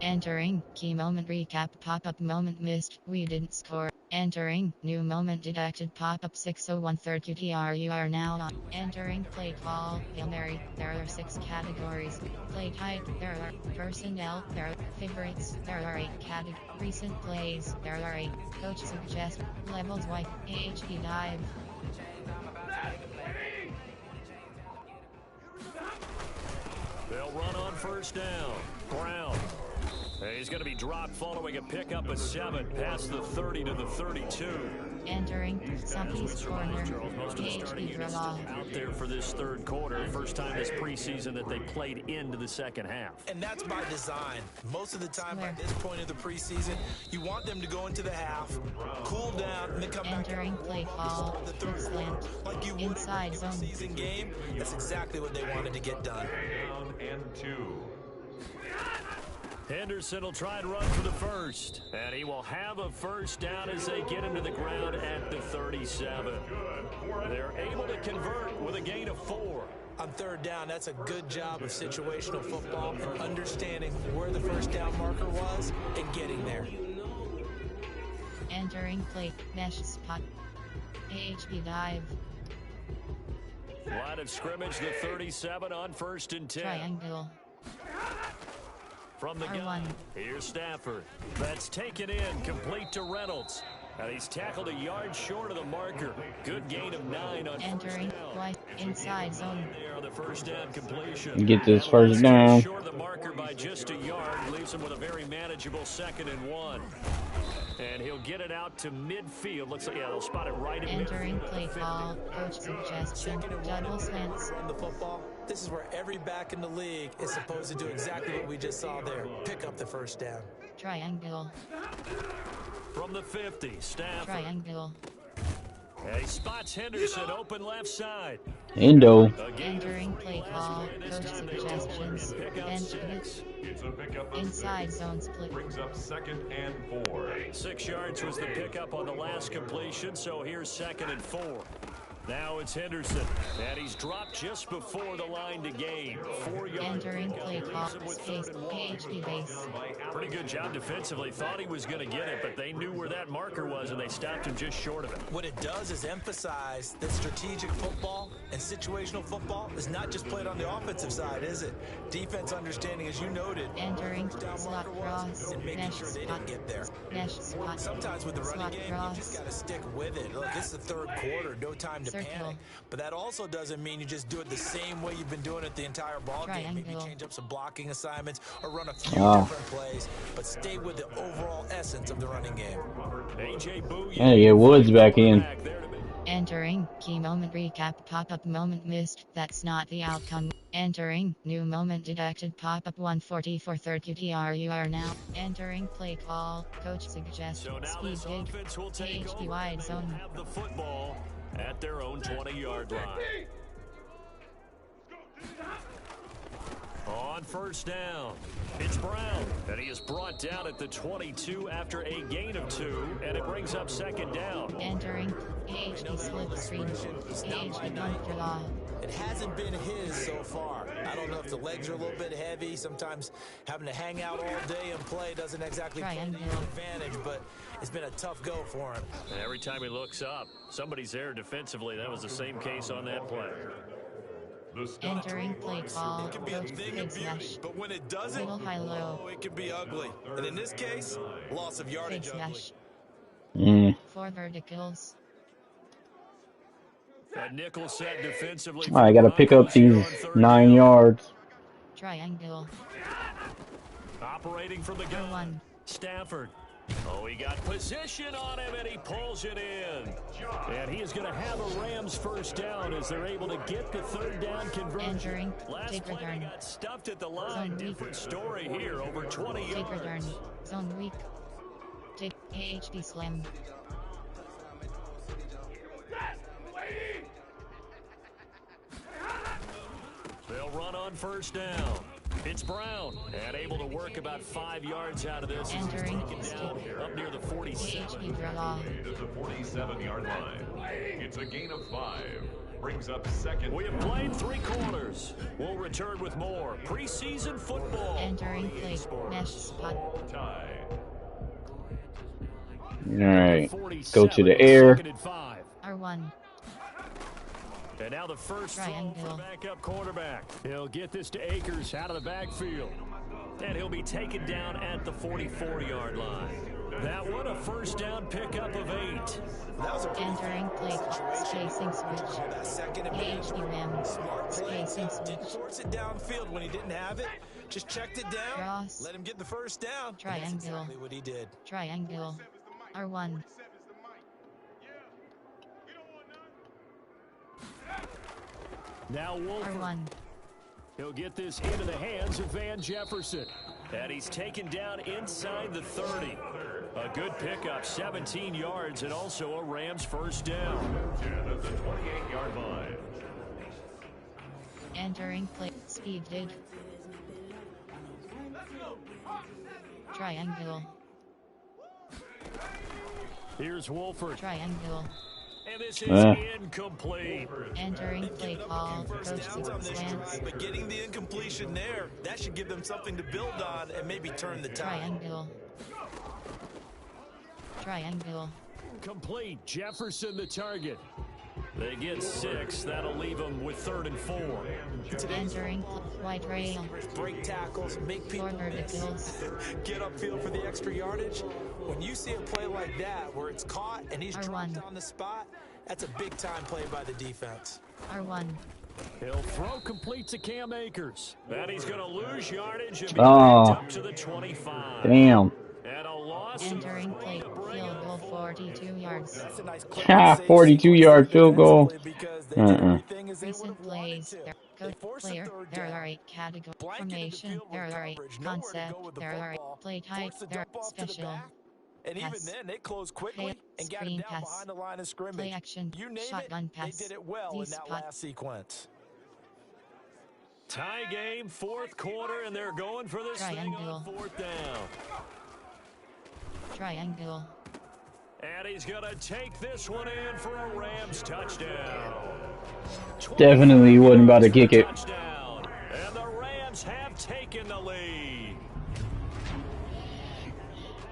Entering key moment recap. Pop-up moment missed. We didn't score. Entering new moment detected. Pop-up 601 third QTR. You are now on. Entering play call. Hail Mary. There are 6 categories. Play type. There are personnel. There are favorites. There are 8 categories. Recent plays. There are 8. Coach suggest levels Y. AHP dive. They'll run on first down. Brown. He's going to be dropped following a pickup of 7 past the 30 to the 32. Entering Southeast corner. AHP draw. Out there for this third quarter. First time this preseason that they played into the second half. And that's by design. Most of the time by this point of the preseason, you want them to go into the half, cool down, and then come back. Entering play call. The third Slant. like you would Inside in a zone. season game. That's exactly what they wanted to get done. Down and 2. Henderson will try and run for the first. And he will have a first down as they get him to the ground at the 37. They're able to convert with a gain of 4. On third down, that's a good job of situational football and understanding where the first down marker was and getting there. Entering play mesh spot. AHP dive. Line of scrimmage, the 37 on 1st and 10. Triangle. From the R1. gun, here's Stafford. That's taken in, complete to Reynolds. And he's tackled a yard short of the marker. Good gain of 9 on Entering first down. Y inside zone. There on the first down completion. Get this That first was down. Short of the marker by just a yard, leaves him with a very manageable 2nd and 1. And he'll get it out to midfield. Looks like, yeah, they'll spot it right at Entering midfield. play call. Coach suggestion. Double slants. Run the football. This is where every back in the league is supposed to do exactly what we just saw there. Pick up the first down. Triangle. From the 50, Stafford. Triangle. And he spots Henderson open left side. Endo. A gain of Entering play call. This Coach time they will suggestions. pick up Bench 6. It's a pickup of inside 6. zone split. Brings up 2nd and 4. 6 yards was the pickup on the last completion, so here's 2nd and 4. Now it's Henderson, and he's dropped just before the line to gain. 4 yards. Entering play call. Space. AHP base. Pretty good job defensively. Thought he was going to get it, but they knew where that marker was, and they stopped him just short of it. What it does is emphasize that strategic football and situational football is not just played on the offensive side, is it? Defense understanding, as you noted, Entering down slot marker was, cross. and making Mesh sure they spot. didn't get there. Mesh spot. Sometimes with the running Slot game, cross. you just got to stick with it. Look, this is the third quarter, no time to Circle. panic. But that also doesn't mean you just do it the same way you've been doing it the entire ball game. Maybe Triangle. change up some blocking assignments or run a few different plays, but stay with the overall essence of the running game. A.J. Bouye. Yeah, get Woods back in. Back there to be- Entering key moment recap. Pop-up moment missed. That's not the outcome. Entering new moment detected. Pop-up 144 third QTR. You are now entering play call. Coach suggests So now speed this gig. offense will take AHP over wide and zone. have the football at their own 20-yard line. On first down, it's Brown, and he is brought down at the 22 after a gain of 2, and it brings up 2nd down. Entering HD split screen. HD bunker law. It hasn't been his so far. I don't know if the legs are a little bit heavy. Sometimes having to hang out all day and play doesn't exactly play to your advantage, but it's been a tough go for him. And every time he looks up, somebody's there defensively. That was the same case on that play. Entering play call. It can be a thing of beauty, but when it doesn't, Middle high low. oh, it can be ugly. And in this case, loss of yardage ugly. 4 verticals. That nickel set defensively. I got to pick up these 9 yards. Triangle. Operating from the gun. Stafford. Oh, he got position on him, and he pulls it in. And he is going to have a Rams first down as they're able to get the third down conversion. Last play they got stuffed at the line. Different story here, over 20 yards. Return. Zone weak. Take HD slam. They'll run on first down. It's Brown, and able to work about 5 yards out of this. Entering down up near the 47. To the 47-yard line. It's a gain of 5. Brings up second. We have played 3 quarters. We'll return with more preseason football. Entering play. Mesh spot. Tie. All right, go to the air. R1. And now the first throw for the backup quarterback. He'll get this to Akers out of the backfield. And he'll be taken down at the 44-yard line. That one, a first down pickup of 8. Entering play. Spacing switch. HD RAM. Spacing switch. Force it downfield when he didn't have it. Just checked it down. Cross. Let him get the first down. Triangle. That's exactly what he did. Triangle. R1. Now Wolford. R1. He'll get this into the hands of Van Jefferson. And he's taken down inside the 30. A good pickup, 17 yards, and also a Rams first down. 10 at the 28-yard line. Entering play. Speed dig. Triangle. Here's Wolford. Triangle. And this is incomplete. Entering play call. Coach slants. But getting the incompletion there, that should give them something to build on and maybe turn the tide. Triangle. Triangle. Complete. Jefferson the target. They get 6. That'll leave them with 3rd and 4. Entering white rail. Break tackles, make people verticals. Get upfield for the extra yardage. When you see a play like that where it's caught and he's dropped on the spot, that's a big-time play by the defense. R1. He'll throw complete to Cam Akers. And he's going to lose yardage and be up to the 25. Damn. And a loss. Entering play. Field goal 42 yards. 42-yard field goal. Recent plays. Code player. There are 8 categories. Formation. There are 8 concept. There are 8 play type. There are special. And even then, they closed quickly and got him down behind the line of scrimmage. Play action. You name Shotgun it, pass. they did it well in that last sequence. Tie game, 4th quarter, and they're going for this thing on 4th down. Triangle. And he's going to take this one in for a Rams touchdown. Definitely wasn't about to kick it. Touchdown. And the Rams have taken the lead.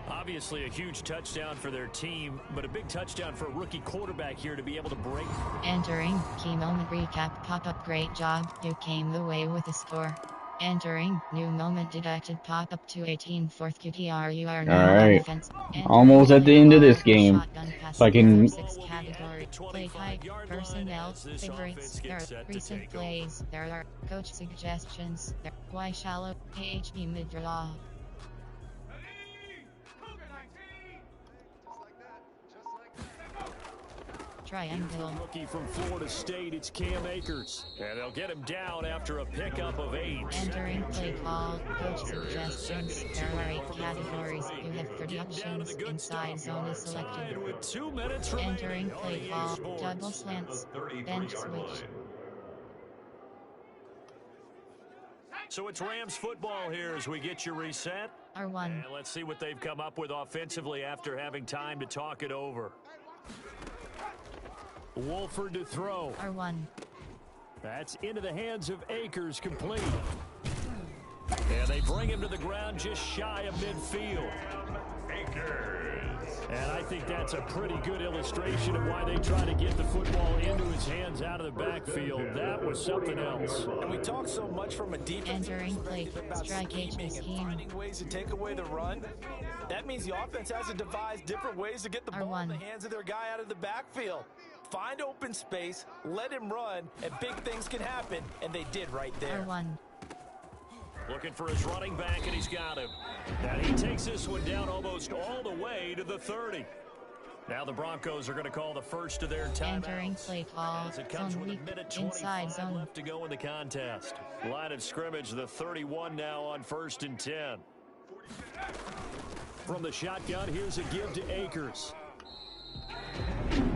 Obviously a huge touchdown for their team, but a big touchdown for a rookie quarterback here to be able to break. Entering key moment recap pop-up. Great job, you came away with a score. Entering new moment detected pop-up to 18 4th QTR. You are now on defense. Almost at the end of this game. Pass, If I can 6 category. Play type, personnel, favorites. There are recent plays. There are coach suggestions. There why shallow PHP mid-draw. Triangle. Rookie from Florida State, it's Cam Akers. And they'll get him down after a pickup of 8. Entering play call, coach suggestions. There are 8 categories. You have 30 options. Inside zone is selected. With 2 minutes entering play call, double slants, bench switch. So it's Rams football here as we get you reset. R1. And let's see what they've come up with offensively after having time to talk it over. Wolford to throw. R1. That's into the hands of Akers, complete. And they bring him to the ground just shy of midfield. And I think that's a pretty good illustration of why they try to get the football into his hands out of the backfield. That was something else. And we talk so much from a defense Entering play, about strike scheming HB and scheme. finding ways to take away the run. That means the offense has to devise different ways to get the ball in the R1. hands of their guy out of the backfield. Find open space, let him run, and big things can happen. And they did right there. R1. Looking for his running back, and he's got him. And he takes this one down almost all the way to the 30. Now the Broncos are going to call the first of their timeouts. Entering play call. As it comes Zone with weak. a minute Inside 25 zone. left to go in the contest. Line of scrimmage, the 31 now on 1st and 10. From the shotgun, here's a give to Akers.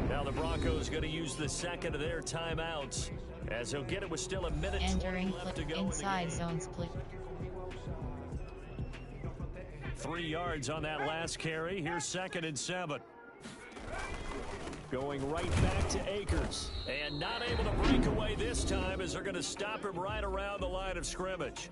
Now the Broncos going to use the second of their timeouts, as they'll get it with still a minute 20 Entering left to play. go Inside in the game. zone split. 3 yards on that last carry. Here's 2nd and 7. Going right back to Akers. And not able to break away this time, as they're going to stop him right around the line of scrimmage.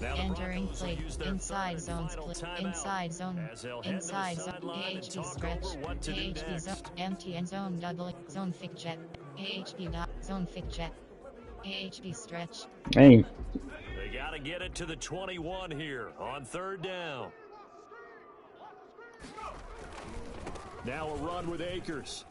Now the Entering Broncos will play. use their Inside third zone and final split. timeout, Inside zone. as they'll head to the Inside zone. sideline and AHB talk stretch. over what to do AHB next. zone. Empty end zone double. Zone fake jet. AHB dot. Zone fake jet. AHB stretch. Hey, They got to get it to the 21 here on 3rd down. Now a run with Akers.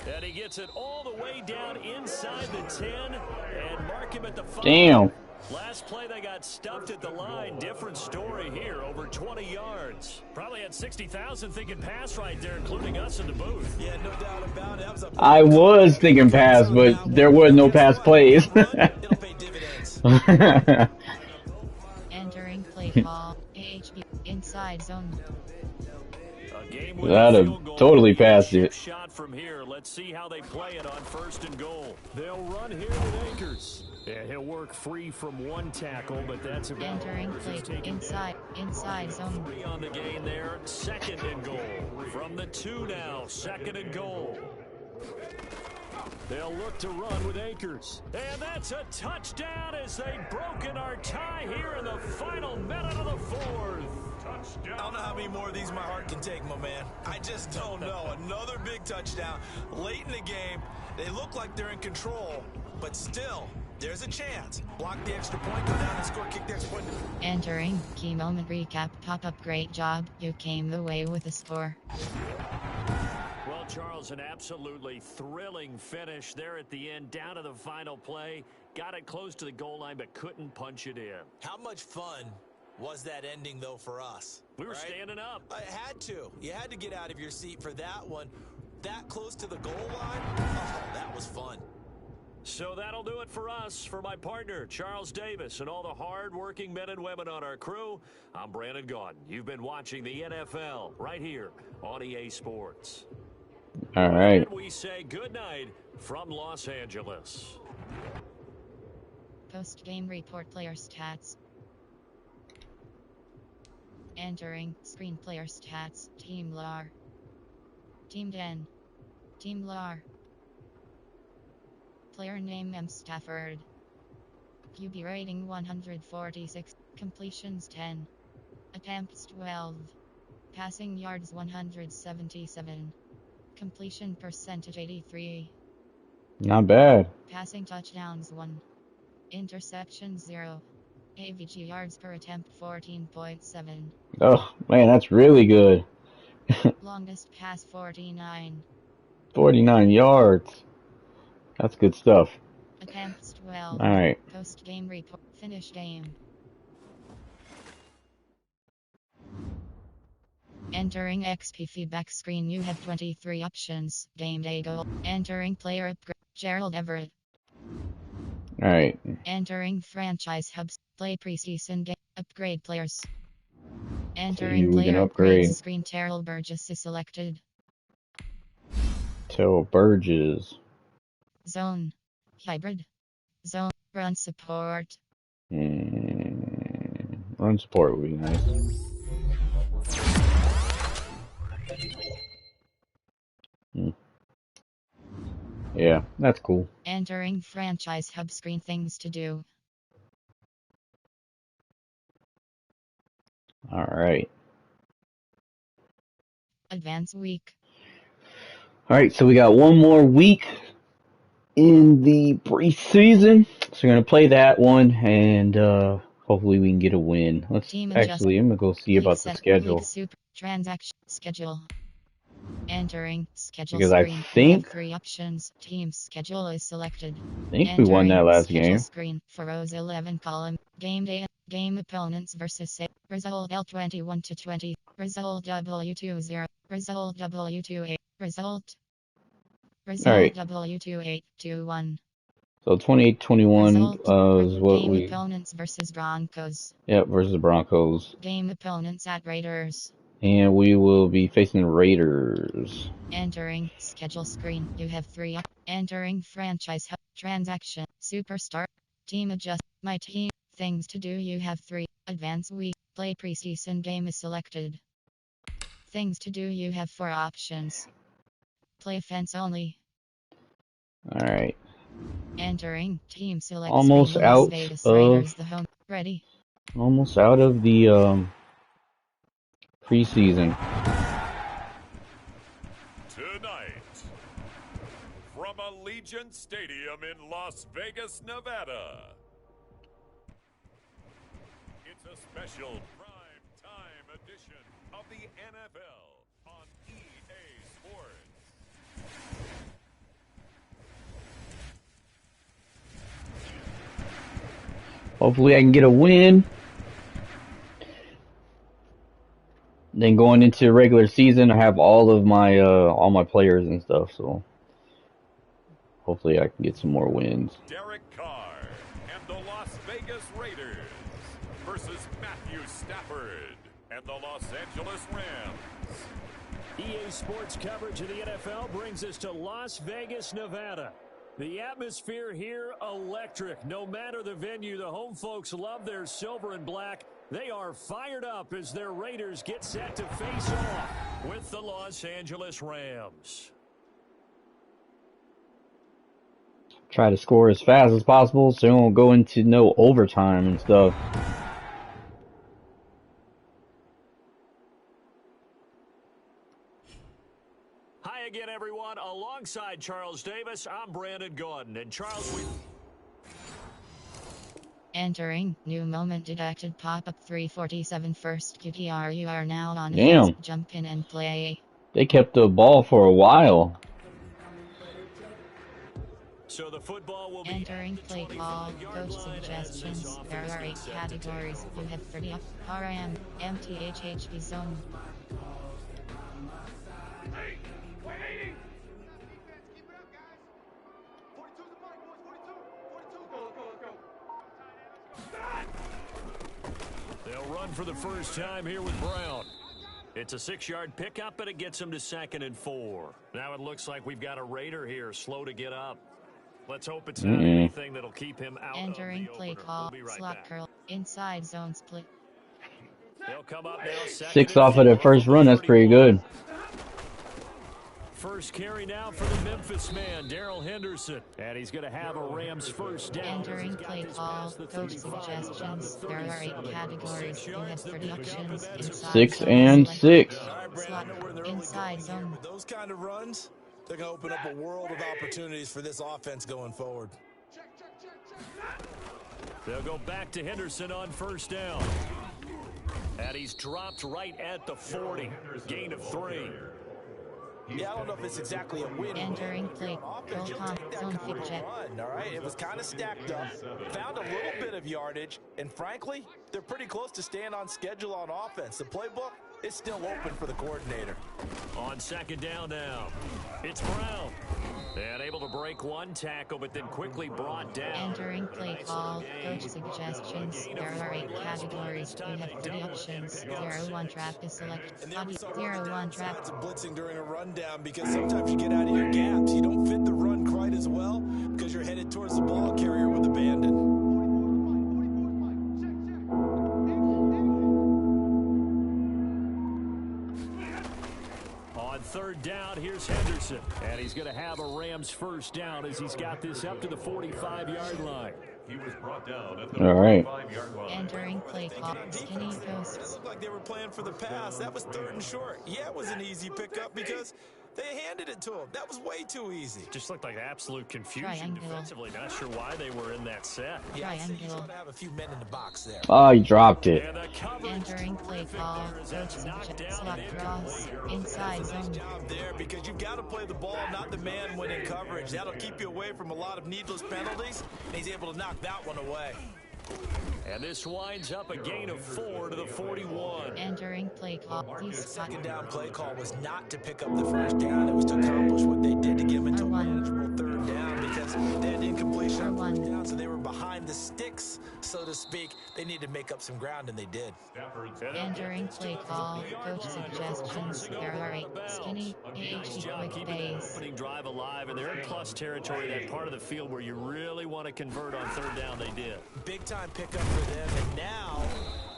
And he gets it all the way down inside the 10 and mark him at the 5. damn. Last play, they got stuffed at the line. Different story here, over 20 yards. Probably had 60,000 thinking pass right there, including us in the booth. Yeah, no doubt about it. That was a I was thinking pass, but there was no pass plays. It'll pay dividends. Entering play call. AHB. Inside zone. A game I'd have totally passed it. Shot from here. Let's see how they play it on 1st and goal. They'll run here with Akers. Yeah, he'll work free from one tackle, but that's about Entering play. Inside zone. 3 on the gain there. 2nd and goal. From the 2 now. 2nd and goal. They'll look to run with Akers. And that's a touchdown as they've broken our tie here in the final minute of the 4th. I don't know how many more of these my heart can take, my man. I just don't know. Another big touchdown late in the game. They look like they're in control, but still, there's a chance. Block the extra point, go down and score, kick the extra point. Entering key moment recap. Pop-up. Great job. You came away with a score. Well, Charles, an absolutely thrilling finish there at the end, down to the final play. Got it close to the goal line, but couldn't punch it in. How much fun was that ending, though, for us? We were standing up. I had to. You had to get out of your seat for that one. That close to the goal line, oh, that was fun. So that'll do it for us. For my partner, Charles Davis, and all the hard-working men and women on our crew, I'm Brandon Gaudin. You've been watching the NFL right here on EA Sports. All right. And we say good night from Los Angeles. Post-game report. Player stats. Entering screen. Player stats. Team LAR. Team Den. Team LAR. Player name M. Stafford. QB rating 146. Completions 10. Attempts 12. Passing yards 177. Completion percentage 83. Not bad. Passing touchdowns 1. Interceptions 0. AVG yards per attempt 14.7. Oh, man, that's really good. Longest pass 49. 49 yards. That's good stuff. Attempts 12. All right. Post game report. Finish game. Entering XP feedback screen. You have 23 options. Game day goal. Entering player upgrade. Gerald Everett. All right. Entering franchise hubs. Play preseason game. Upgrade players. you Entering can player upgrade. upgrade screen. Terrell Burgess is selected. Tell Burgess. Zone. Hybrid. Zone. Run support. Run support would be nice. Yeah, that's cool. Entering franchise hub screen, things to do. All right. Advance week. All right, so we got one more week in the preseason. So we're going to play that one, and hopefully we can get a win. I'm going to go see League about the set. League schedule. super. Transaction. Schedule. Entering schedule Because I screen. You have think 3 options. Team schedule is selected. we won that Entering last schedule game. screen for rows 11 column. Game day. Game opponents versus say. Result L21 to 20. Result W20. Result W28. Result. All Result right. W2821. So 28-21 Result. is what Game we. opponents versus Broncos. Yep, versus the Broncos. Game opponents at Raiders. And we will be facing the Raiders. Entering schedule screen. You have 3 entering franchise hub transaction superstar team adjust my team things to do. You have 3 advance week play preseason game is selected. Things to do. You have 4 options. Play fence only. All right. Entering team select Almost screen. Las out Vegas of. Raiders the home. Ready. Almost out of the preseason. Tonight, from Allegiant Stadium in Las Vegas, Nevada, it's a special prime time edition of the NFL on EA Sports. Hopefully I can get a win. Then going into regular season, I have all my players and stuff, so hopefully I can get some more wins. Derek Carr and the Las Vegas Raiders versus Matthew Stafford and the Los Angeles Rams. EA Sports coverage of the NFL brings us to Las Vegas, Nevada. The atmosphere here, electric. No matter the venue, the home folks love their silver and black. They are fired up as their Raiders get set to face off with the Los Angeles Rams. Try to score as fast as possible so we won't go into no overtime and stuff. Hi again, everyone. Alongside Charles Davis, I'm Brandon Gordon. And Charles, Entering new moment detected pop-up 347 first QTR. You are now on Damn. offense. Jump in and play. They kept the ball for a while. so the football will be Entering play call. Coach suggestions. There are 8 categories. You have 30 up. RM. MTHHB zone. They'll run for the first time here with Brown. It's a 6-yard pickup, but it gets him to 2nd and 4. Now it looks like we've got a Raider here, slow to get up. Let's hope it's not anything that'll keep him out Entering of the play opener. call. We'll be right Slot back. curl. Inside zone split. They'll come up now, 2nd 6 and off of 4 their first from the run, that's pretty 31. good. First carry now for the Memphis man, Darrell Henderson. And he's going to have a Rams first down. Entering play call. Coach suggestions. There are 8 categories. You have 30 options. Inside 6 zone and select. 6. All right, Brandon, Slot. I know we're in the early Inside going here, zone. but those kind of runs, they're going to open up a world of opportunities for this offense going forward. They'll go back to Henderson on first down. And he's dropped right at the 40. Gain of 3. Yeah, I don't know if it's exactly a win. Entering play. Offense, you'll take that Zone kind of fit jet. run, all right? It was kind of stacked up, found a little bit of yardage, and frankly, they're pretty close to staying on schedule on offense. The playbook is still open for the coordinator. On 2nd down now, it's Brown. And able to break one tackle, but then quickly brought down. Entering play call. Coach suggestions. There are 8 categories. You have 30 options. 0-1 trap is selected. And there we saw 0-1 trap. of blitzing during a rundown because sometimes you get out of your gaps. You don't fit the run quite as well because you're headed towards the ball carrier with abandon. On 3rd down, here's Henderson. Jefferson. And he's going to have a Rams first down as he's got this up to the 45-yard line. He was brought down at the All right. 45-yard line. Entering play call, skinny It posts. looked like they were playing for the pass. That was 3rd and short. Yeah, it was an easy pickup because they handed it to him. That was way too easy. Just looked like absolute confusion Triangle. defensively. Not sure why they were in that set. Yeah, I'd say he's Triangle. going to have a few men in the box there. Oh, he dropped it. And the coverage Entering play call, coach suggests slot cross, inside zone. Job there because you've got to play the ball, not the man when in coverage. That'll keep you away from a lot of needless penalties, and he's able to knock that one away. And this winds up a gain of 4 to the 41. Entering play call, The East second down play call was not to pick up the first down. It was to accomplish what they did to give him into a R1. manageable 3rd down because they had incompletion on R1. 1st down, so they were behind the sticks, so to speak. They needed to make up some ground, and they did. Entering play call, coach suggestions. There are 8 skinny, AHD quick base. Opening drive alive, and they're in plus territory, that part of the field where you really want to convert on 3rd down. They did. Big time pickup for them, and now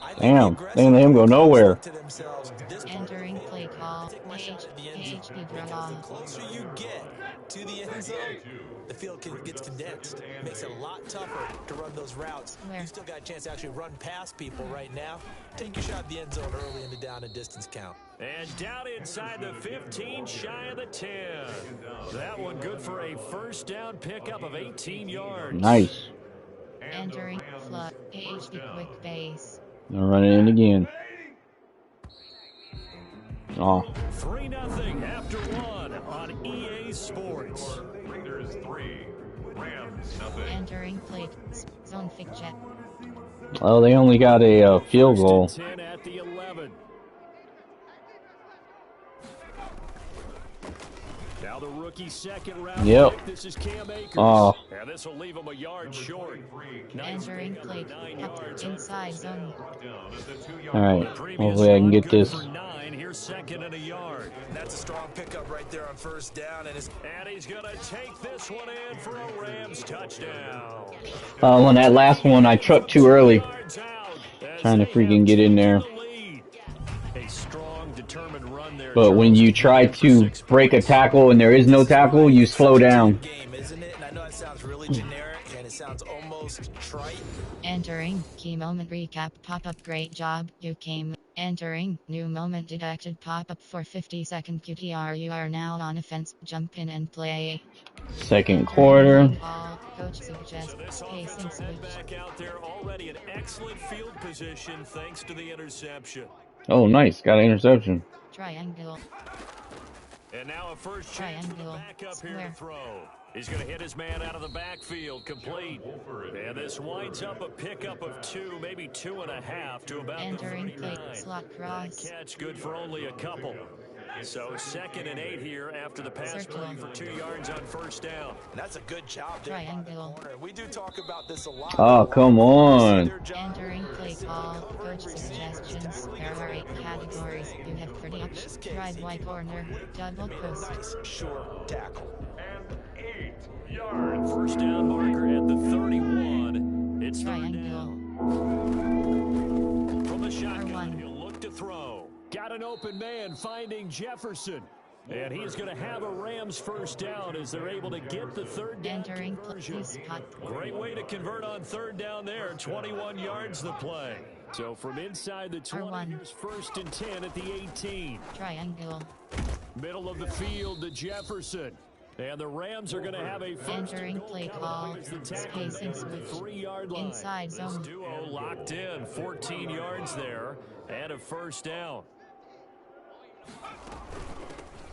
I think Damn, the they didn't let him go nowhere. to themselves. This Entering play call, take my shot at the end zone. AHD Because draw. the closer you get to the end zone, the field gets condensed. Makes it a lot tougher to run those routes. Where? You still got a chance to actually run past people right now. Take your shot at the end zone early in the down and distance count. And down inside the 15, shy of the 10. That one good for a first down pickup of 18 yards. Nice. Entering flood, AHD quick base. They're running in again. Oh, 3-0 after 1 on EA Sports. Raiders 3, Rams nothing. Entering play zone fig jet. well, they only got a field goal. First and 10 at the 11. Now the rookie second round Yep. pick. This is Cam Akers. Oh. And this will leave him a yard short. Entering play up inside zone. All right. Hopefully I can get this. For 9. Here's second and a yard. That's a strong pickup right there on first down. And And he's going to take this one in for a Rams touchdown. On that last one, I trucked too early. Yards out as Trying to they freaking have get in there. taken the lead. A strong, determined run there. But when you try to break a tackle and there is no tackle, you slow down. game, isn't it? And I know that sounds really generic and it sounds almost trite. Entering key moment recap pop-up. Great job, you came. Entering new moment detected pop-up for 50-second QTR. You are now on offense. Jump in and play. Second quarter. Call, coach suggests This pacing offensive switch. back out there already in excellent field position thanks to the interception. Oh, nice. Got an interception. Triangle. And now a first chance for the Triangle. backup here Square. to throw. He's going to hit his man out of the backfield, complete. And this winds up a pickup of 2, maybe 2.5 to about Entering the play 39. slot That cross. catch good for only a couple. So 2nd and 8 here after the pass Circle. play for 2 yards on first down. And that's a good job there by the Triangle. corner. We do talk about this a lot. Oh, come on. Their job Entering play call, coach suggestions. There are 8 categories. You have 30 options. Drive Y corner, double post. nice short tackle. And 8 yards. First down marker at the 31. It's third down. Triangle. From the shotgun, R1. he'll look to throw. Got an open man finding Jefferson. And he's going to have a Rams first down as they're able to get the third down Entering conversion. play spot. Great way to convert on third down there. 21 yards the play. So from inside the 20, R1. here's 1st and 10 at the 18. Triangle. Middle of the field to Jefferson. And the Rams are going to have a first Entering and goal play coming call, up as the tackle spacing down to the switch. 3-yard line. Inside This zone. duo locked in, 14 yards there, and a first down.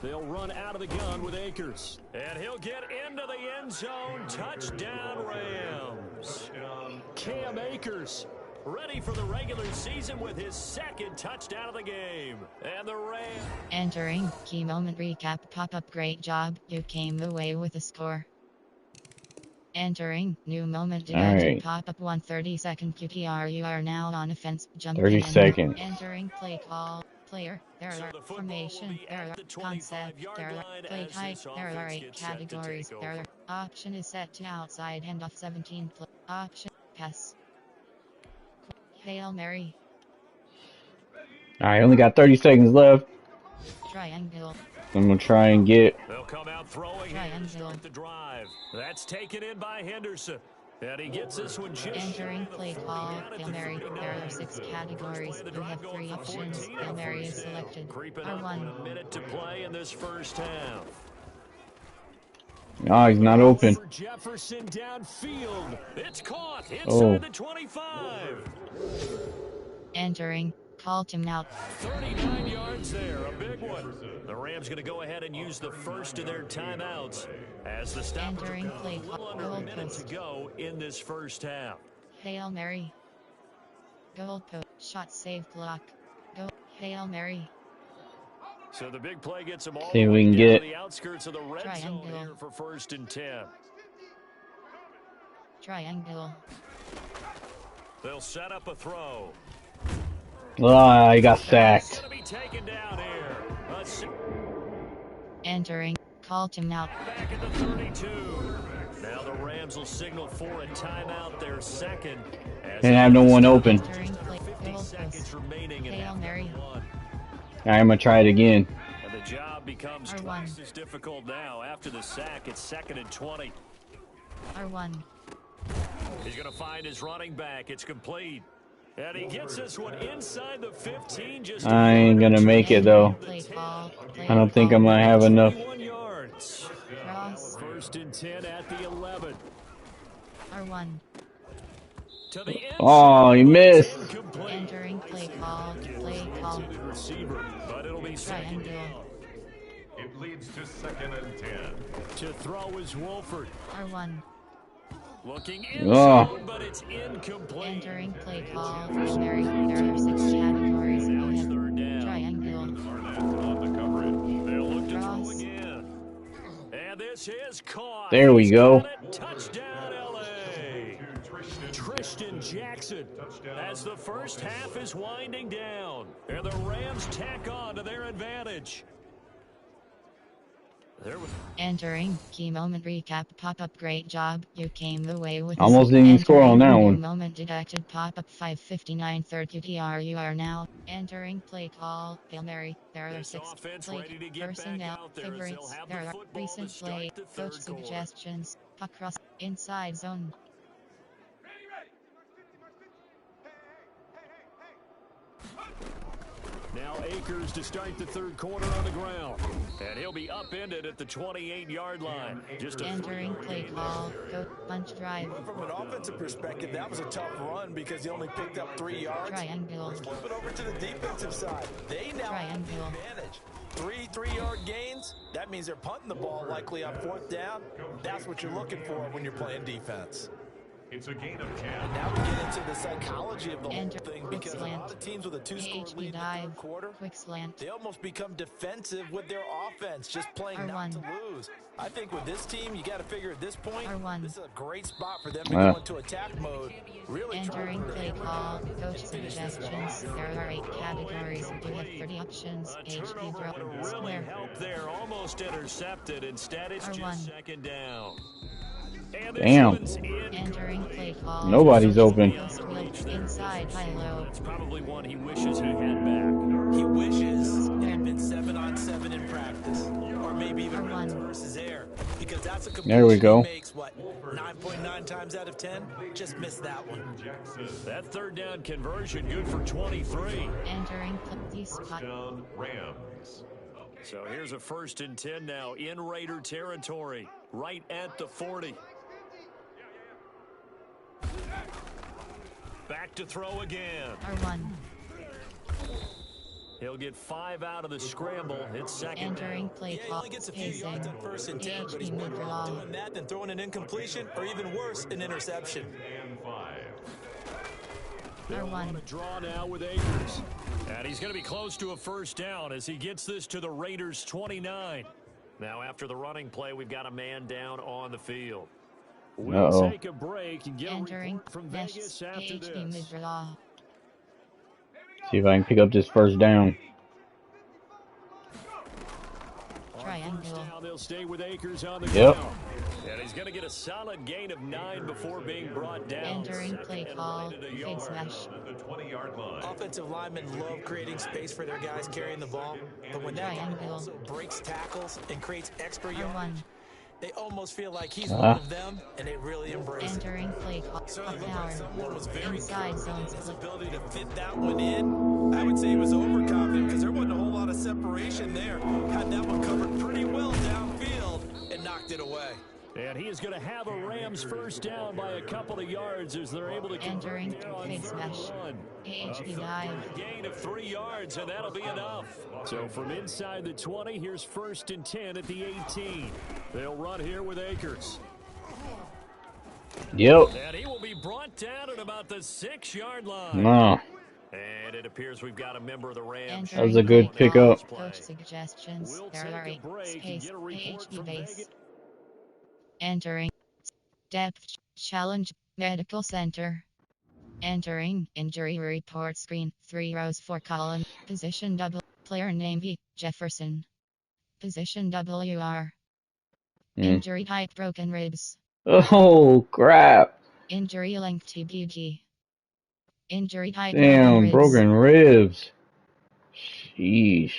They'll run out of the gun with Akers. And he'll get into the end zone. Touchdown, Rams. Cam Akers ready for the regular season with his 2nd touchdown of the game. And the Rams. Entering key moment recap pop-up. Great job, you came away with a score. Entering new moment detected Alright. pop-up 130-second QTR. You are now on offense. Jump 30 in and seconds. Entering play call. Player, there So are the football formation, will be there at are the concept, 25-yard there are line play as type, this there are offense 8 gets set to categories, take there over. are option is set to outside handoff 17 play, option, pass. Hail Mary, All right, only got 30 seconds left. triangle, I'm gonna try and get. They'll come out throwing here to start the drive. That's taken in by Henderson. And he gets this one just Entering play call, Hail Mary. There are 6 categories. You have 3 options. Hail Mary is selected. Creeping up on a R1. minute to play in this first half. Ah, he's not open. For Jefferson downfield. It's caught Oh. inside the 25. Entering. Call timeout. 39 yards there, a big one. The Rams going to go ahead and use the first of their timeouts as the stop. Entering play call. Under a minute to go in this first half. Hail Mary. Goalpost. Shot save block. Go. Hail Mary. So the big play gets them all See if we can down get. to the outskirts of the red zone Triangle. here for 1st and 10. Triangle. They'll set up a throw. Ah, he got It's sacked. going to be taken down here. Entering. Call timeout. Back at the 32. Now the Rams will signal for a timeout, their second. Didn't have no one open. Entering play. 50 seconds Goalpost. remaining in Hail half Mary. one. I'm gonna try it again. And the job becomes R1. twice as difficult now. After the sack, it's 2nd and 20. R1. He's going to find his running back. It's complete. And he gets this one inside the 15. Just I ain't gonna make it though. Play call. Play I don't think I'm call. gonna have enough. 21 yards. Cross. 1st and 10 at the 11. R1. To the end Oh, he zone, but it's missed. incomplete. Entering play call. Play call. Intended receiver, but it'll be 2nd Triangle. down. It leads to 2nd and 10. To throw is Wolford. R1. Looking in Oh. zone, but it's incomplete. Entering play call. Mary. There are 6 categories. Now You it's have 3rd down. triangle. Arnett on the coverage. They'll look to Cross. throw again. And this is caught. There we He's go. got it. Touchdown, LA. Tristan Jackson as the first half is winding down. And the Rams tack on to their advantage. There was Entering key moment recap pop-up. Great job. You came away with Almost didn't even score on that Entering one. new moment deducted pop-up 5:59:30 TR. You are now entering play call. Hail Mary. There are This 6 offense play ready to get back personnel out there as favorites. they'll have There the are football recent to start play the coach third quarter. suggestions. Across inside zone. Now Akers to start the 3rd quarter on the ground. And he'll be upended at the 28-yard line. Just a Entering play call. Go bunch drive. From an offensive perspective, that was a tough run because he only picked up 3 yards. Triangle. Let's flip it over to the defensive side. They now have the Triangle. advantage. 3 3-yard gains. That means they're punting the ball likely on 4th down. That's what you're looking for when you're playing defense. It's a gain of 10. Now we get into the psychology of the whole Enter thing quick because a slant. lot of teams with a 2-score AHB lead in the dive. 3rd quarter, Quick slant. they almost become defensive with their offense, just playing not R1. to lose. I think with this team, you got to figure at this point, R1. this is a great spot for them to go into attack mode. Really Entering play call. Coach suggestions. There are 8 categories. You have 30 options. A HP turnover would have throw. really Square. helped there. Almost intercepted. Instead, it's R1. just 2nd down. And this Damn. one's Entering play call. Nobody's open. Post wheel inside high low. It's probably one he wishes he had back. He wishes it had been 7-on-7 in practice, or maybe even R1. runs versus air, because that's a There we completion go. he makes, what, 9.9 times out of 10? Just missed that one. That 3rd down conversion good for 23. Entering play spot. Down Rams. So here's a 1st and 10 now in Raider territory, right at the 40. Back to throw again. R1. He'll get 5 out of the scramble. It's 2nd Entering down. play Yeah, he call. only gets a few Spacing. yards on 1st and 10, but he's AHB better mid off draw. doing that than throwing an incompletion, or even worse, an interception. And 5. They'll R1. want to draw now with Akers. And he's going to be close to a 1st down as he gets this to the Raiders' 29. Now after the running play, we've got a man down on the field. We'll Uh-oh. take a break and get a Entering report from mesh. Vegas after AHB this. mid draw. See if I can pick up this 1st down. On Triangle. down, they'll stay with Akers on the Yep. ground. And he's going to get a solid gain of 9 before being brought down. Entering play call, fake smash. Offensive linemen love creating space for their guys carrying the ball, but when that guy also breaks tackles and creates extra yards, they almost feel like he's one of them, and they really embrace it. Entering play call, power. Someone was very Inside zone his split. ability to fit that one in. I would say he was overconfident because there wasn't a whole lot of separation there. Had that one covered pretty well downfield and knocked it away. And he is going to have a Rams first down by a couple of yards as they're able to Entering on fake smash. AHP dive. gain of 3 yards, and that'll be enough. So from inside the 20, here's 1st and 10 at the 18. They'll run here with Akers. Yep. And he will be brought down at about the 6-yard line. No. And it appears we've got a member of the Rams. That was a good pickup. Coach suggestions. We'll There take are a 8 break and space get a report AHP from base. Vegas. Entering depth challenge medical center. Entering injury report screen. 3 rows 4 column. Position double. Player name V. Jefferson. Position WR. Injury type broken ribs. Oh, crap. Injury length to B.O.G. Injury type Damn, broken ribs. Sheesh.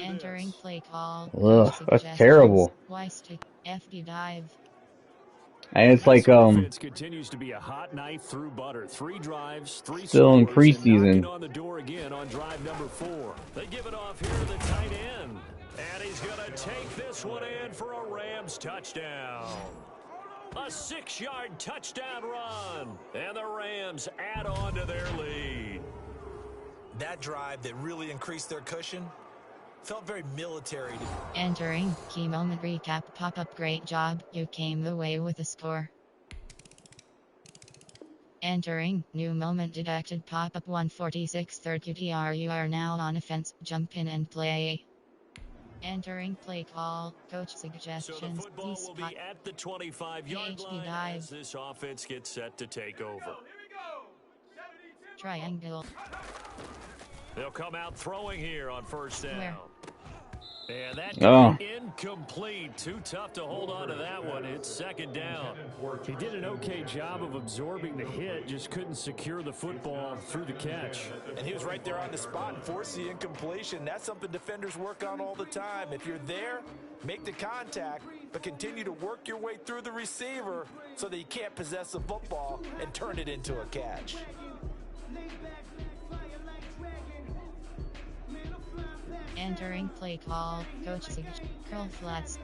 Entering play call. Ugh, that's terrible. Y-stick. FD dive. And it's like, Offense continues to be a hot knife through butter. 3 drives, 3 still in scores, and preseason. knocking on the door again on drive number 4. They give it off here to the tight end. And he's going to take this one in for a Rams touchdown. A 6-yard touchdown run. And the Rams add on to their lead. That drive that really increased their cushion felt very military to me. Entering key moment recap pop-up. Great job, you came away with a score. Entering new moment detected pop-up 146 third QTR. You are now on offense. Jump in and play. Entering play call. Coach suggestions. So the football will be at the 25-yard line as this offense gets set to take over. Triangle. They'll come out throwing here on 1st down. And that incomplete. Too tough to hold on to that one. It's 2nd down. He did an okay job of absorbing the hit, just couldn't secure the football through the catch. And he was right there on the spot and forced the incompletion. That's something defenders work on all the time. If you're there, make the contact, but continue to work your way through the receiver so that you can't possess the football and turn it into a catch. Entering play call. Coach curl flats.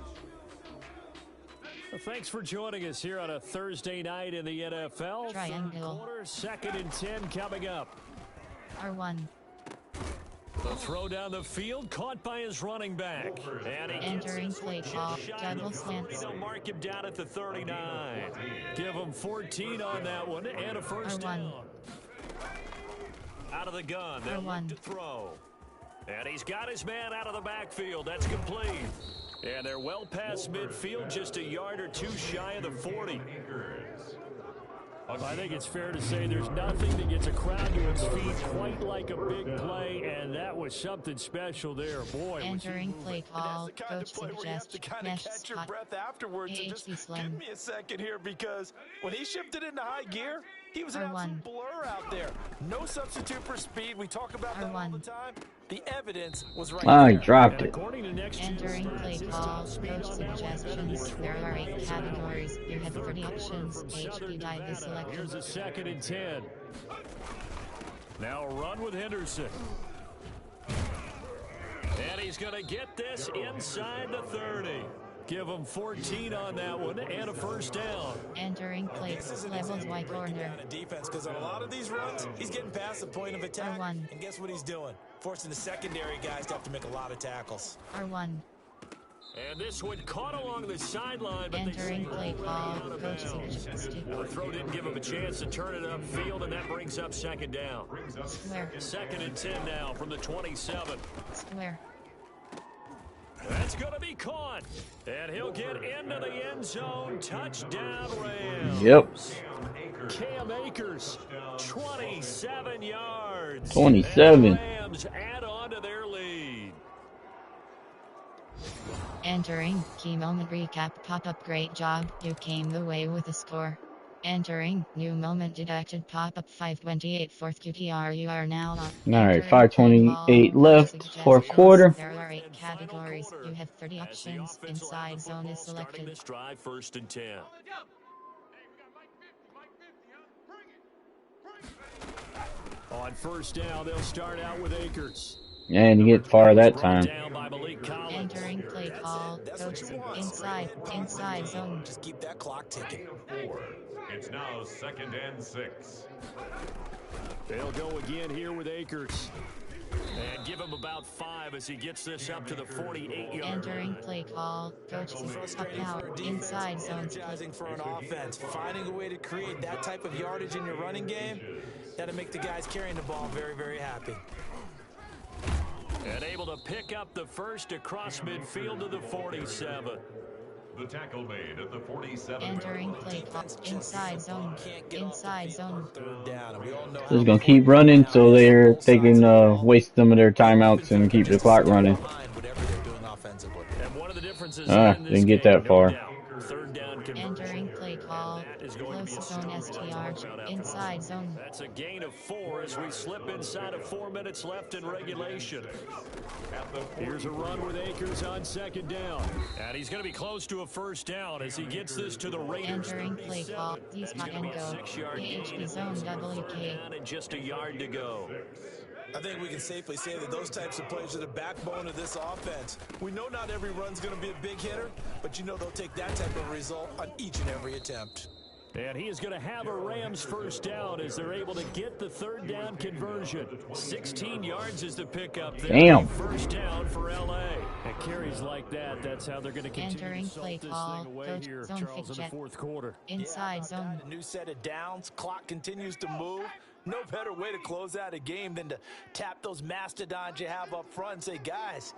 Well, thanks for joining us here on a Thursday night in the NFL. Triangle. 3rd quarter, 2nd and 10 coming up. R1. The throw down the field, caught by his running back. And he Entering play call. Double slants. They'll mark him down at the 39. Give him 14 on that one and a 1st down. Out of the gun, they'll look to throw. And he's got his man out of the backfield. That's complete. And they're well past midfield, just a yard or 2 shy of the 40. I think it's fair to say there's nothing that gets a crowd to its feet quite like a big play, and that was something special there. Boy, entering play call. Coach suggests catch your breath afterwards and just give me a second here, because when he shifted into high gear, he was an absolute blur out there. No substitute for speed. We talk about that all the time. The evidence was right there. He dropped it. Entering play call. Coach suggestions. There are 8 categories. You have 30 options. HP dive is selected. Here's a 2nd and 10. Now run with Henderson. And he's going to get this inside the 30. Give him 14 on that one and a 1st down. Entering play levels Y corner. Defense, because on a lot of these runs, he's getting past the point of attack. R1. And guess what he's doing? Forcing the secondary guys to have to make a lot of tackles. R1. And this one caught along the sideline, but entering play call. Coach the throw didn't give him a chance to turn it upfield, and that brings up 2nd down. Square. 2nd and 10 now from the 27. Square. That's going to be caught. And he'll get into the end zone. Touchdown, Rams. Yep. Cam Akers, 27 yards. 27. And the Rams add on to their lead. Entering key moment recap pop-up. Great job, you came away with a score. Entering new moment detected pop-up 528 fourth QTR. You are now on. Alright, Entering play call. 5:28 Coach left, fourth suggestions. quarter. There are 8 categories. You have 30 options. Inside zone is selected. This drive, 1st and 10. On 1st down, they'll start out with Akers. And you get far that time. Entering play call. Coach inside zone. Just keep that clock ticking. It's now 2nd and 6. They'll go again here with Akers. And give him about 5 as he gets this up to the 48-yard. Entering play call. Coach Frustrating for a defense, inside zone. energizing for an offense. Finding a way to create that type of yardage in your running game, that'll make the guys carrying the ball very, very happy. And able to pick up the first across midfield to the 47. The tackle made at the 47. Entering play call. Inside zone. Inside zone. Third down, and we all know Just gonna keep running so they can waste some of their timeouts and keep the clock running. whatever they're doing offensively. And one of the differences Didn't get that far. Third down Entering play call. Close zone STR. Inside zone. That's a gain of 4 as we slip inside of 4 minutes left in regulation. Here's a run with Akers on 2nd down. And he's going to be close to a 1st down as he gets this to the Raiders. Entering play call. These hot and go. AHP zone WK. And just a yard to go. I think we can safely say that those types of plays are the backbone of this offense. We know not every run's going to be a big hitter, but you know they'll take that type of result on each and every attempt. And he is going to have a Rams 1st down as they're able to get the 3rd down conversion. 16 yards is the pickup there. Damn. 1st down for L.A. And carries like that, that's how they're going to continue Entering to play salt this call. thing away Coach here, zone Charles, in the check. 4th quarter. Inside zone. A new set of downs. Clock continues to move. No better way to close out a game than to tap those mastodons you have up front and say, guys,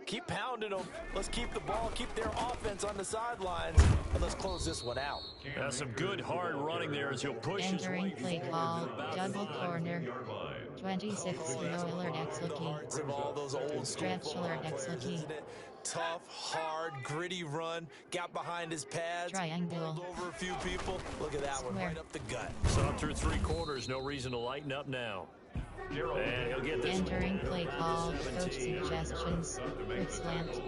keep pounding them. Let's keep the ball, keep their offense on the sidelines, and let's close this one out. That's some good hard running there as he'll push his Entering way play call. Double corner. 26 Alert X Lucky. Hearts of all those old Stretch Alert X Lucky. isn't it? Tough, hard, gritty run. Got behind his pads. Triangle. Rolled over a few people. Look at that one, Square. right up the gut. So through 3 quarters, no reason to lighten up now. And he'll get this. Entering play call. Coach suggestions. Quick slant.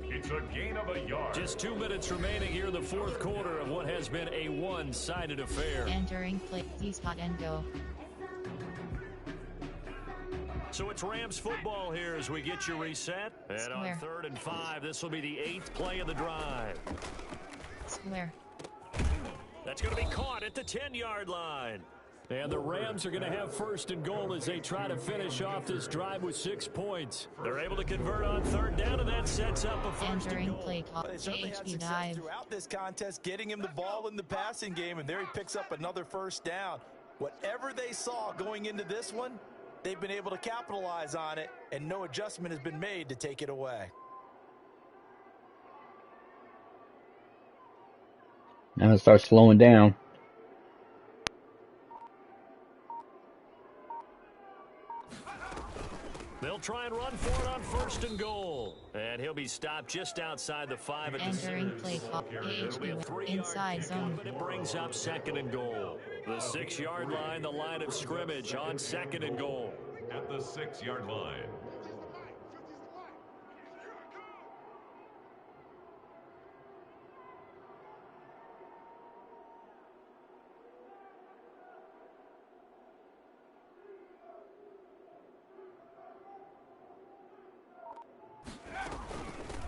It's a gain of a yard. Just 2 minutes remaining here in the 4th quarter of what has been a one-sided affair. Entering play. These hot and go. So it's Rams football here as we get you reset. And on Square. 3rd and 5, this will be the 8th play of the drive. Square. That's going to be caught at the 10-yard line. And the Rams are going to have 1st and goal as they try to finish off this drive with 6 points. They're able to convert on 3rd down, and that sets up a 1st and Entering goal. play call. But they certainly had AHP success dive. throughout this contest, getting him the ball in the passing game, and there he picks up another 1st down. Whatever they saw going into this one, they've been able to capitalize on it, and no adjustment has been made to take it away. Now it starts slowing down. They'll try and run for it on 1st and goal. And he'll be stopped just outside the 5 at the Entering 6. play call. It'll be a AHP 3-yard inside pickup, zone. but it brings up 2nd and goal. The 6-yard line, the line of scrimmage on 2nd and goal. At the 6-yard line.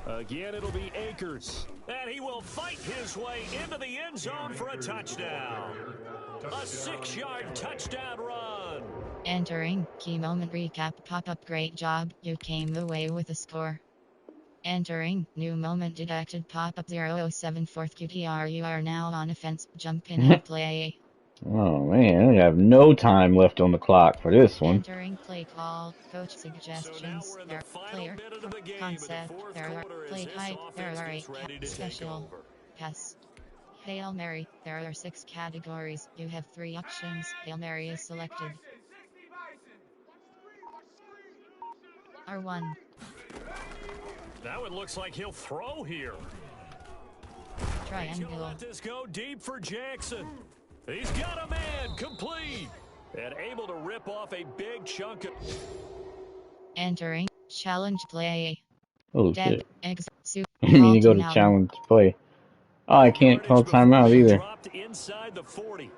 Again, it'll be Akers. And he will fight his way into the end zone for a touchdown. A 6-yard touchdown run. Entering key moment recap pop-up. Great job, you came away with a score. Entering new moment detected pop-up 007 4th QTR. You are now on offense. Jump in and play. Oh man, I have no time left on the clock for this one. Entering play call. Coach suggestions. So now we're in the There. final Player. minute of the game, Concept. and the 4th There are quarter as play this type. There offense are gets 8 ready to take special. over. Pass. Hail Mary. There are 6 categories. You have 3 options. Hail Mary is selected. R1. That one looks like he'll throw here. He's going to Triangle. let this go deep for Jackson. He's got a man, complete. And able to rip off a big chunk of... Entering. Challenge play. Oh Deb. shit. Exit. I mean to go to Timeout. challenge play. Oh, I can't call Yardage before timeout he either. dropped inside the 40.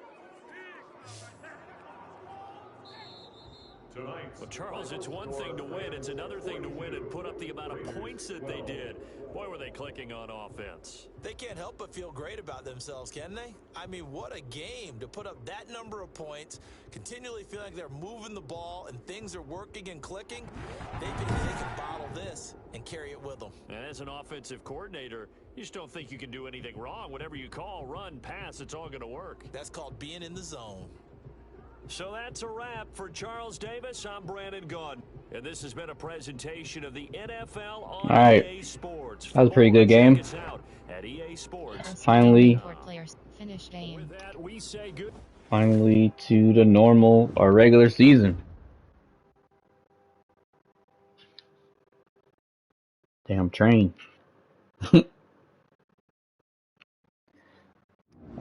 Well, Charles, it's one thing to win. It's another thing to win and put up the amount of points that they did. Boy, were they clicking on offense. They can't help but feel great about themselves, can they? I mean, what a game to put up that number of points, continually feeling like they're moving the ball and things are working and clicking. They can bottle this and carry it with them. And as an offensive coordinator, you just don't think you can do anything wrong. Whatever you call, run, pass, it's all going to work. That's called being in the zone. So that's a wrap for Charles Davis. I'm Brandon Gunn. And this has been a presentation of the NFL on EA Sports. That was a pretty good game. Check us out at EA Sports. Finally. Players. Finish game. With that, we say good. Finally to the normal or regular season. Damn train.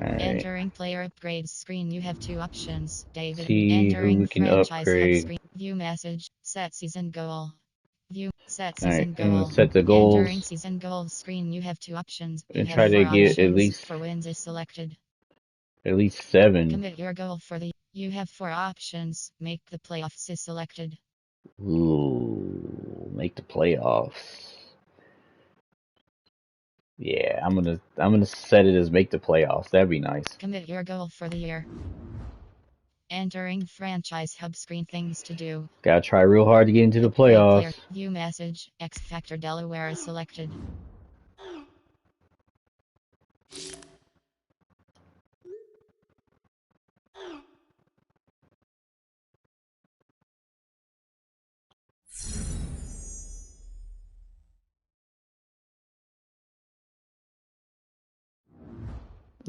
Alright. Entering player upgrades screen. You have two options. David. See Entering who we can franchise hub upgrade. screen. View message. Set season goal. View. Set Alright, season and goal. set the goals. Entering season goals screen. You have two options. You And have try to four get options. at least For wins is selected. 7. Commit your goal for the. You have four options. Make the playoffs is selected. Ooh, make the playoffs. Yeah, I'm gonna set it as make the playoffs. That'd be nice. Commit your goal for the year. Entering franchise hub screen. Things to do. Gotta try real hard to get into the Player. playoffs. View message. X Factor Delaware is selected.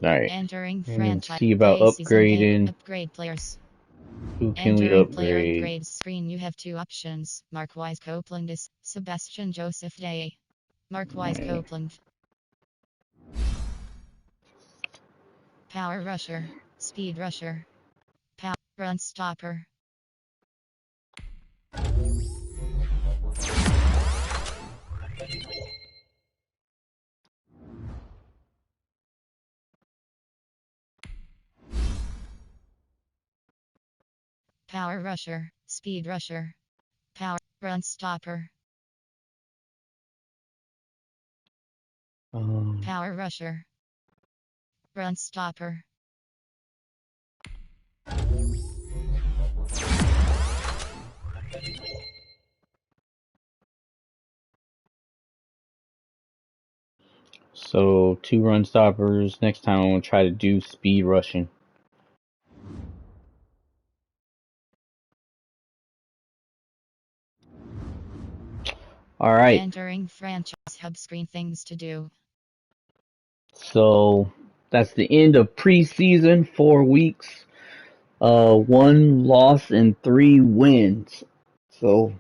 Alright. Entering And then franchise. see about Play season game. upgrading. Upgrade players. Who can we Entering player upgrade? upgrades screen. You have two options. Mark Wise Copeland is Sebastian Joseph Day. Mark Wise Alright. Copeland. Power rusher. Speed rusher. Power run stopper. Power rusher. Speed rusher. Power run stopper. Power rusher. Run stopper. So 2 run stoppers. Next time I'm gonna try to do speed rushing. Alright. Entering franchise hub screen. Things to do. So that's the end of preseason. 4 weeks. 1 loss and 3 wins. So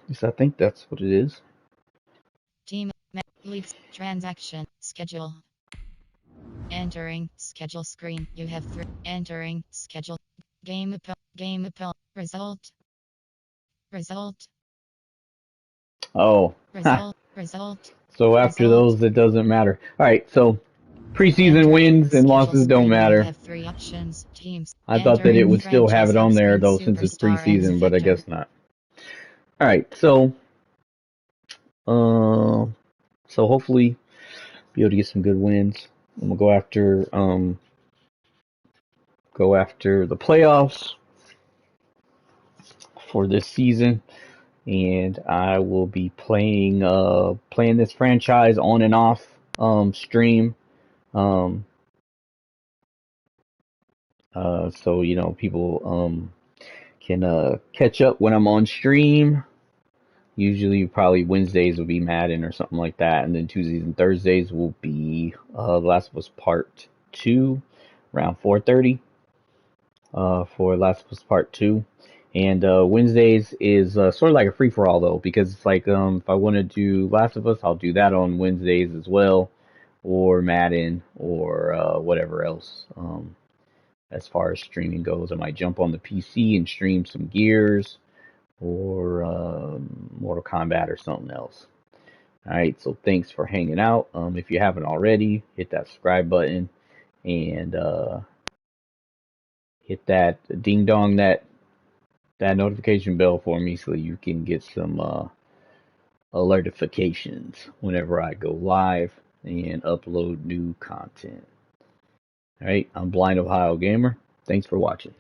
at least I think that's what it is. Team leagues transaction schedule. Entering schedule screen. You have 3. Entering schedule. Game result. Oh. Result. So after those, it doesn't matter. Alright, so preseason wins and losses don't matter. You have 3 options. Teams. I thought that it would still have it on there though since it's preseason, but I guess not. Alright, so hopefully be able to get some good wins. I'm gonna go after the playoffs for this season, and I will be playing this franchise on and off stream. So people can catch up when I'm on stream. Usually probably Wednesdays will be Madden or something like that, and then Tuesdays and Thursdays will be The Last of Us Part 2 around 4:30 for Last of Us Part 2. And Wednesdays is sort of like a free for all though, because it's like if I want to do Last of Us, I'll do that on Wednesdays as well, or Madden, or whatever else. As far as streaming goes, I might jump on the PC and stream some Gears or Mortal Kombat or something else. All right, so thanks for hanging out. If you haven't already, hit that subscribe button and hit that ding dong that notification bell for me so you can get some alertifications whenever I go live and upload new content. All right, I'm Blind Ohio Gamer. Thanks for watching.